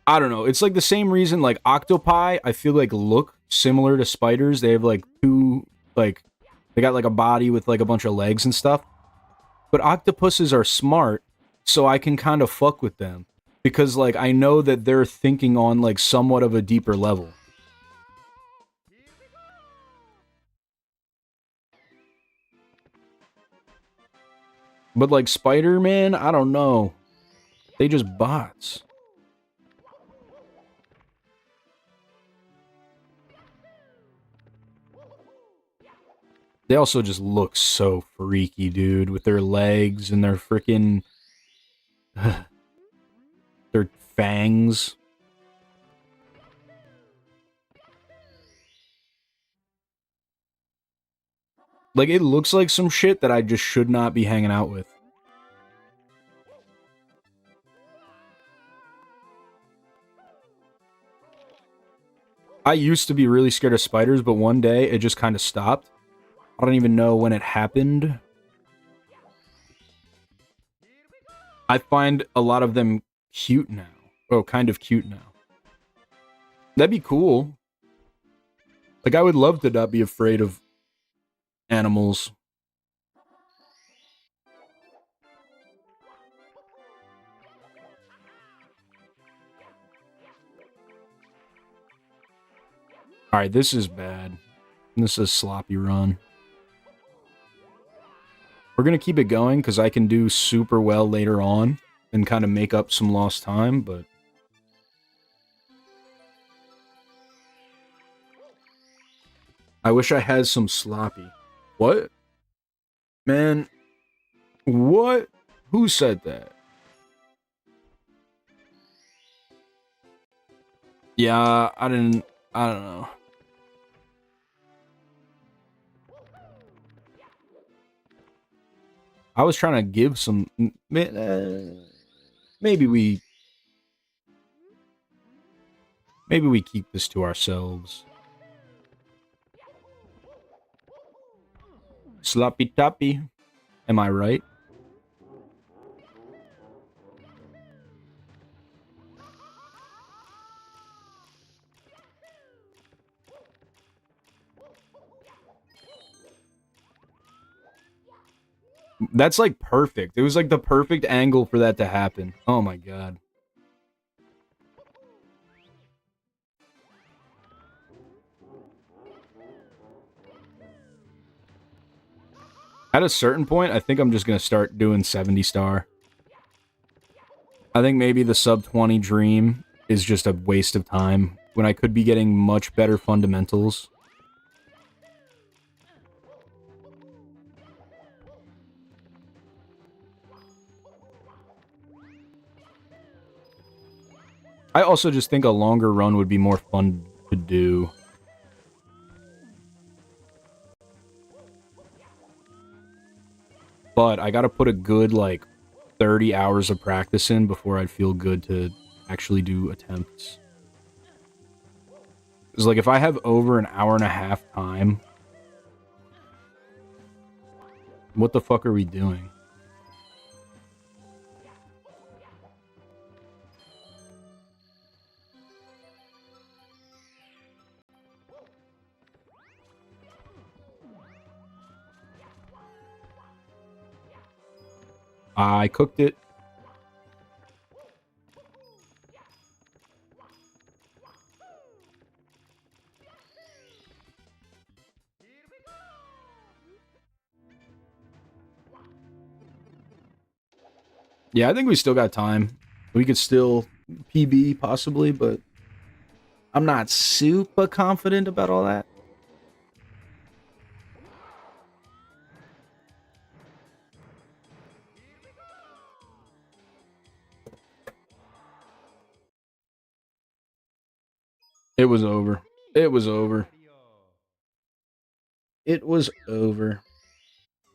I don't know. It's like the same reason like octopi, I feel like look similar to spiders. They have like two, like, they got like a body with like a bunch of legs and stuff. But octopuses are smart, so I can kind of fuck with them. Because, like, I know that they're thinking on, like, somewhat of a deeper level. But, like, Spider-Man, I don't know. They just bots. They also just look so freaky, dude, with their legs and their freaking... their fangs. Like, it looks like some shit that I just should not be hanging out with. I used to be really scared of spiders, but one day it just kind of stopped. I don't even know when it happened. I find a lot of them cute now. Oh, kind of cute now. That'd be cool. Like, I would love to not be afraid of animals. Alright, this is bad. This is a sloppy run. We're going to keep it going because I can do super well later on and kind of make up some lost time, but... I wish I had some sloppy. What? Man. What? Who said that? Yeah, I don't know. I was trying to give some... maybe we keep this to ourselves. Sloppy toppy. Am I right? That's like perfect. It was like the perfect angle for that to happen. Oh my god. At a certain point, I think I'm just going to start doing 70 star. I think maybe the sub 20 dream is just a waste of time when I could be getting much better fundamentals. I also just think a longer run would be more fun to do. But I gotta put a good, like, 30 hours of practice in before I'd feel good to actually do attempts. Because, like, if I have over an hour and a half time, what the fuck are we doing? I cooked it. Yeah, I think we still got time. We could still PB, possibly, but I'm not super confident about all that. It was over. It was over. It was over.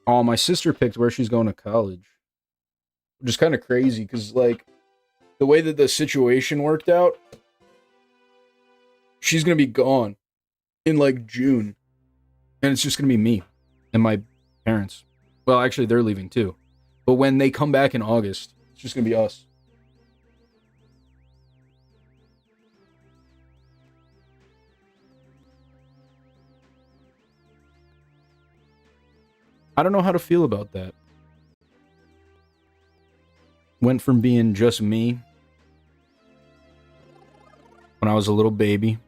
Oh, my sister picked where she's going to college. Which is kind of crazy, because, like, the way that the situation worked out, she's going to be gone in, like, June. And it's just going to be me and my parents. Well, actually, they're leaving, too. But when they come back in August, it's just going to be us. I don't know how to feel about that. Went from being just me when I was a little baby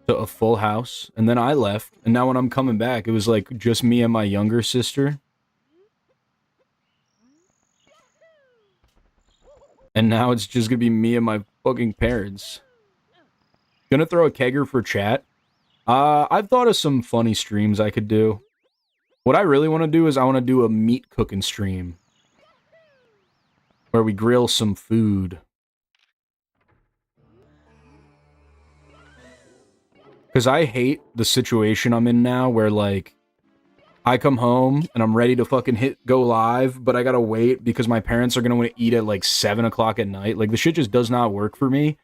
to a full house, and then I left, and now when I'm coming back, it was like just me and my younger sister. And now it's just gonna be me and my fucking parents. Gonna throw a kegger for chat. I've thought of some funny streams I could do. What I really want to do is I want to do a meat cooking stream. Where we grill some food. Because I hate the situation I'm in now where, like, I come home and I'm ready to fucking go live, but I gotta wait because my parents are gonna want to eat at, like, 7 o'clock at night. Like, the shit just does not work for me.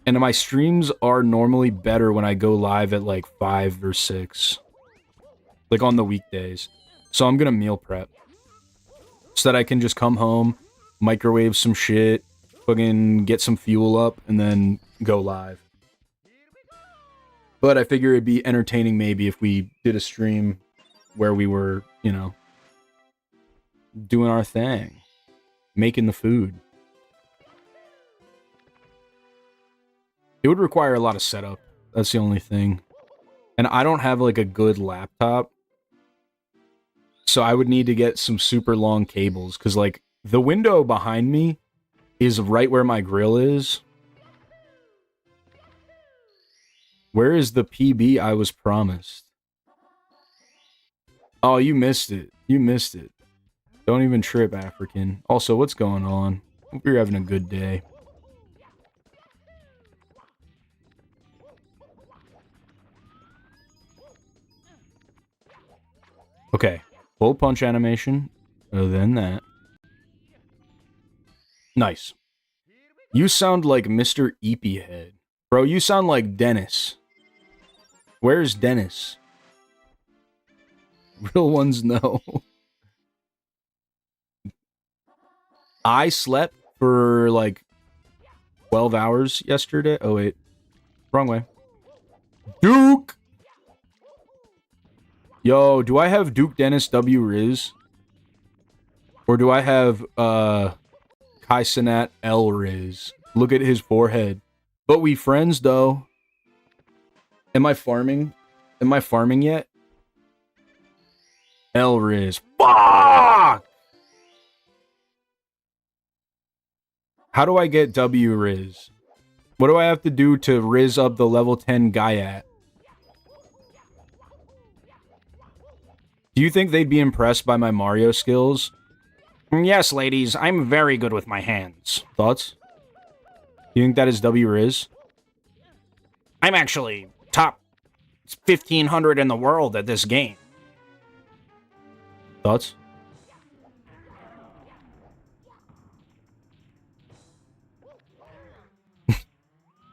And my streams are normally better when I go live at, like, 5 or 6. Like, on the weekdays. So I'm gonna meal prep. So that I can just come home, microwave some shit, fucking get some fuel up, and then go live. But I figure it'd be entertaining maybe if we did a stream where we were, you know, doing our thing. Making the food. It would require a lot of setup. That's the only thing. And I don't have like a good laptop. So I would need to get some super long cables. Because like the window behind me is right where my grill is. Where is the PB I was promised? Oh, you missed it. You missed it. Don't even trip, African. Also, what's going on? Hope you're having a good day. Okay. Full punch animation. Other than that. Nice. You sound like Mr. Eepy Head. Bro, you sound like Dennis. Where's Dennis? Real ones know. I slept for like 12 hours yesterday. Oh, wait. Wrong way. Duke! Yo, do I have Duke Dennis W. Riz? Or do I have, Kai Cenat L. Riz? Look at his forehead. But we friends, though. Am I farming? Am I farming yet? L. Riz. Fuck! How do I get W. Riz? What do I have to do to Riz up the level 10 Gaiat? Do you think they'd be impressed by my Mario skills? Yes, ladies, I'm very good with my hands. Thoughts? You think that is W. Riz? I'm actually top 1,500 in the world at this game. Thoughts?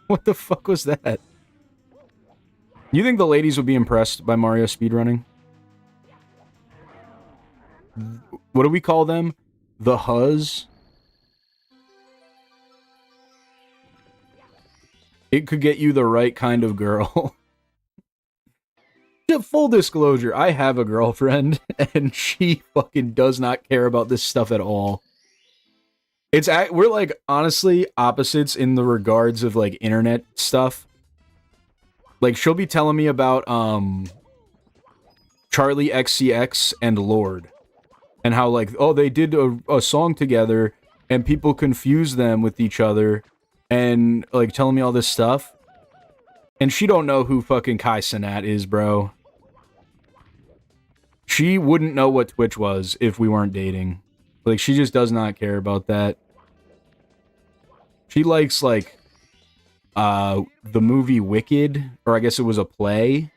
What the fuck was that? You think the ladies would be impressed by Mario speedrunning? What do we call them? The Huzz? It could get you the right kind of girl. Full disclosure, I have a girlfriend, and she fucking does not care about this stuff at all. We're like honestly opposites in the regards of like internet stuff. Like she'll be telling me about Charlie XCX and Lord, and how like they did a song together and people confuse them with each other, and like telling me all this stuff. And she don't know who fucking Kai Cenat is, bro. She wouldn't know what Twitch was if we weren't dating. Like she just does not care about that. She likes, like, the movie Wicked, or I guess it was a play.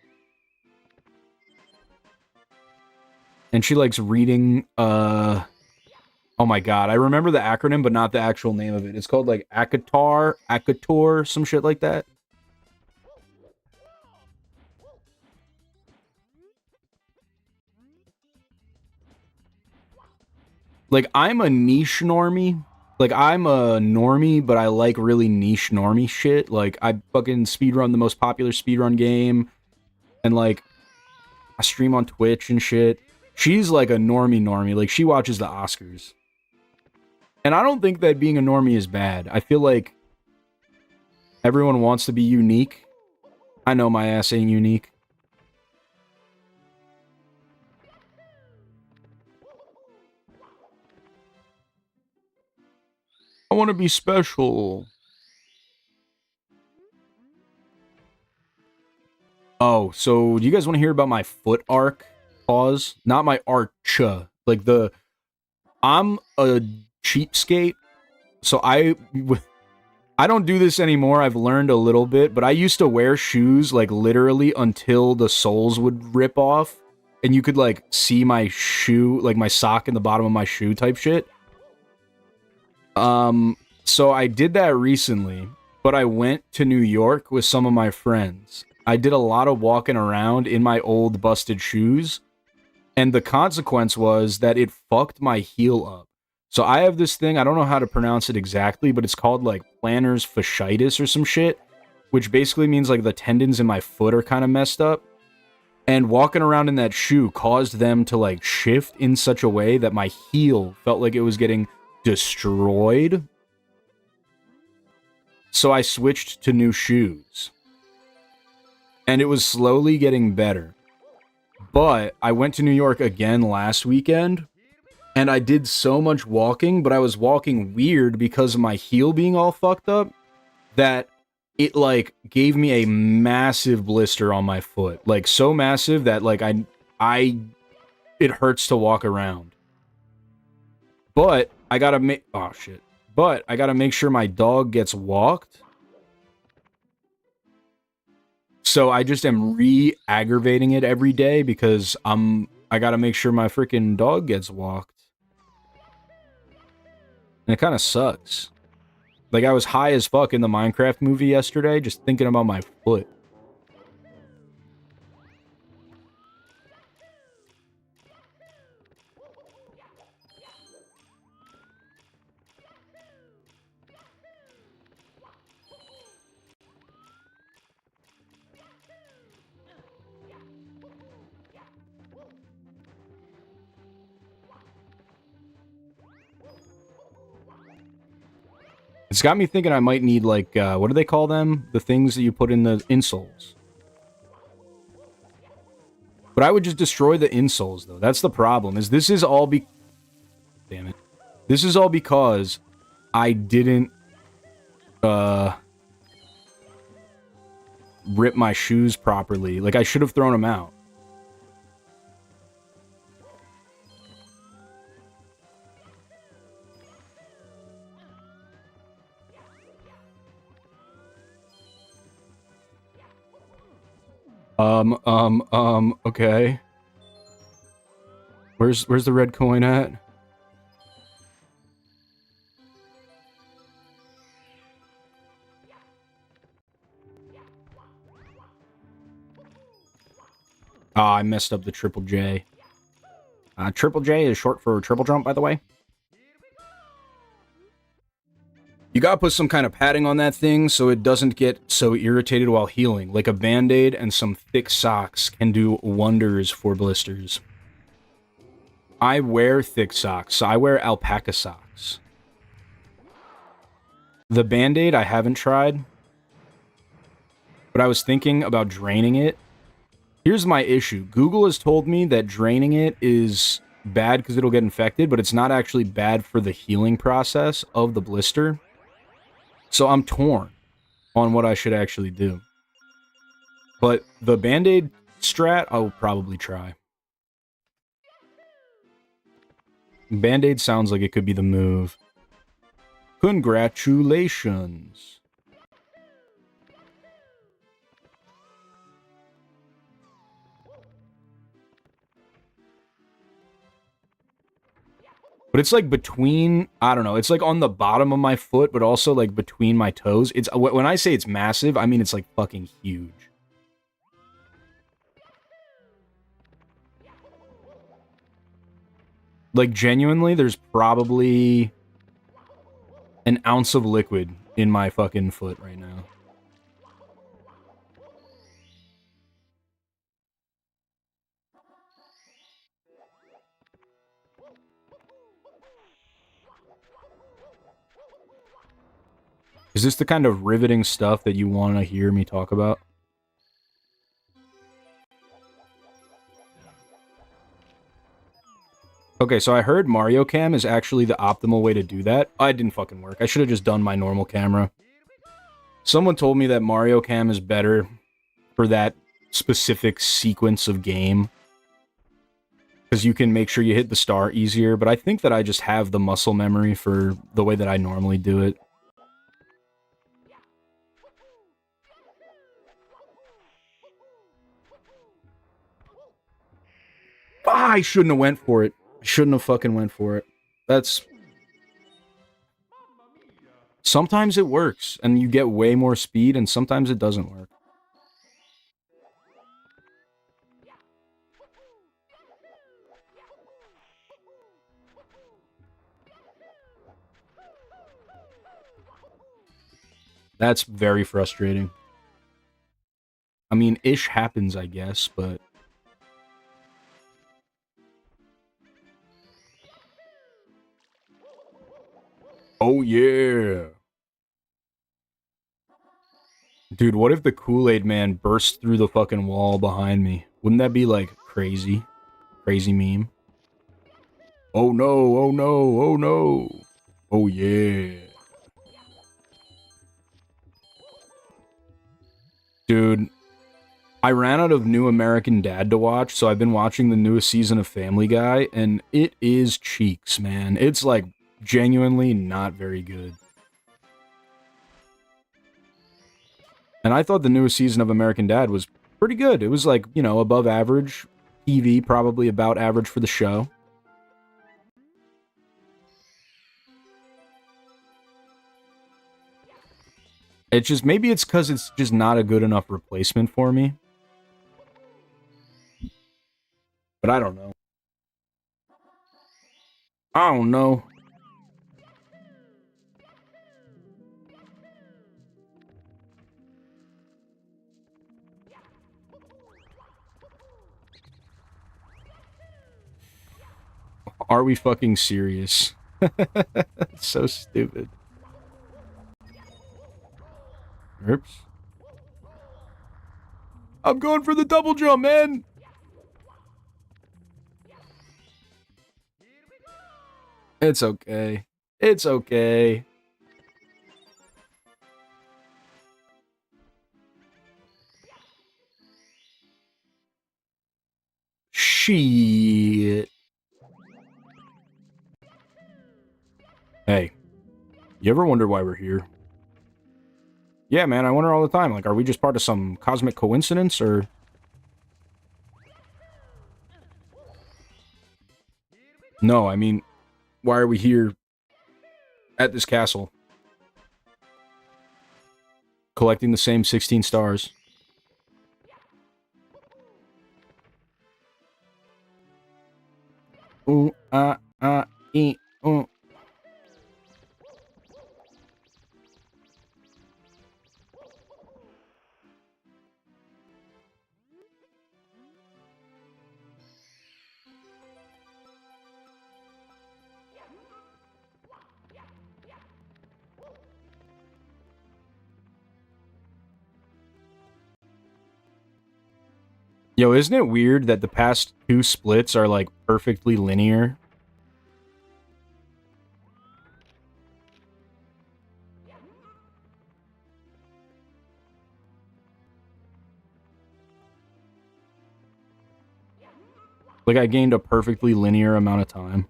And she likes reading, oh my god, I remember the acronym, but not the actual name of it. It's called, like, ACOTAR, some shit like that. Like, I'm a niche normie. Like, I'm a normie, but I like really niche normie shit. Like, I fucking speedrun the most popular speedrun game. And, like, I stream on Twitch and shit. She's, like, a normie. Like, she watches the Oscars. And I don't think that being a normie is bad. I feel like everyone wants to be unique. I know my ass ain't unique. I want to be special. Oh, so do you guys want to hear about my foot arc? Pause. Not my arch. Like I'm a cheapskate, so I don't do this anymore. I've learned a little bit, but I used to wear shoes like literally until the soles would rip off, and you could like see my shoe, like my sock in the bottom of my shoe type shit. So I did that recently, but I went to New York with some of my friends. I did a lot of walking around in my old busted shoes, and the consequence was that it fucked my heel up. So I have this thing, I don't know how to pronounce it exactly, but it's called like plantar fasciitis or some shit, which basically means like the tendons in my foot are kind of messed up. And walking around in that shoe caused them to like shift in such a way that my heel felt like it was getting destroyed. So I switched to new shoes. And it was slowly getting better. But I went to New York again last weekend. And I did so much walking, but I was walking weird because of my heel being all fucked up that it like gave me a massive blister on my foot. Like so massive that like I it hurts to walk around. But I gotta make oh shit. But I gotta make sure my dog gets walked. So I just am re-aggravating it every day because I gotta make sure my freaking dog gets walked. And it kind of sucks. Like I was high as fuck in the Minecraft movie yesterday, just thinking about my foot. It's got me thinking I might need, like, what do they call them? The things that you put in the insoles. But I would just destroy the insoles, though. That's the problem, is this is all damn it. This is all because I didn't, rip my shoes properly. Like, I should have thrown them out. Okay. Where's the red coin at? Ah, I messed up the triple J. Triple J is short for triple jump, by the way. You gotta put some kind of padding on that thing so it doesn't get so irritated while healing. Like a band-aid and some thick socks can do wonders for blisters. I wear thick socks, so I wear alpaca socks. The band-aid I haven't tried, but I was thinking about draining it. Here's my issue. Google has told me that draining it is bad because it'll get infected, but it's not actually bad for the healing process of the blister. So I'm torn on what I should actually do. But the Band-Aid strat, I'll probably try. Band-Aid sounds like it could be the move. Congratulations. But it's like between, I don't know, it's like on the bottom of my foot, but also like between my toes. It's when I say it's massive, I mean it's like fucking huge. Like genuinely, there's probably an ounce of liquid in my fucking foot right now. Is this the kind of riveting stuff that you want to hear me talk about? Okay, so I heard Mario Cam is actually the optimal way to do that. I didn't fucking work. I should have just done my normal camera. Someone told me that Mario Cam is better for that specific sequence of game. Because you can make sure you hit the star easier, but I think that I just have the muscle memory for the way that I normally do it. Ah, I shouldn't have went for it. I shouldn't have fucking went for it. That's... Sometimes it works, and you get way more speed, and sometimes it doesn't work. That's very frustrating. I mean, ish happens, I guess, but... Oh, yeah! Dude, what if the Kool-Aid man burst through the fucking wall behind me? Wouldn't that be, like, crazy? Crazy meme. Oh no, oh no, oh no. Oh yeah. Dude, I ran out of New American Dad to watch, so I've been watching the newest season of Family Guy, and it is cheeks, man. It's, like, genuinely not very good. And I thought the newest season of American Dad was pretty good. It was, like, you know, above average TV, probably about average for the show. It's just, maybe it's because it's just not a good enough replacement for me. But I don't know. I don't know. Are we fucking serious? So stupid. Oops. I'm going for the double jump, man! It's okay. It's okay. Shit. Hey, you ever wonder why we're here? Yeah, man, I wonder all the time. Like, are we just part of some cosmic coincidence, or... No, I mean, why are we here at this castle? Collecting the same 16 stars. Ooh, ee, ooh. Yo, isn't it weird that the past two splits are, like, perfectly linear? Like, I gained a perfectly linear amount of time.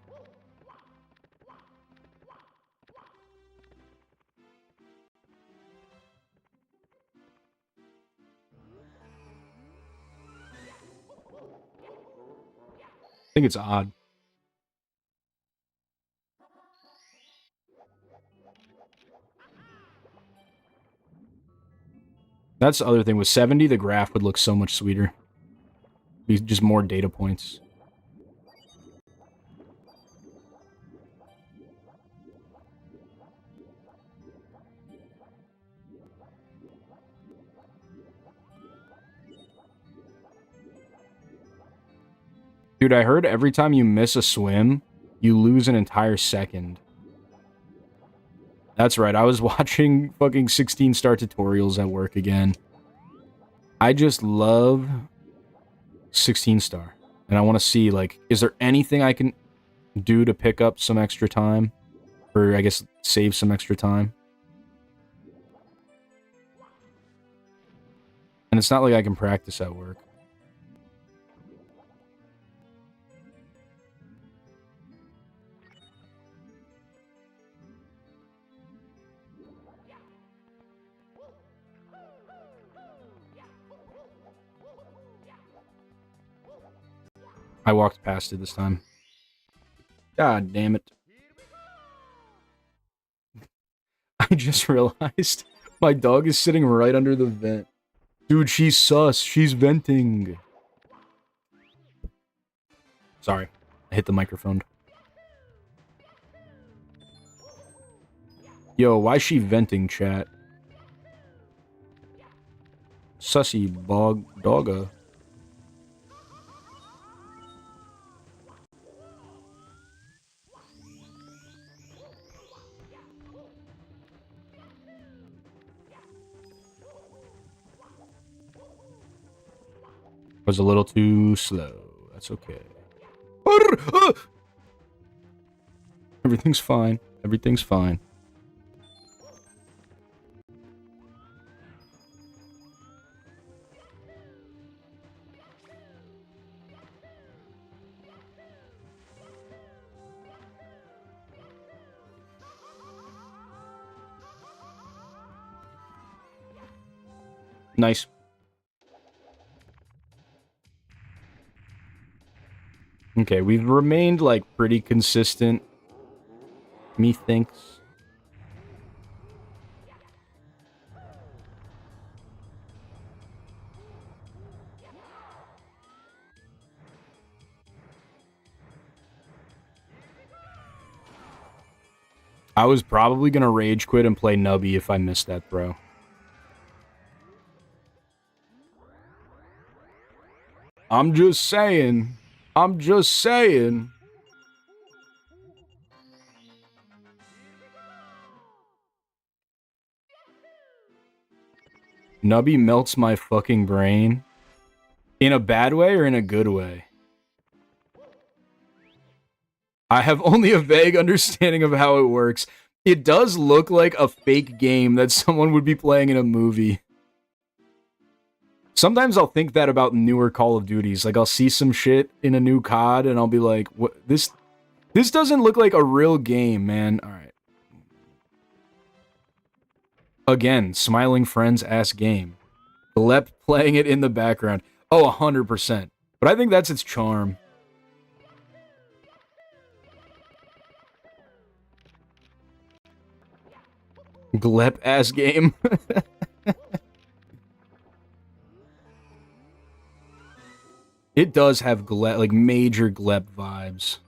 I think it's odd. That's the other thing. With 70, the graph would look so much sweeter. Be just more data points. Dude, I heard every time you miss a swim, you lose an entire second. That's right, I was watching fucking 16-star tutorials at work again. I just love 16-star. And I want to see, like, is there anything I can do to pick up some extra time? Or, I guess, save some extra time? And it's not like I can practice at work. I walked past it this time. God damn it. I just realized my dog is sitting right under the vent. Dude, she's sus. She's venting. Sorry. I hit the microphone. Yo, why is she venting, chat? Sussy bog dogga. Was a little too slow. That's okay. Everything's fine. Everything's fine. Nice. Okay, we've remained, like, pretty consistent. Methinks. I was probably gonna rage quit and play Nubby if I missed that throw. I'm just saying. I'm just saying. Nubby melts my fucking brain. In a bad way or in a good way? I have only a vague understanding of how it works. It does look like a fake game that someone would be playing in a movie. Sometimes I'll think that about newer Call of Duties. Like, I'll see some shit in a new COD, and I'll be like, "What? This doesn't look like a real game, man." Alright. Again, Smiling Friends ass game. Glep playing it in the background. Oh, 100%. But I think that's its charm. Glep ass game. It does have Glep, like major Glep vibes.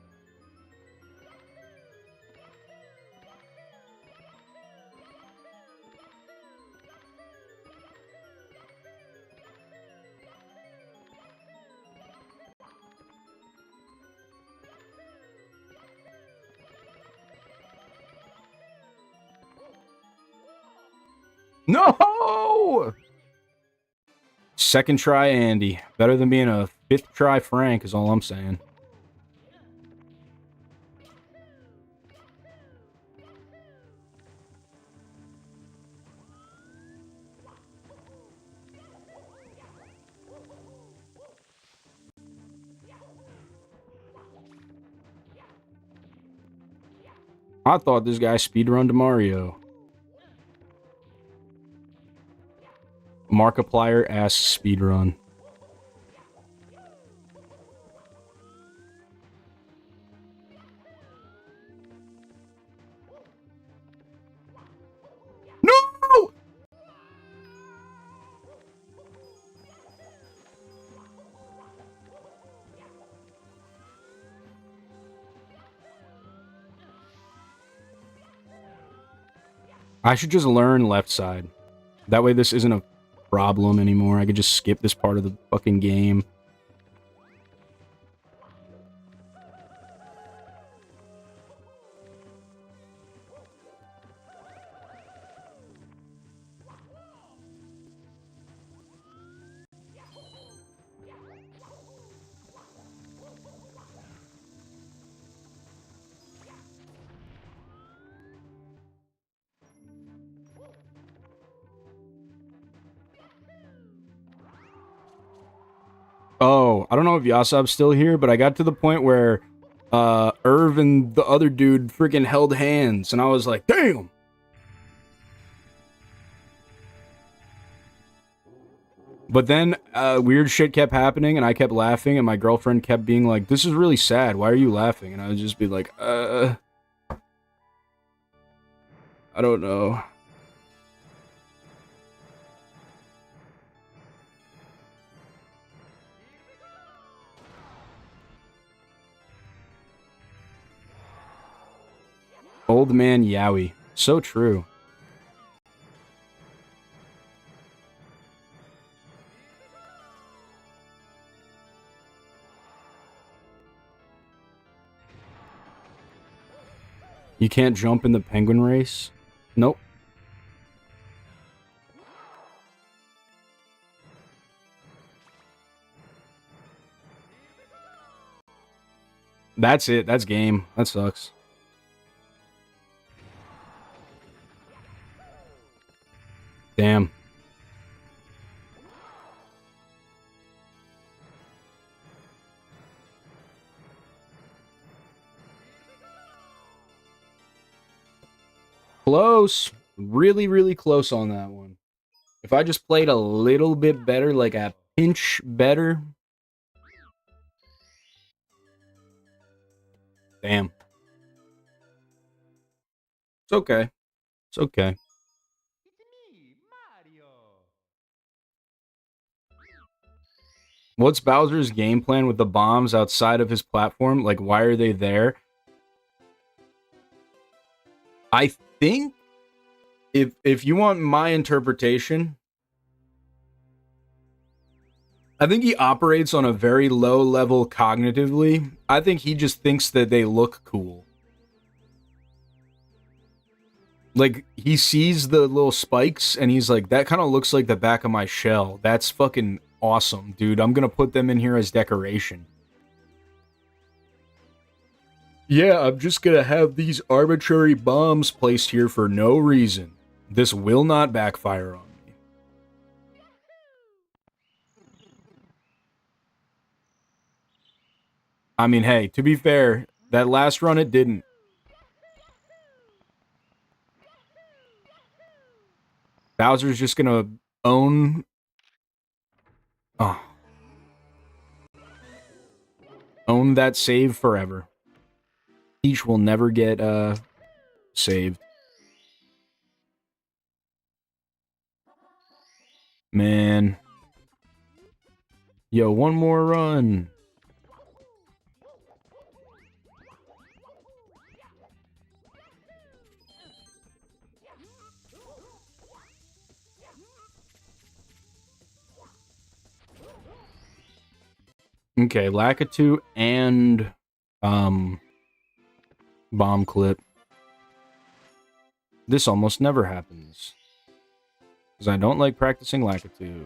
No! Second try Andy. Better than being a fifth try Frank is all I'm saying. I thought this guy speedrun to Mario. Markiplier asks speedrun. No! I should just learn left side. That way this isn't a problem anymore. I could just skip this part of the fucking game. Oh, I don't know if Yasab's still here, but I got to the point where Irv and the other dude freaking held hands, and I was like, damn! But then weird shit kept happening, and I kept laughing, and my girlfriend kept being like, this is really sad, why are you laughing? And I would just be like, I don't know. Old man Yowie. So true. You can't jump in the penguin race? Nope. That's it. That's game. That sucks. Damn. Close. Really, really close on that one. If I just played a little bit better, like a pinch better. Damn. It's okay. It's okay. It's me, Mario. What's Bowser's game plan with the bombs outside of his platform? Like, why are they there? I think if you want my interpretation, I think he operates on a very low level cognitively. I think he just thinks that they look cool. Like, he sees the little spikes and he's like, that kind of looks like the back of my shell. That's fucking awesome, dude. I'm gonna put them in here as decoration. Yeah, I'm just gonna have these arbitrary bombs placed here for no reason. This will not backfire on me. I mean, hey, to be fair, that last run it didn't. Bowser's just gonna own... Oh. Own that save forever. Peach will never get, saved. Man. Yo, one more run. Okay, Lakitu and, bomb clip. This almost never happens. Because I don't like practicing Lakitu.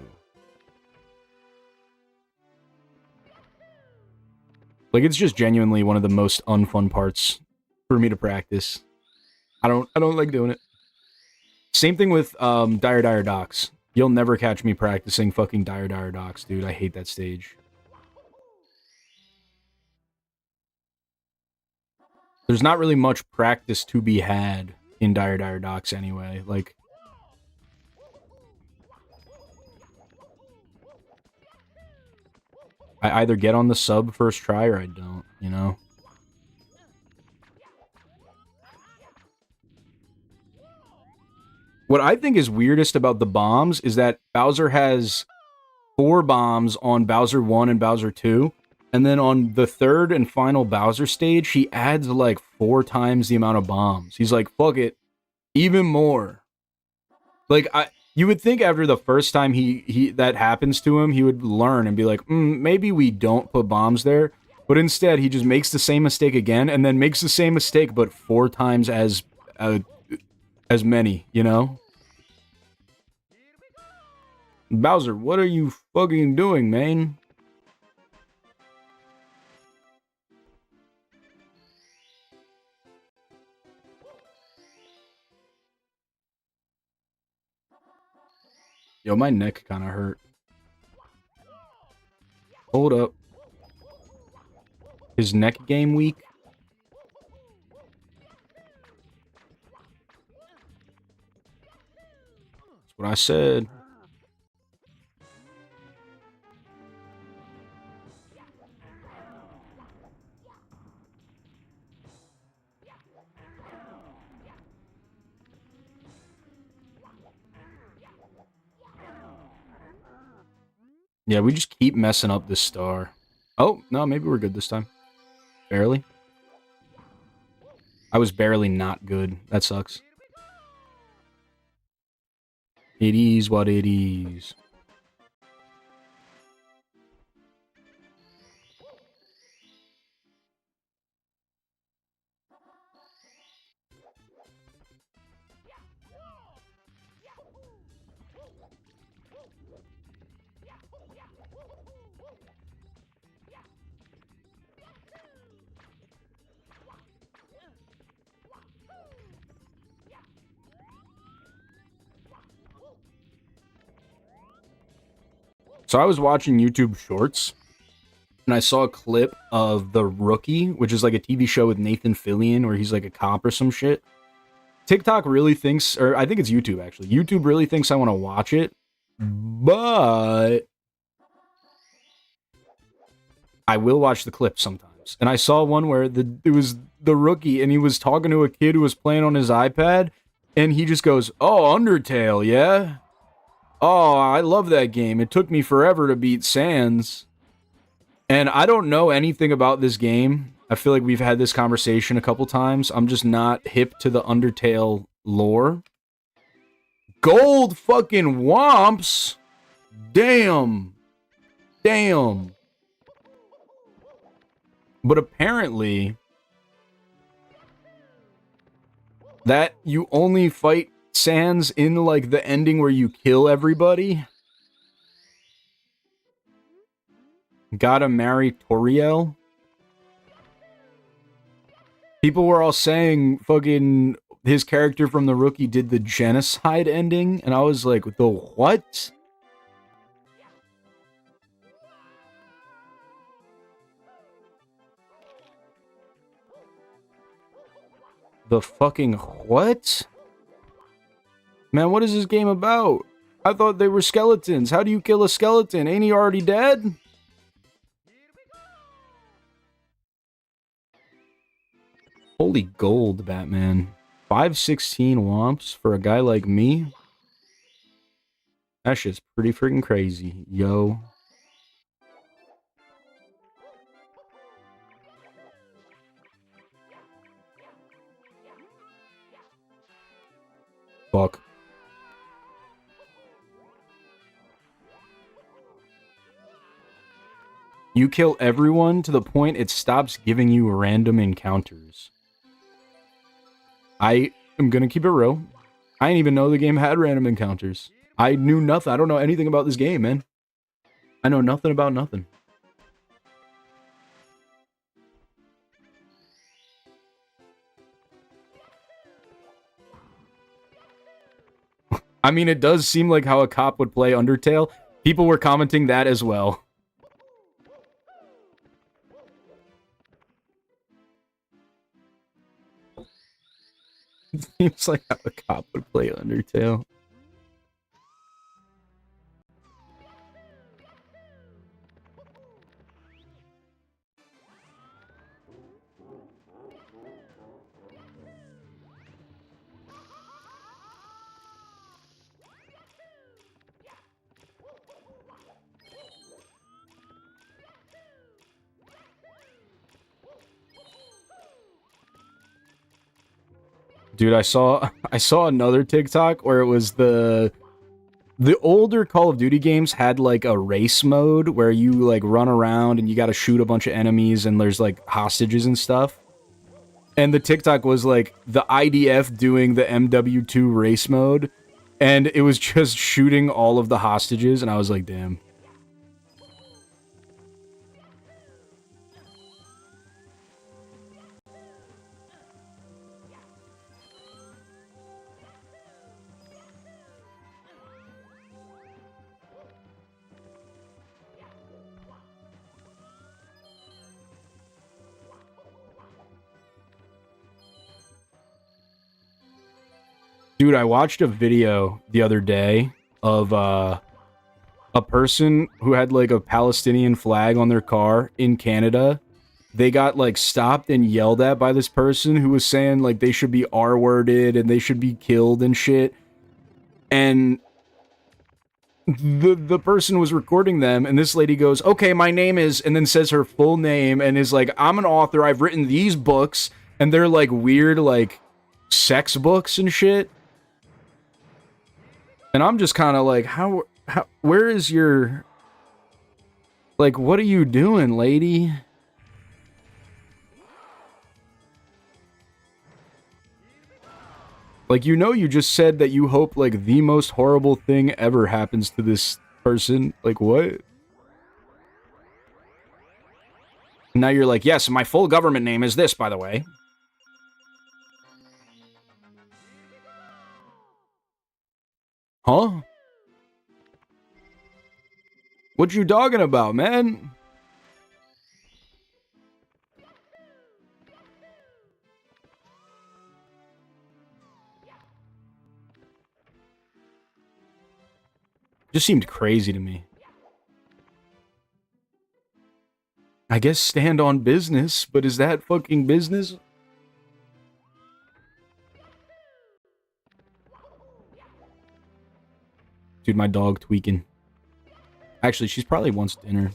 Like, it's just genuinely one of the most unfun parts for me to practice. I don't like doing it. Same thing with Dire Dire Docks. You'll never catch me practicing fucking Dire Dire Docks, dude. I hate that stage. There's not really much practice to be had in Dire Dire Docks anyway. Like, I either get on the sub first try or I don't, you know? What I think is weirdest about the bombs is that Bowser has 4 bombs on Bowser 1 and Bowser 2, and then on the third and final Bowser stage, he adds like 4 times the amount of bombs. He's like, fuck it, even more. Like, you would think after the first time he that happens to him, he would learn and be like, maybe we don't put bombs there. But instead, he just makes the same mistake again, and then makes the same mistake, but 4 times as many, you know? Bowser, what are you fucking doing, man? Yo, my neck kind of hurt. Hold up. His neck game weak? That's what I said. Yeah, we just keep messing up this star. Oh, no, maybe we're good this time. Barely. I was barely not good. That sucks. It is what it is. So I was watching YouTube Shorts, and I saw a clip of The Rookie, which is like a TV show with Nathan Fillion, where he's like a cop or some shit. TikTok really thinks, or I think it's YouTube actually. YouTube really thinks I want to watch it, but I will watch the clip sometimes. And I saw one where it was The Rookie, and he was talking to a kid who was playing on his iPad, and he just goes, "Oh, Undertale, yeah? Oh, I love that game. It took me forever to beat Sans." And I don't know anything about this game. I feel like we've had this conversation a couple times. I'm just not hip to the Undertale lore. Gold fucking womps. Damn. Damn. But apparently, that you only fight Sans in like the ending where you kill everybody. Gotta marry Toriel. People were all saying fucking his character from The Rookie did the genocide ending, and I was like, the what? The fucking what? Man, what is this game about? I thought they were skeletons. How do you kill a skeleton? Ain't he already dead? Holy gold, Batman. 516 womps for a guy like me? That shit's pretty freaking crazy, yo. Fuck. You kill everyone to the point it stops giving you random encounters. I am gonna keep it real. I didn't even know the game had random encounters. I knew nothing. I don't know anything about this game, man. I know nothing about nothing. I mean, it does seem like how a cop would play Undertale. People were commenting that as well. Seems like how a cop would play Undertale. Dude, I saw another TikTok where it was the older Call of Duty games had like a race mode where you like run around and you got to shoot a bunch of enemies and there's like hostages and stuff. And the TikTok was like the IDF doing the MW2 race mode, and it was just shooting all of the hostages, and I was like, damn. Dude, I watched a video the other day of a person who had like a Palestinian flag on their car in Canada. They got like stopped and yelled at by this person who was saying like they should be R-worded and they should be killed and shit. And the person was recording them, and this lady goes, "Okay, my name is," and then says her full name and is like, "I'm an author. I've written these books," and they're like weird like sex books and shit. And I'm just kind of like, how, where is your, like, what are you doing, lady? Like, you know, you just said that you hope, like, the most horrible thing ever happens to this person. Like, what? Now you're like, yes, my full government name is this, by the way. Huh? What you talking about, man? Just seemed crazy to me. I guess stand on business, but is that fucking business? Dude, my dog tweaking. Actually, she's probably wants dinner.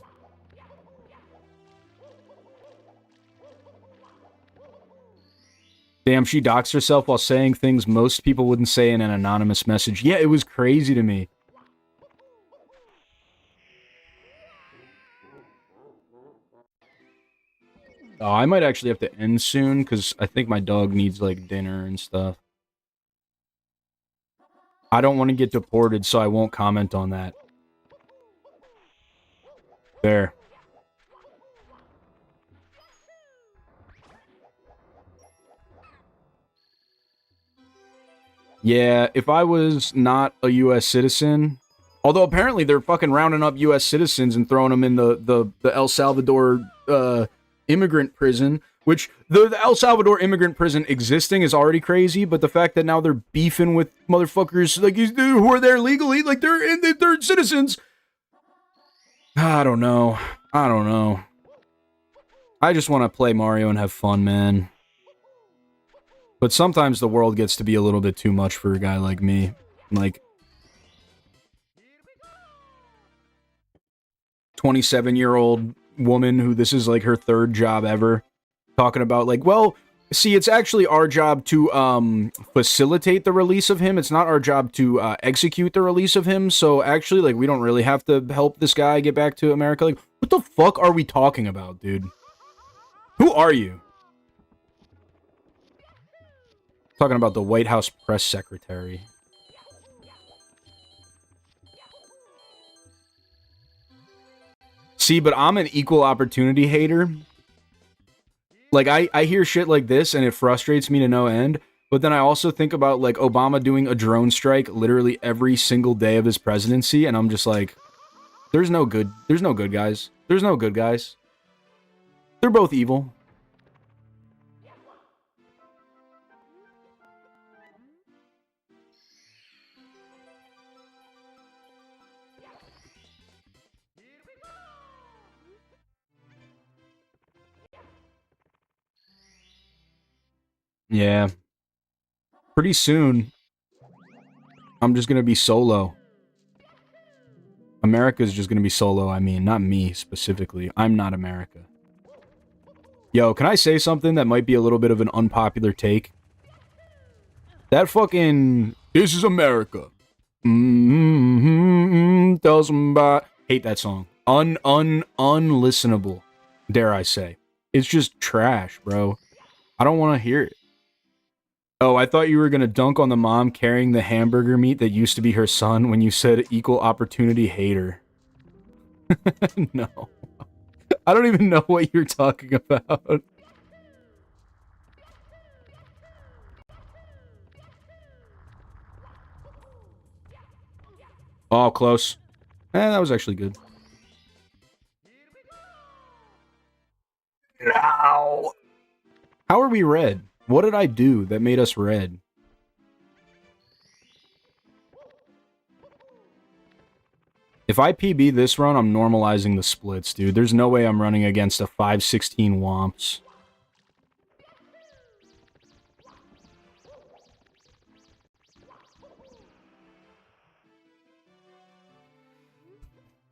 Damn, she doxed herself while saying things most people wouldn't say in an anonymous message. Yeah, it was crazy to me. Oh, I might actually have to end soon, because I think my dog needs, like, dinner and stuff. I don't want to get deported, so I won't comment on that. There. Yeah, if I was not a U.S. citizen... Although apparently they're fucking rounding up U.S. citizens and throwing them in the El Salvador immigrant prison, which the El Salvador immigrant prison existing is already crazy, but the fact that now they're beefing with motherfuckers like who are there legally, like they're citizens. I don't know. I just want to play Mario and have fun, man. But sometimes the world gets to be a little bit too much for a guy like me. Like, 27-year-old woman who this is like her third job ever, talking about like, well, see, it's actually our job to facilitate the release of him. It's not our job to execute the release of him. So actually, like, we don't really have to help this guy get back to America. Like, what the fuck are we talking about, dude? Who are you? Talking about the White House press secretary. See, but I'm an equal opportunity hater. Like, I hear shit like this, and it frustrates me to no end. But then I also think about, like, Obama doing a drone strike literally every single day of his presidency, and I'm just like, there's no good guys. There's no good guys. They're both evil. Yeah. Pretty soon, I'm just gonna be solo. America's just gonna be solo, I mean, not me specifically. I'm not America. Yo, can I say something that might be a little bit of an unpopular take? That fucking... This is America. Tell somebody... Hate that song. Unlistenable, dare I say. It's just trash, bro. I don't want to hear it. Oh, I thought you were going to dunk on the mom carrying the hamburger meat that used to be her son when you said equal opportunity hater. No. I don't even know what you're talking about. Oh, close. That was actually good. No. How are we red? What did I do that made us red? If I PB this run, I'm normalizing the splits, dude. There's no way I'm running against a 516 Womps.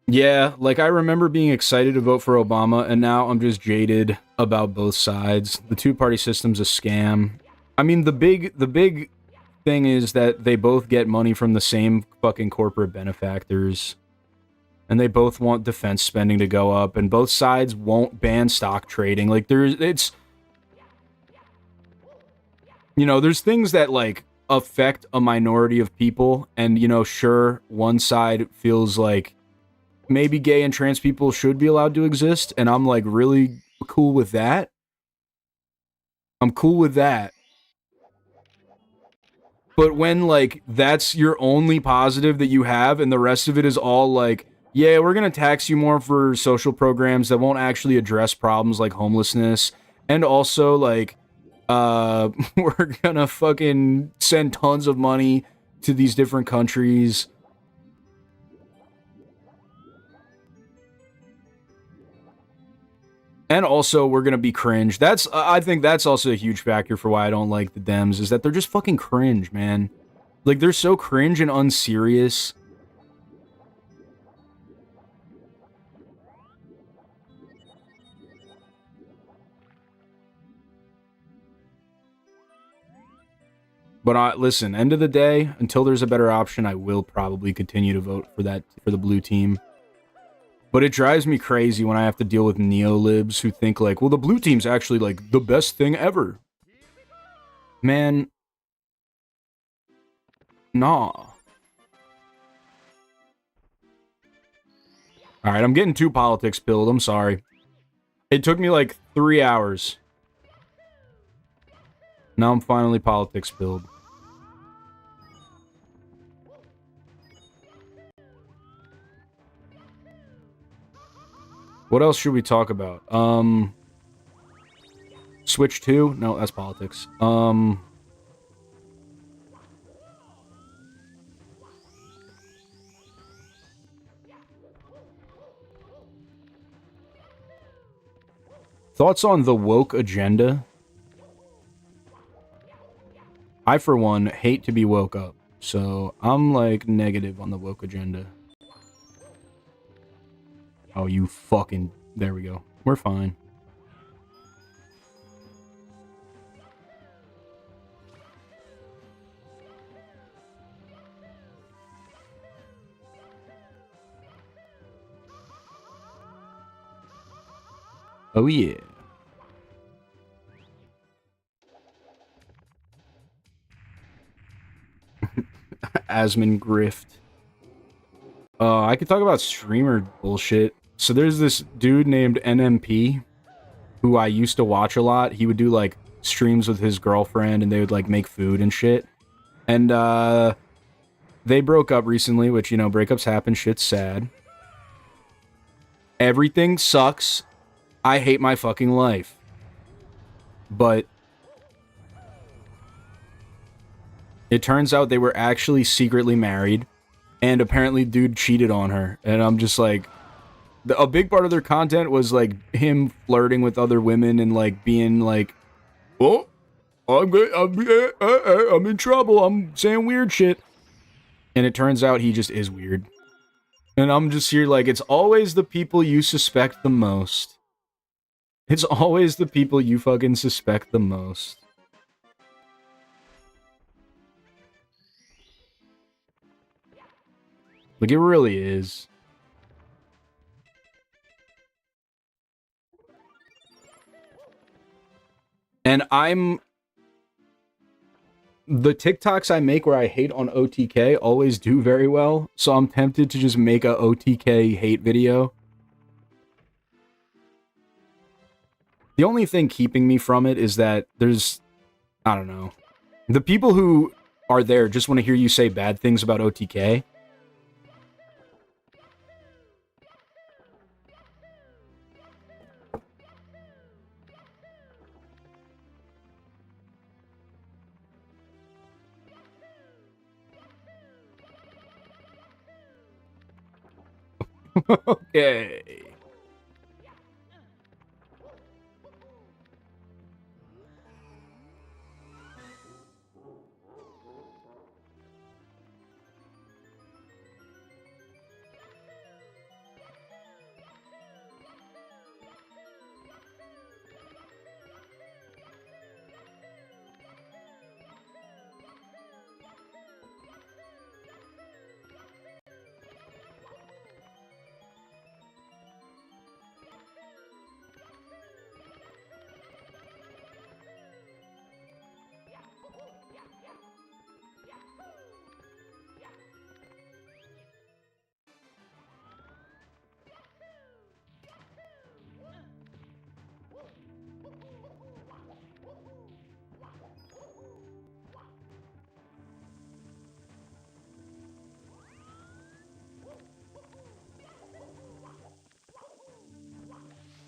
Yeah, like, I remember being excited to vote for Obama, and now I'm just jaded about both sides. The two-party system's a scam. I mean, the big thing is that they both get money from the same fucking corporate benefactors. And they both want defense spending to go up, and both sides won't ban stock trading. Like, it's... You know, there's things that, like, affect a minority of people, and, you know, sure, one side feels like maybe gay and trans people should be allowed to exist, and I'm, like, really cool with that. I'm cool with that. But when, like, that's your only positive that you have, and the rest of it is all, like, Yeah, we're gonna tax you more for social programs that won't actually address problems like homelessness, and also like, we're gonna fucking send tons of money to these different countries. And also, we're gonna be cringe. I think that's also a huge factor for why I don't like the Dems, is that they're just fucking cringe, man. Like, they're so cringe and unserious. But listen, end of the day, until there's a better option, I will probably continue to vote for the blue team. But it drives me crazy when I have to deal with neolibs who think like, well, the blue team's actually like the best thing ever. Man, nah. Alright, I'm getting too politics pilled, I'm sorry. It took me like 3 hours. Now I'm finally politics pilled. What else should we talk about? Switch 2? No, that's politics. Thoughts on the woke agenda? I, for one, hate to be woke up. So, I'm, like, negative on the woke agenda. Oh, you fucking... There we go. We're fine. Oh, yeah. Asmon Grift. I could talk about streamer bullshit. So there's this dude named NMP who I used to watch a lot. He would do, like, streams with his girlfriend, and they would, like, make food and shit. And, they broke up recently, which, you know, breakups happen, shit's sad. Everything sucks. I hate my fucking life. But it turns out they were actually secretly married, and apparently dude cheated on her. And I'm just like, a big part of their content was like him flirting with other women and like being like, oh, I'm in trouble. I'm saying weird shit. And it turns out he just is weird. And I'm just here like, it's always the people you suspect the most. It's always the people you fucking suspect the most. Like, it really is. And the TikToks I make where I hate on OTK always do very well, so I'm tempted to just make a OTK hate video. The only thing keeping me from it is that there's, I don't know, the people who are there just want to hear you say bad things about OTK. Okay.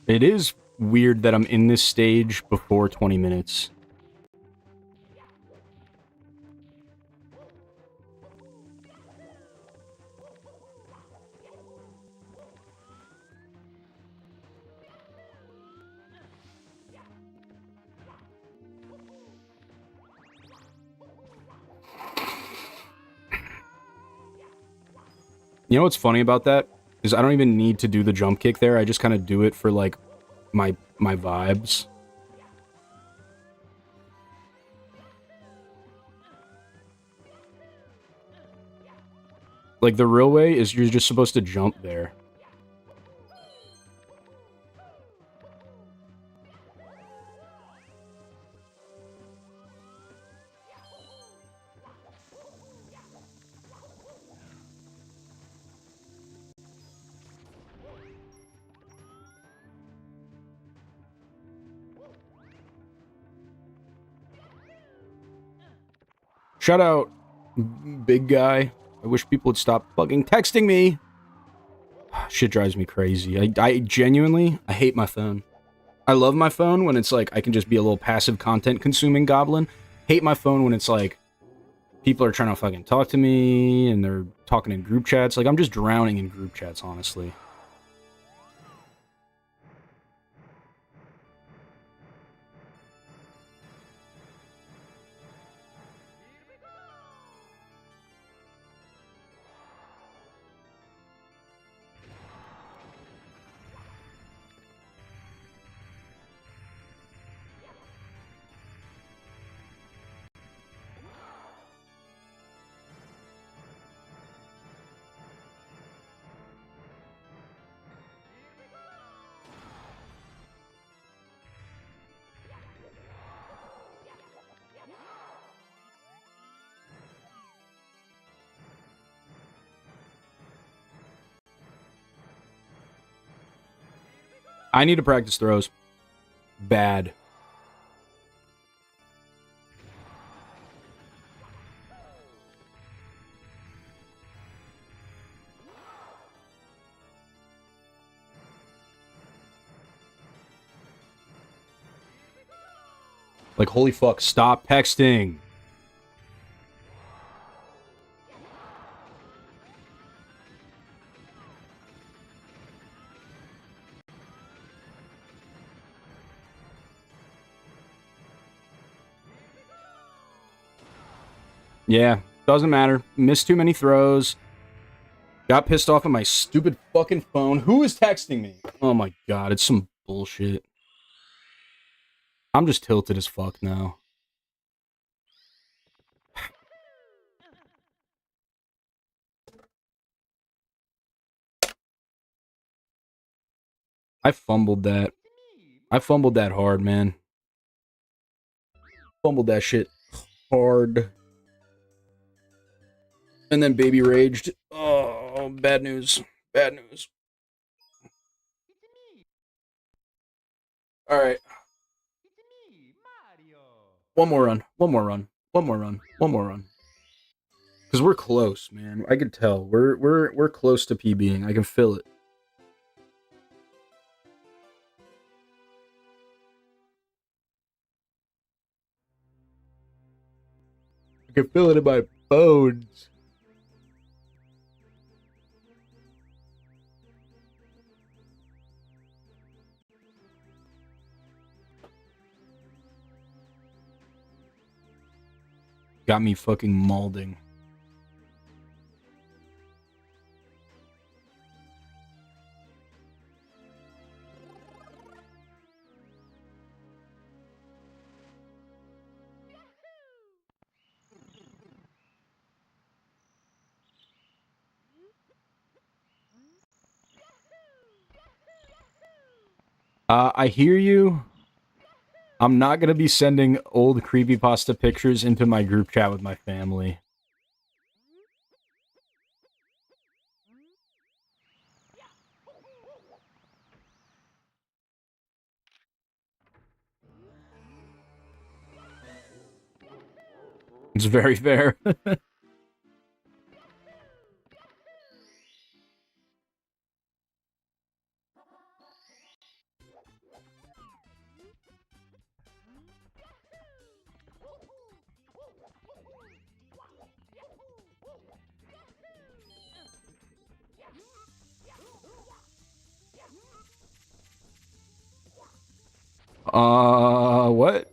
It is weird that I'm in this stage before 20 minutes. You know what's funny about that? Is I don't even need to do the jump kick there. I just kind of do it for, like, my vibes. Like, the real way is you're just supposed to jump there. Shout out, big guy. I wish people would stop fucking texting me. Shit drives me crazy. I genuinely, I hate my phone. I love my phone when it's like, I can just be a little passive content consuming goblin. Hate my phone when it's like, people are trying to fucking talk to me, and they're talking in group chats. Like, I'm just drowning in group chats, honestly. I need to practice throws. Bad. Like, holy fuck, stop texting. Yeah, doesn't matter. Missed too many throws. Got pissed off at my stupid fucking phone. Who is texting me? Oh my god, it's some bullshit. I'm just tilted as fuck now. I fumbled that. I fumbled that hard, man. Fumbled that shit hard. And then baby raged. Oh, bad news. Bad news. Alright. One more run. One more run. One more run. One more run. Because we're close, man. I can tell. We're close to PBing. I can feel it. I can feel it in my bones. Got me fucking maulding. I hear you. I'm not gonna be sending old creepypasta pictures into my group chat with my family. It's very fair. What?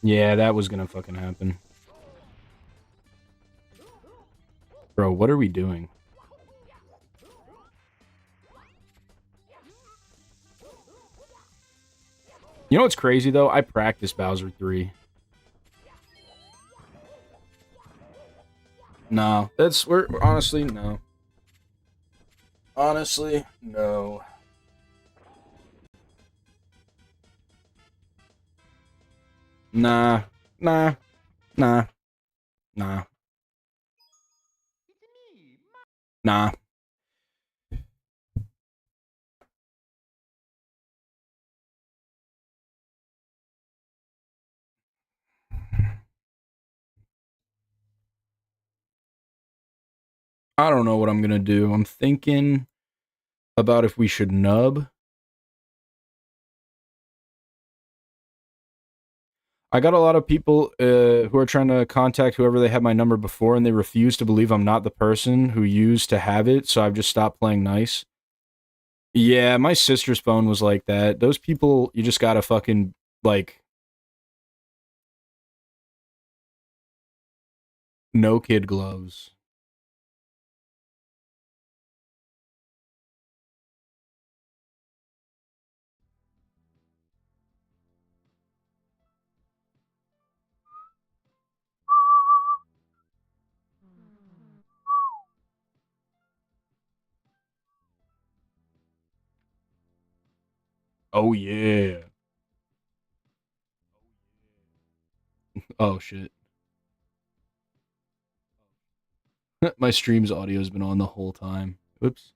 Yeah, that was gonna fucking happen. Bro, what are we doing? You know what's crazy, though? I practiced Bowser 3. No, we're honestly, no. Honestly, no. Nah, nah, nah, nah, It's me, nah. I don't know what I'm gonna do. I'm thinking about if we should nub. I got a lot of people who are trying to contact whoever they had my number before, and they refuse to believe I'm not the person who used to have it, so I've just stopped playing nice. Yeah, my sister's phone was like that. Those people, you just gotta fucking, like, no kid gloves. Oh, yeah. Oh, shit. My stream's audio has been on the whole time. Oops.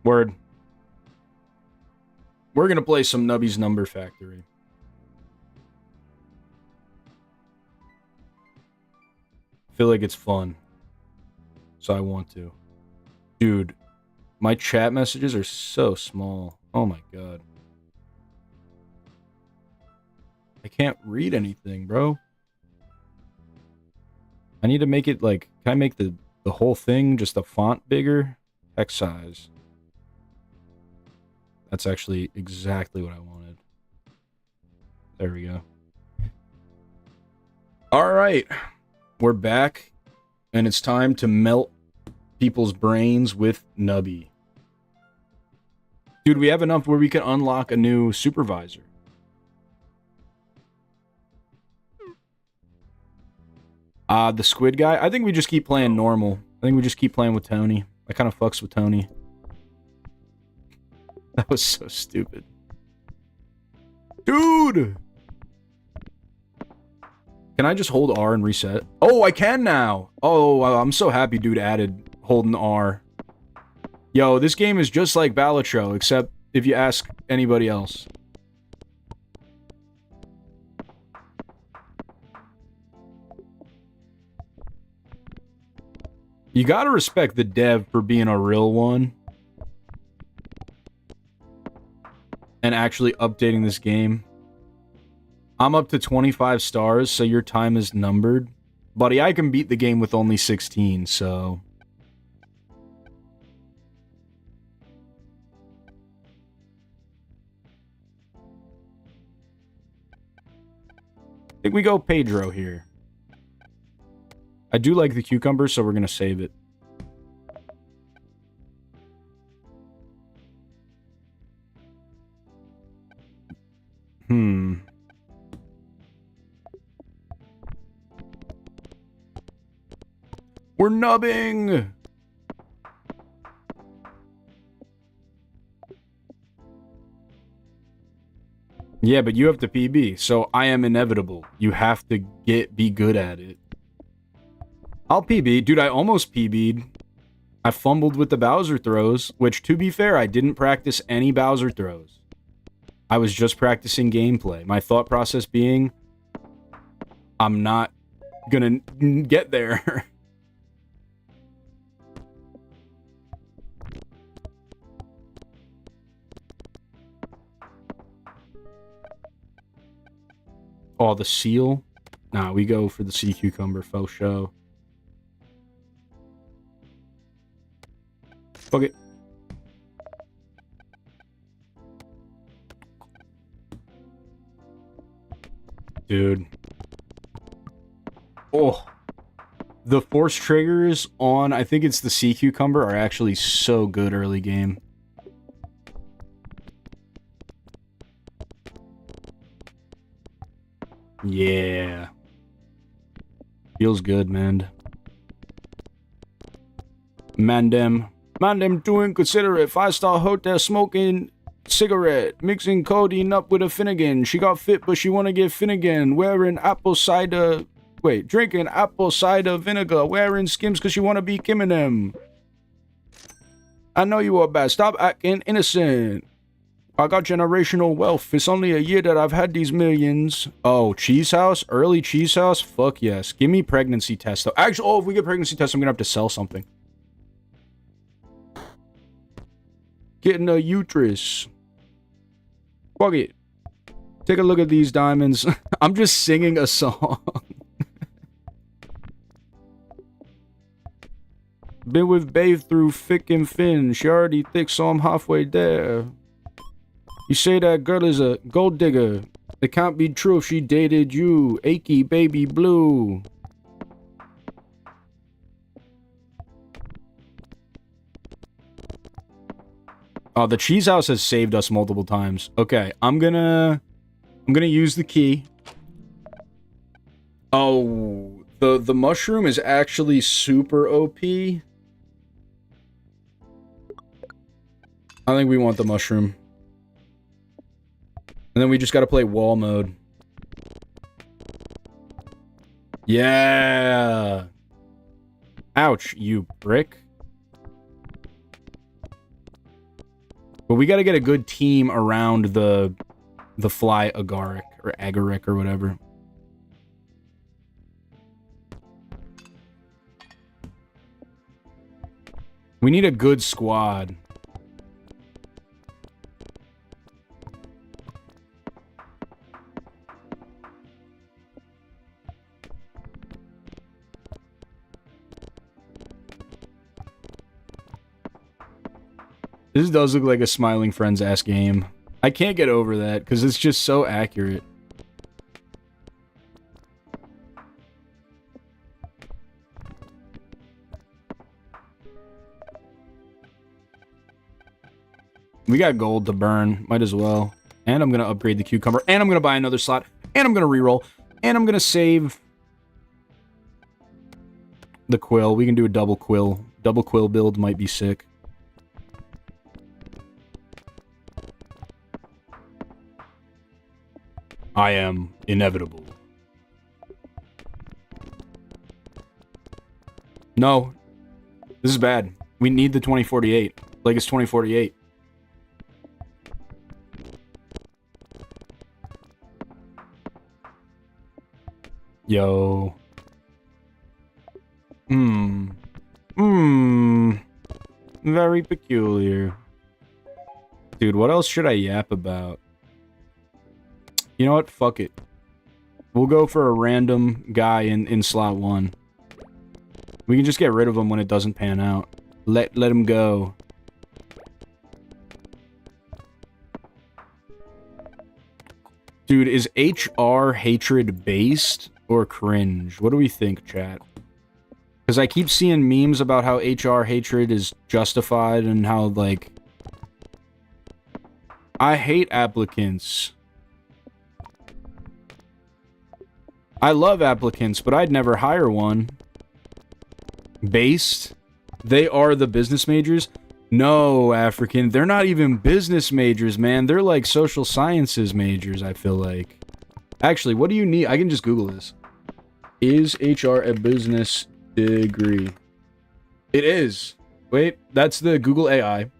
Word. We're gonna play some Nubby's Number Factory. I feel like it's fun. So I want to. Dude, my chat messages are so small. Oh my god. I can't read anything, bro. I need to make it like, can I make the whole thing just a font bigger? Text size. That's actually exactly what I wanted. There we go. All right. We're back, and it's time to melt people's brains with Nubby. Dude, we have enough where we can unlock a new supervisor. The squid guy? I think we just keep playing normal. I think we just keep playing with Tony. I kind of fucks with Tony. That was so stupid. Dude! Can I just hold R and reset? Oh, I can now! Oh, I'm so happy dude added holding R. Yo, this game is just like Balatro, except if you ask anybody else. You gotta respect the dev for being a real one. And actually updating this game. I'm up to 25 stars, so your time is numbered. Buddy, I can beat the game with only 16, so... I think we go Pedro here. I do like the cucumber, so we're gonna save it. We're nubbing! Yeah, but you have to PB, so I am inevitable. You have to be good at it. I'll PB. Dude, I almost PB'd. I fumbled with the Bowser throws, which, to be fair, I didn't practice any Bowser throws. I was just practicing gameplay. My thought process being, I'm not gonna get there. Oh, the seal? Nah, we go for the sea cucumber, faux show. Fuck it. Dude. Oh. The force triggers on, I think it's the sea cucumber, are actually so good early game. Yeah. Feels good, man. Man them doing considerate 5-star hotel smoking cigarette, mixing codeine up with a Finnegan. She got fit, but she wanna get Finnegan. Wearing apple cider, drinking apple cider vinegar. Wearing Skims cause she wanna be Kim and them. I know you are bad. Stop acting innocent. I got generational wealth. It's only a year that I've had these millions. Oh, Cheese House? Early Cheese House? Fuck yes. Give me pregnancy test though. Actually, if we get pregnancy test, I'm gonna have to sell something. Getting a uterus. Fuck it. Take a look at these diamonds. I'm just singing a song. Been with Babe through thick and thin. She already thick, so I'm halfway there. You say that girl is a gold digger. It can't be true if she dated you. Achy baby blue. Oh, the Cheese House has saved us multiple times. Okay, I'm gonna use the key. Oh, the mushroom is actually super OP. I think we want the mushroom. And then we just gotta play wall mode. Yeah! Ouch, you brick. But we gotta get a good team around the fly agaric, or agaric, or whatever. We need a good squad. This does look like a Smiling Friends-ass game. I can't get over that, because it's just so accurate. We got gold to burn. Might as well. And I'm going to upgrade the cucumber. And I'm going to buy another slot. And I'm going to reroll. And I'm going to save the quill. We can do a double quill. Double quill build might be sick. I am inevitable. No. This is bad. We need the 2048. Like it's 2048. Yo. Very peculiar. Dude, what else should I yap about? You know what? Fuck it. We'll go for a random guy in slot 1. We can just get rid of him when it doesn't pan out. Let him go. Dude, is HR hatred based or cringe? What do we think, chat? Because I keep seeing memes about how HR hatred is justified and how, like... I hate applicants. I love applicants, but I'd never hire one. Based? They are the business majors? No, African. They're not even business majors, man. They're like social sciences majors, I feel like. Actually, what do you need? I can just Google this. Is HR a business Degree. It is. Wait, that's the Google AI.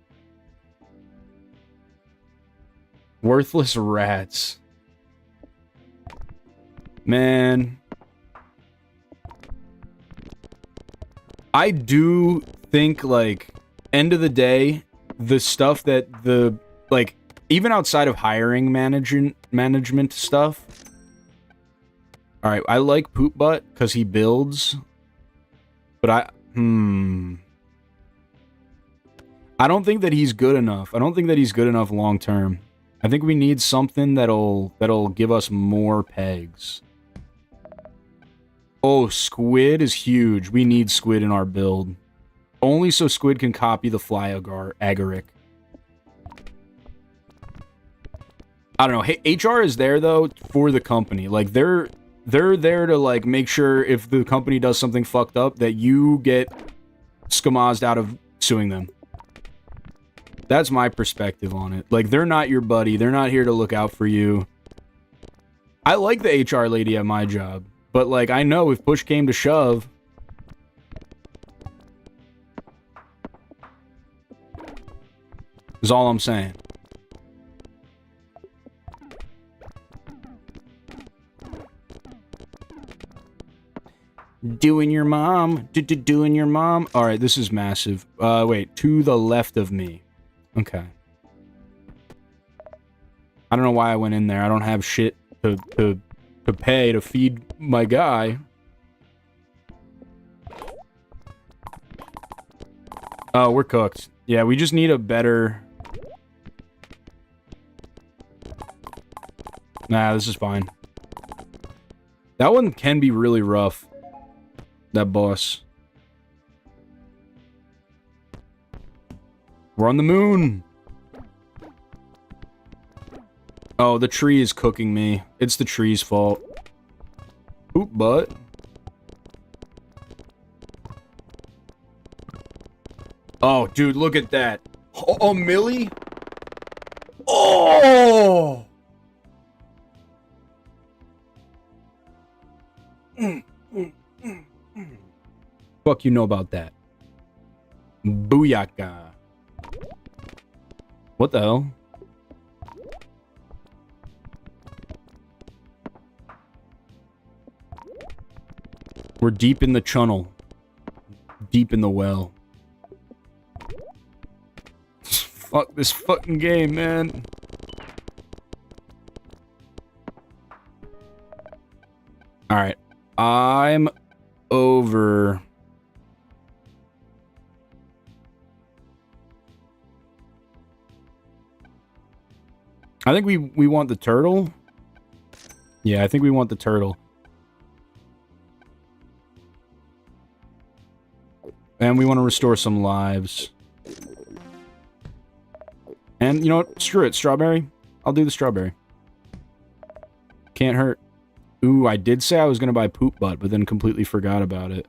Worthless rats. Man. I do think, like, end of the day, the stuff that the, like, even outside of hiring management stuff. Alright, I like Poop Butt because he builds. But I don't think that he's good enough. I don't think that he's good enough long term. I think we need something that'll give us more pegs. Oh, Squid is huge. We need Squid in our build. Only so Squid can copy the Fly Agaric. I don't know. Hey, HR is there, though, for the company. Like, they're there to, like, make sure if the company does something fucked up that you get skamazed out of suing them. That's my perspective on it. Like, they're not your buddy. They're not here to look out for you. I like the HR lady at my job. But, like, I know if push came to shove... is all I'm saying. Doing your mom. Doing your mom. Alright, this is massive. Wait. To the left of me. Okay. I don't know why I went in there. I don't have shit to pay to feed my guy. Oh, we're cooked. Yeah, we just need a better... Nah, this is fine. That one can be really rough. That boss. We're on the moon! Oh, the tree is cooking me. It's the tree's fault. Poop butt. Oh, dude, look at that. Oh, Millie? Oh! Fuck you know about that. Booyaka. What the hell? We're deep in the channel. Deep in the well. Fuck this fucking game, man. Alright. I'm over... I think we want the turtle. Yeah, I think we want the turtle. And we want to restore some lives. And, you know what? Screw it. Strawberry. I'll do the strawberry. Can't hurt. Ooh, I did say I was going to buy Poop Butt, but then completely forgot about it.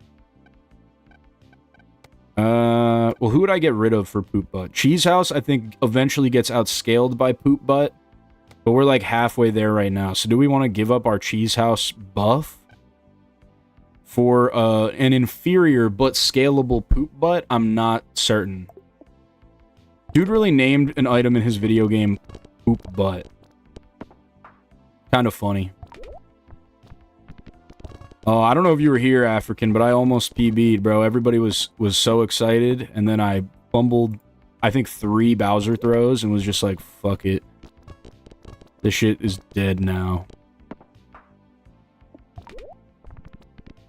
Well, who would I get rid of for Poop Butt? Cheese House, I think, eventually gets outscaled by Poop Butt. But we're, like, halfway there right now. So do we want to give up our Cheese House buff? For, an inferior but scalable Poop Butt? I'm not certain. Dude really named an item in his video game Poop Butt. Kind of funny. Oh, I don't know if you were here, African, but I almost PB'd, bro. Everybody was so excited, and then I fumbled, I think, 3 Bowser throws, and was just like, fuck it. This shit is dead now.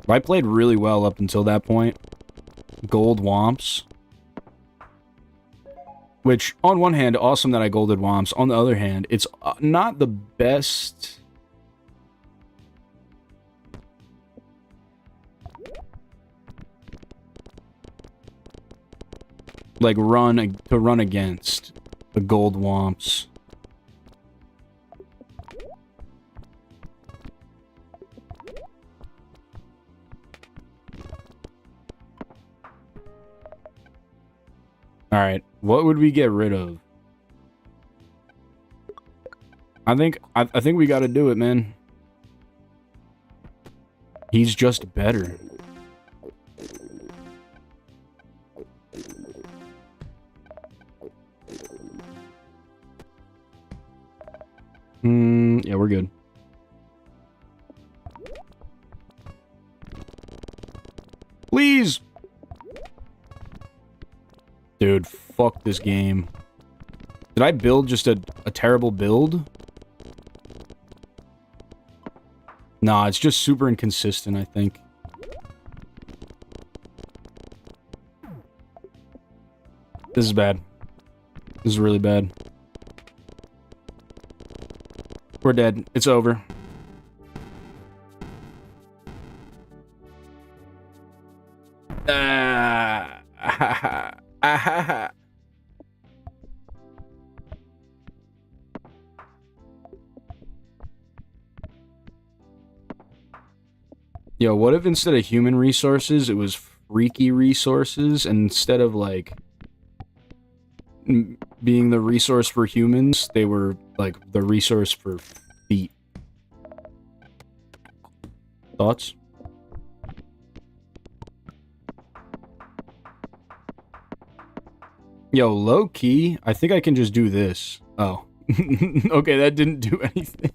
I played really well up until that point. Gold Womps. Which, on one hand, awesome that I golded Womps. On the other hand, it's not the best... like, to run against the gold Womps. Alright, what would we get rid of? I think we gotta do it, man. He's just better. Yeah, we're good. Please! Dude, fuck this game. Did I build just a terrible build? Nah, it's just super inconsistent, I think. This is bad. This is really bad. We're dead. It's over. Yo, what if instead of human resources, it was freaky resources, and instead of, like, being the resource for humans, they were, like, the resource for feet. Thoughts? Yo, low-key, I think I can just do this. Oh. Okay, that didn't do anything.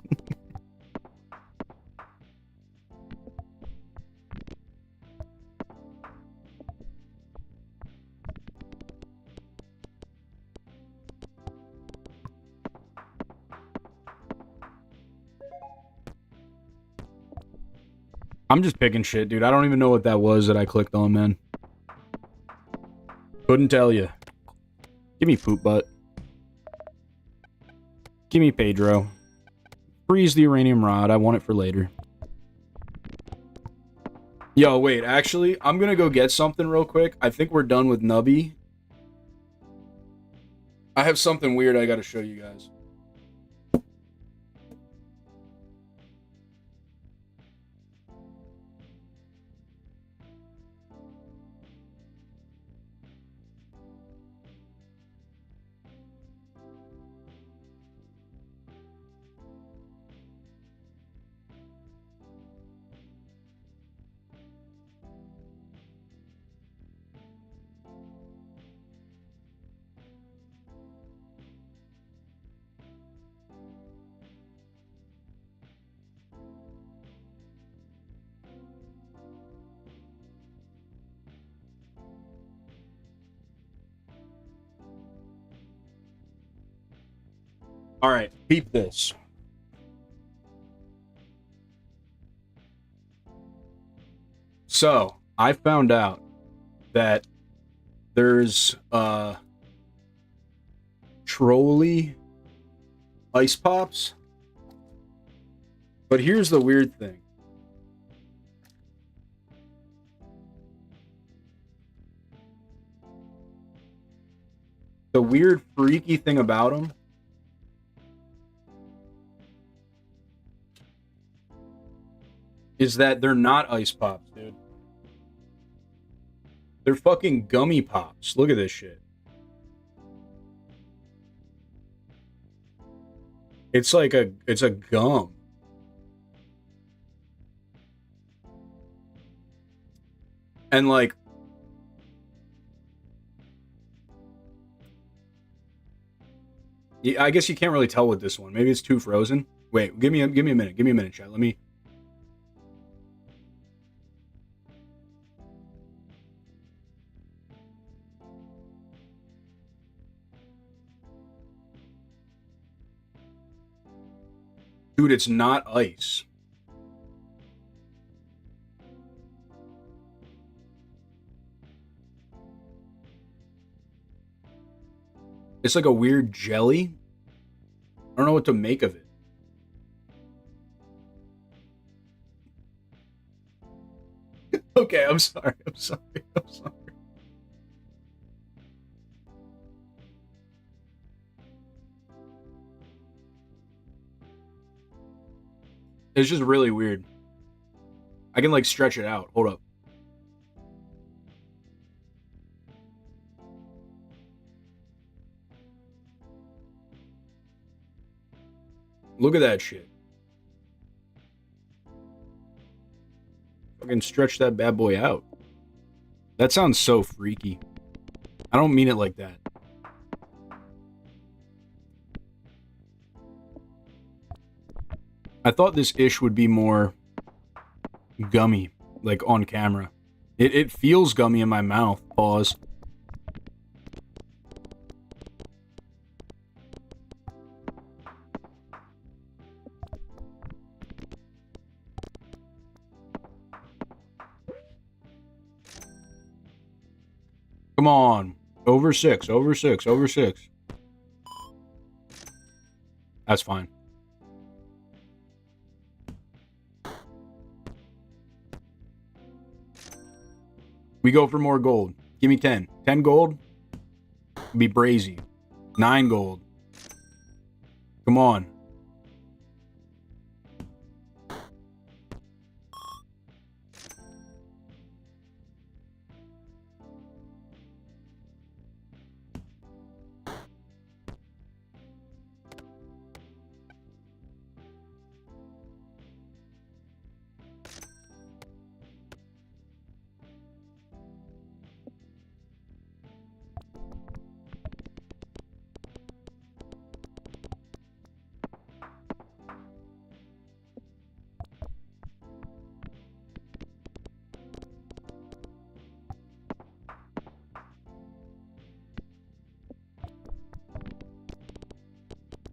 I'm just picking shit, dude. I don't even know what that was that I clicked on, man. Couldn't tell you. Give me poop butt. Give me Pedro. Freeze the uranium rod. I want it for later. Yo, wait. Actually, I'm gonna go get something real quick. I think we're done with Nubby. I have something weird I gotta show you guys. Alright, peep this. So, I found out that there's, trolley ice pops. But here's the weird thing. The weird, freaky thing about them is that they're not ice pops, dude. They're fucking gummy pops. Look at this shit. It's like it's a gum. And like, I guess you can't really tell with this one. Maybe it's too frozen. Wait, give me a minute. Give me a minute, chat. Let me. Dude, it's not ice. It's like a weird jelly. I don't know what to make of it. Okay, I'm sorry. I'm sorry. I'm sorry. It's just really weird. I can like stretch it out. Hold up. Look at that shit. Fucking stretch that bad boy out. That sounds so freaky. I don't mean it like that. I thought this ish would be more gummy, like on camera. It feels gummy in my mouth. Pause. Come on. Over 6, over 6, over 6. That's fine. We go for more gold. Give me 10. 10 gold. Be brazy. 9 gold. Come on.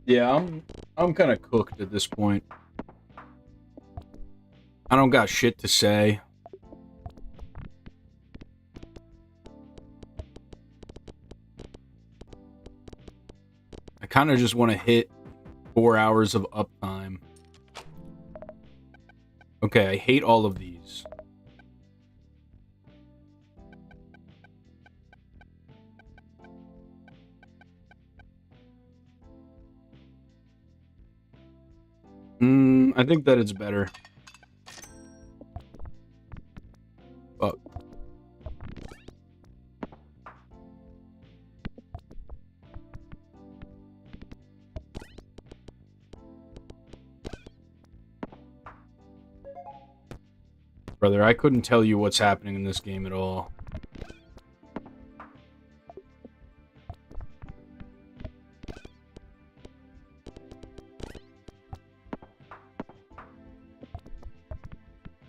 Yeah, I'm kind of cooked at this point. I don't got shit to say. I kind of just want to hit 4 hours of uptime. Okay, I hate all of these. I think that it's better. Fuck. Brother, I couldn't tell you what's happening in this game at all.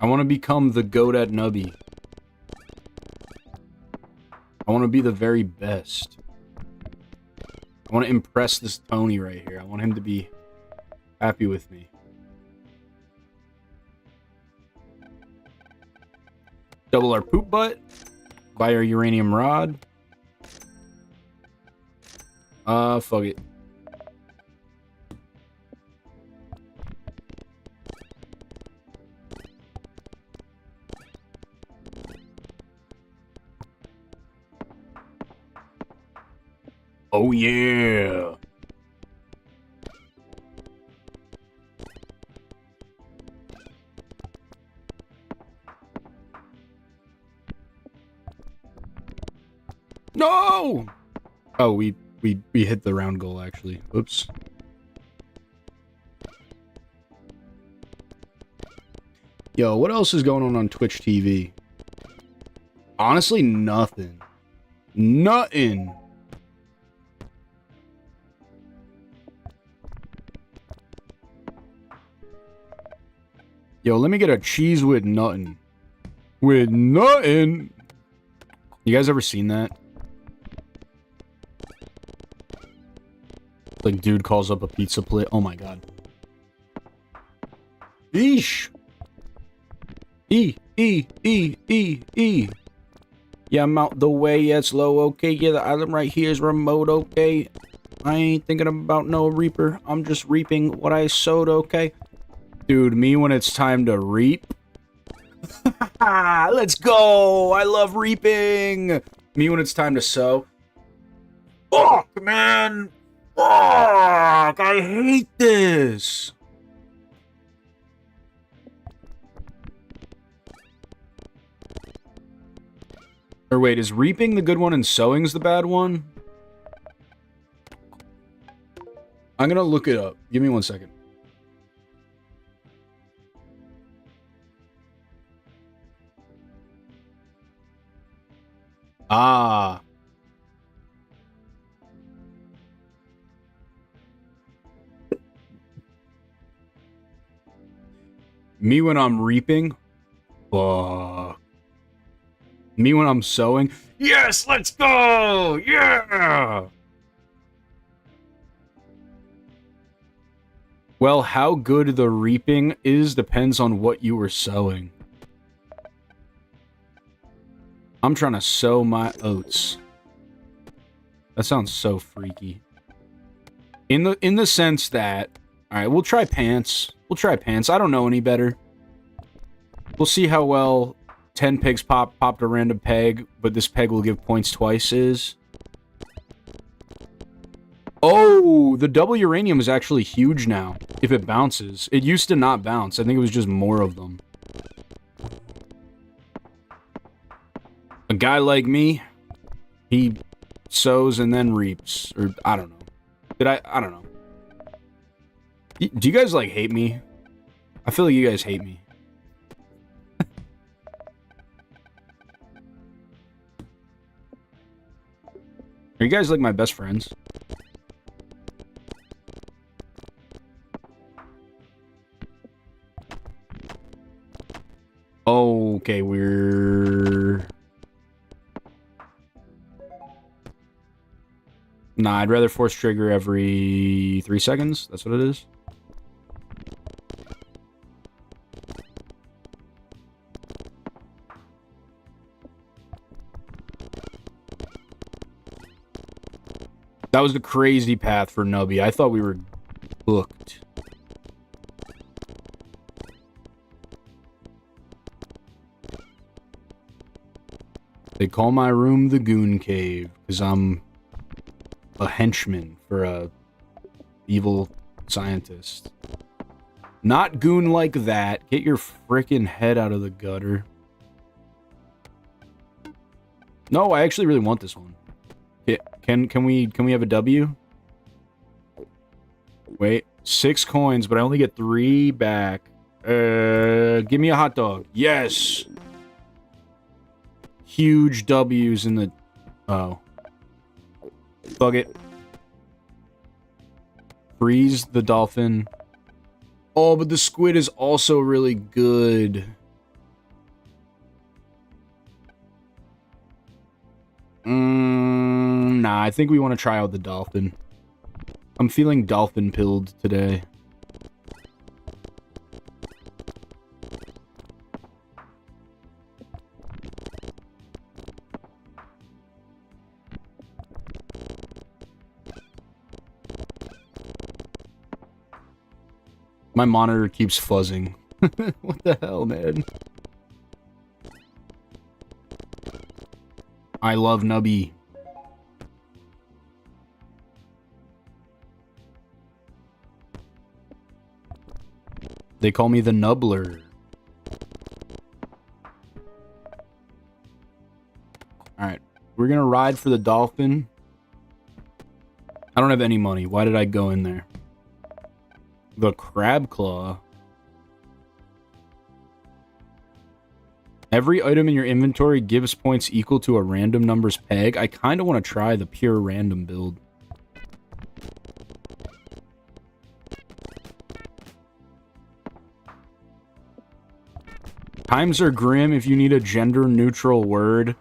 I want to become the GOAT at Nubby. I want to be the very best. I want to impress this Tony right here. I want him to be happy with me. Double our poop butt. Buy our uranium rod. Fuck it. Oh yeah. No! Oh, we hit the round goal actually. Oops. Yo, what else is going on Twitch TV? Honestly, nothing. Nothing. Yo, let me get a cheese with nothing. With nothing. You guys ever seen that? Like, dude calls up a pizza plate. Oh my god. Eesh. E. Yeah, I'm out the way. Yeah, it's low. Okay. Yeah, the island right here is remote. Okay. I ain't thinking about no reaper. I'm just reaping what I sowed. Okay. Dude, me when it's time to reap. Let's go. I love reaping. Me when it's time to sow. Fuck, man. Fuck. I hate this. Or wait, is reaping the good one and sowing's the bad one? I'm gonna look it up. Give me 1 second. Ah. Me when I'm reaping? Fuck. Me when I'm sowing? Yes, let's go! Yeah! Well, how good the reaping is depends on what you were sowing. I'm trying to sow my oats. That sounds so freaky. In the sense that, all right, we'll try pants. We'll try pants. I don't know any better. We'll see how well 10 pigs popped a random peg, but this peg will give points twice is. Oh, the double uranium is actually huge now, if it bounces. It used to not bounce. I think it was just more of them. A guy like me, he sows and then reaps. Or, I don't know. I don't know. Do you guys, like, hate me? I feel like you guys hate me. Are you guys, like, my best friends? Okay, we're... Nah, I'd rather force trigger every 3 seconds. That's what it is. That was the crazy path for Nubby. I thought we were booked. They call my room the Goon Cave, because I'm a henchman for a evil scientist. Not goon like that. Get your frickin' head out of the gutter. No, I actually really want this one. Can we have a W? Wait, 6 coins, but I only get 3 back. Give me a hot dog. Yes. Huge W's in the... Oh. Bug it. Freeze the dolphin. Oh, but the squid is also really good. Nah, I think we want to try out the dolphin. I'm feeling dolphin-pilled today. My monitor keeps fuzzing. What the hell, man? I love Nubby. They call me the Nubbler. Alright, we're gonna ride for the dolphin. I don't have any money. Why did I go in there? The crab claw. Every item in your inventory gives points equal to a random numbers peg. I kind of want to try the pure random build. Times are grim if you need a gender-neutral word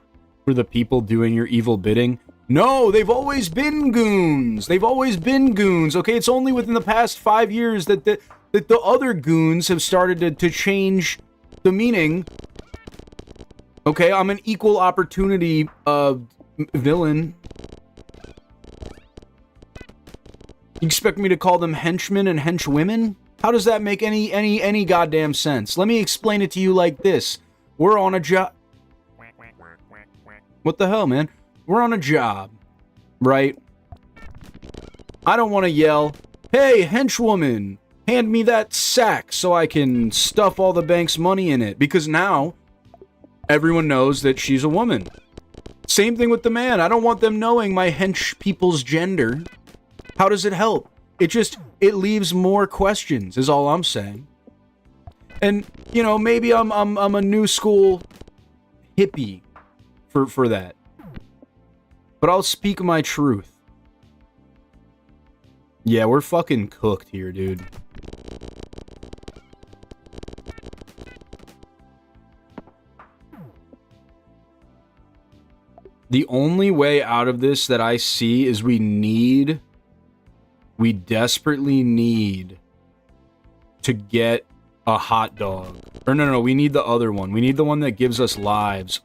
for the people doing your evil bidding. No, they've always been goons. They've always been goons. Okay, it's only within the past 5 years that the other goons have started to change the meaning. Okay, I'm an equal opportunity villain. You expect me to call them henchmen and henchwomen? How does that make any goddamn sense? Let me explain it to you like this. We're on a job. What the hell, man? We're on a job, right? I don't want to yell, "Hey, henchwoman, hand me that sack so I can stuff all the bank's money in it," because now everyone knows that she's a woman. Same thing with the man. I don't want them knowing my hench people's gender. How does it help? It leaves more questions, is all I'm saying. And, you know, maybe I'm a new school hippie for that. But I'll speak my truth. Yeah, we're fucking cooked here, dude. The only way out of this that I see is we desperately need to get a hot dog. Or no, we need the other one. We need the one that gives us lives.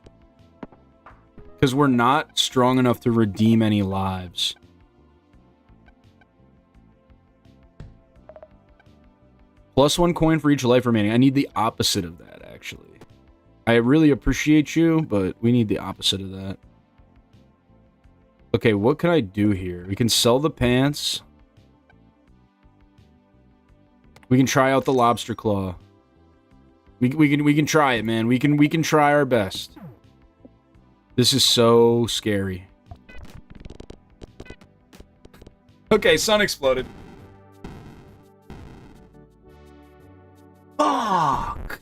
Because we're not strong enough to redeem any lives. +1 coin for each life remaining. I need the opposite of that, actually. I really appreciate you, but we need the opposite of that. Okay, what can I do here? We can sell the pants. We can try out the lobster claw. We can try it, man. We can try our best. This is so scary. Okay, sun exploded. Fuck!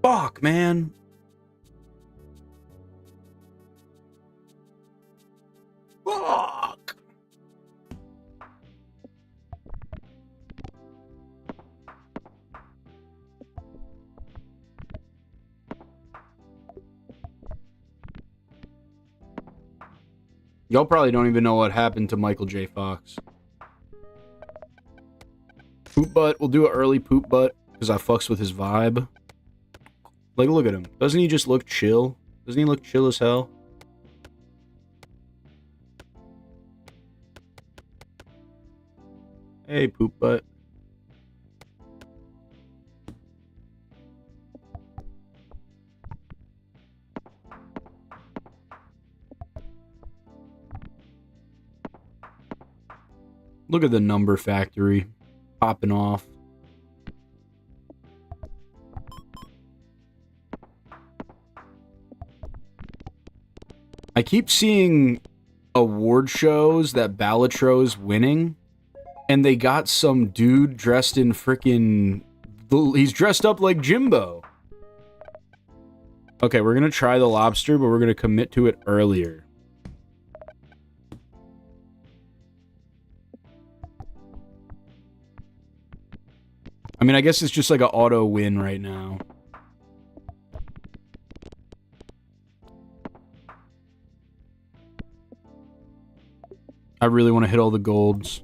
Fuck, man. Fuck! Y'all probably don't even know what happened to Michael J. Fox. Poop butt. We'll do an early poop butt because I fucks with his vibe. Like, look at him. Doesn't he just look chill? Doesn't he look chill as hell? Hey, poop butt. Look at the number factory popping off. I keep seeing award shows that Ballatro's winning, and they got some dude dressed in frickin'... He's dressed up like Jimbo. Okay, we're gonna try the lobster, but we're gonna commit to it earlier. I mean, I guess it's just like an auto win right now. I really want to hit all the golds.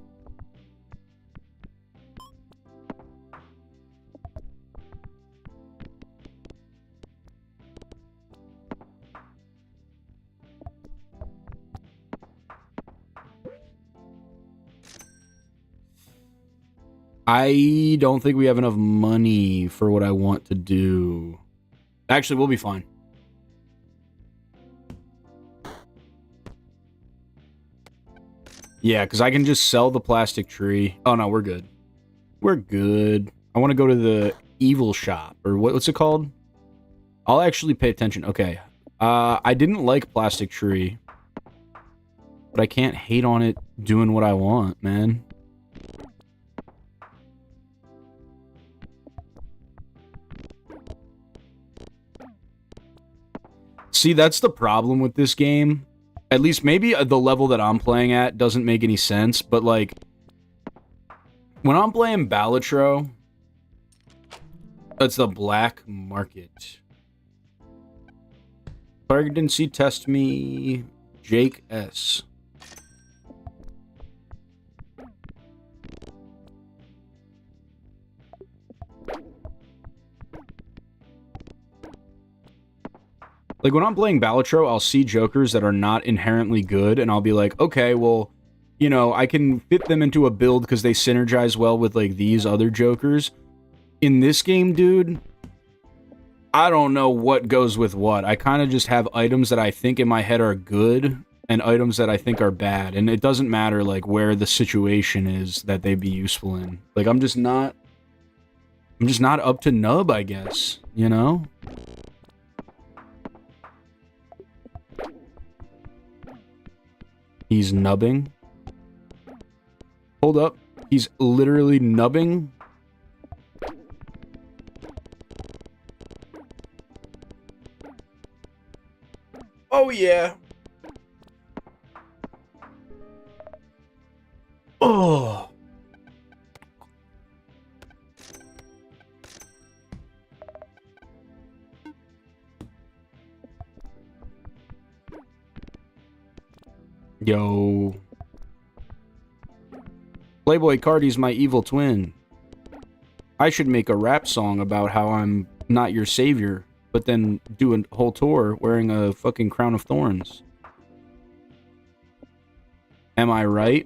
I don't think we have enough money for what I want to do. Actually, we'll be fine. Yeah, because I can just sell the plastic tree. Oh, no, we're good. We're good. I want to go to the evil shop. Or what's it called? I'll actually pay attention. Okay. I didn't like plastic tree. But I can't hate on it doing what I want, man. See, that's the problem with this game. At least maybe the level that I'm playing at doesn't make any sense, but like when I'm playing Balatro, that's the black market. Targetancy test me, Jake S. Like, when I'm playing Balatro, I'll see jokers that are not inherently good, and I'll be like, okay, well, you know, I can fit them into a build because they synergize well with, like, these other jokers. In this game, dude, I don't know what goes with what. I kind of just have items that I think in my head are good, and items that I think are bad, and it doesn't matter, like, where the situation is that they'd be useful in. Like, I'm just not up to nub, I guess, you know? He's nubbing. Hold up. He's literally nubbing. Oh, yeah. Oh. Yo. Playboy Cardi's my evil twin. I should make a rap song about how I'm not your savior, but then do a whole tour wearing a fucking crown of thorns. Am I right?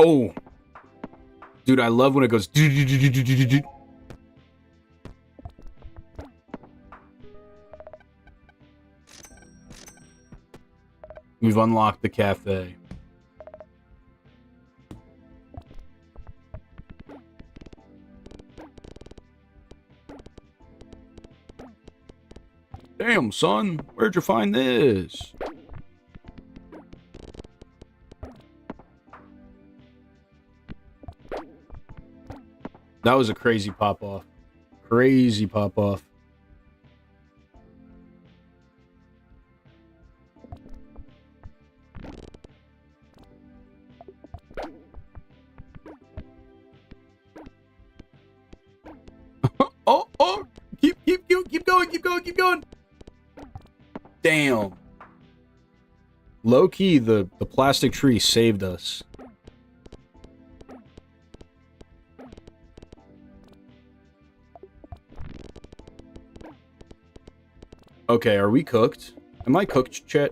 Oh. Dude, I love when it goes. We've unlocked the cafe. Damn, son, where'd you find this? That was a crazy pop-off. Crazy pop-off. Oh! Keep going! Damn. Low-key, the plastic tree saved us. Okay, are we cooked? Am I cooked, Chet?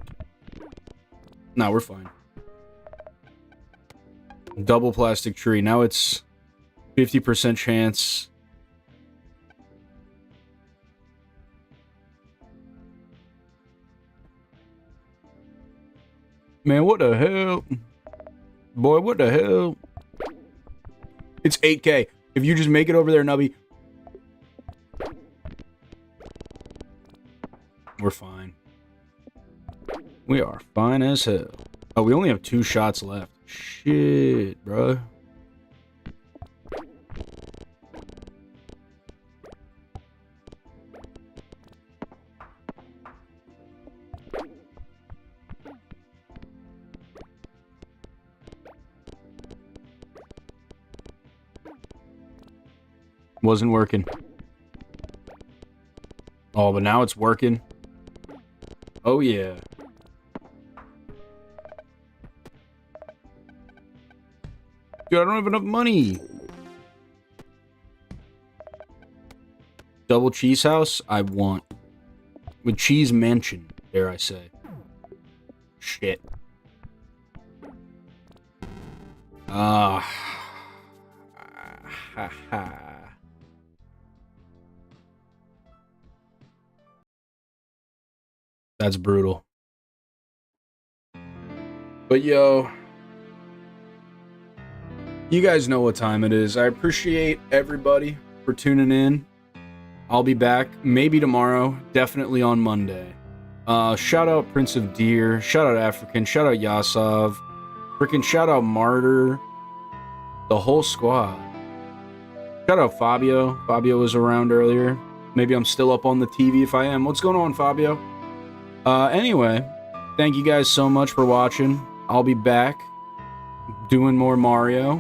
No, we're fine. Double plastic tree. Now it's 50% chance. Man, what the hell? Boy, what the hell? It's 8K. If you just make it over there, Nubby. We're fine. We are fine as hell. Oh, we only have 2 shots left. Shit, bro. Wasn't working. Oh, but now it's working. Oh, yeah. Dude, I don't have enough money. Double cheese house? I want. With cheese mansion, dare I say. Shit. Ha ha. That's brutal. But yo, you guys know what time it is. I appreciate everybody for tuning in. I'll be back maybe tomorrow, definitely on Monday. Shout out Prince of Deer, shout out African, shout out Yasov, freaking shout out Martyr, the whole squad. Shout out Fabio. Fabio was around earlier. Maybe I'm still up on the TV if I am. What's going on, Fabio? Anyway, thank you guys so much for watching. I'll be back doing more Mario,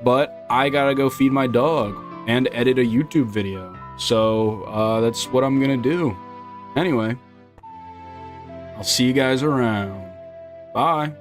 but I gotta go feed my dog and edit a YouTube video. So, that's what I'm gonna do. Anyway, I'll see you guys around. Bye.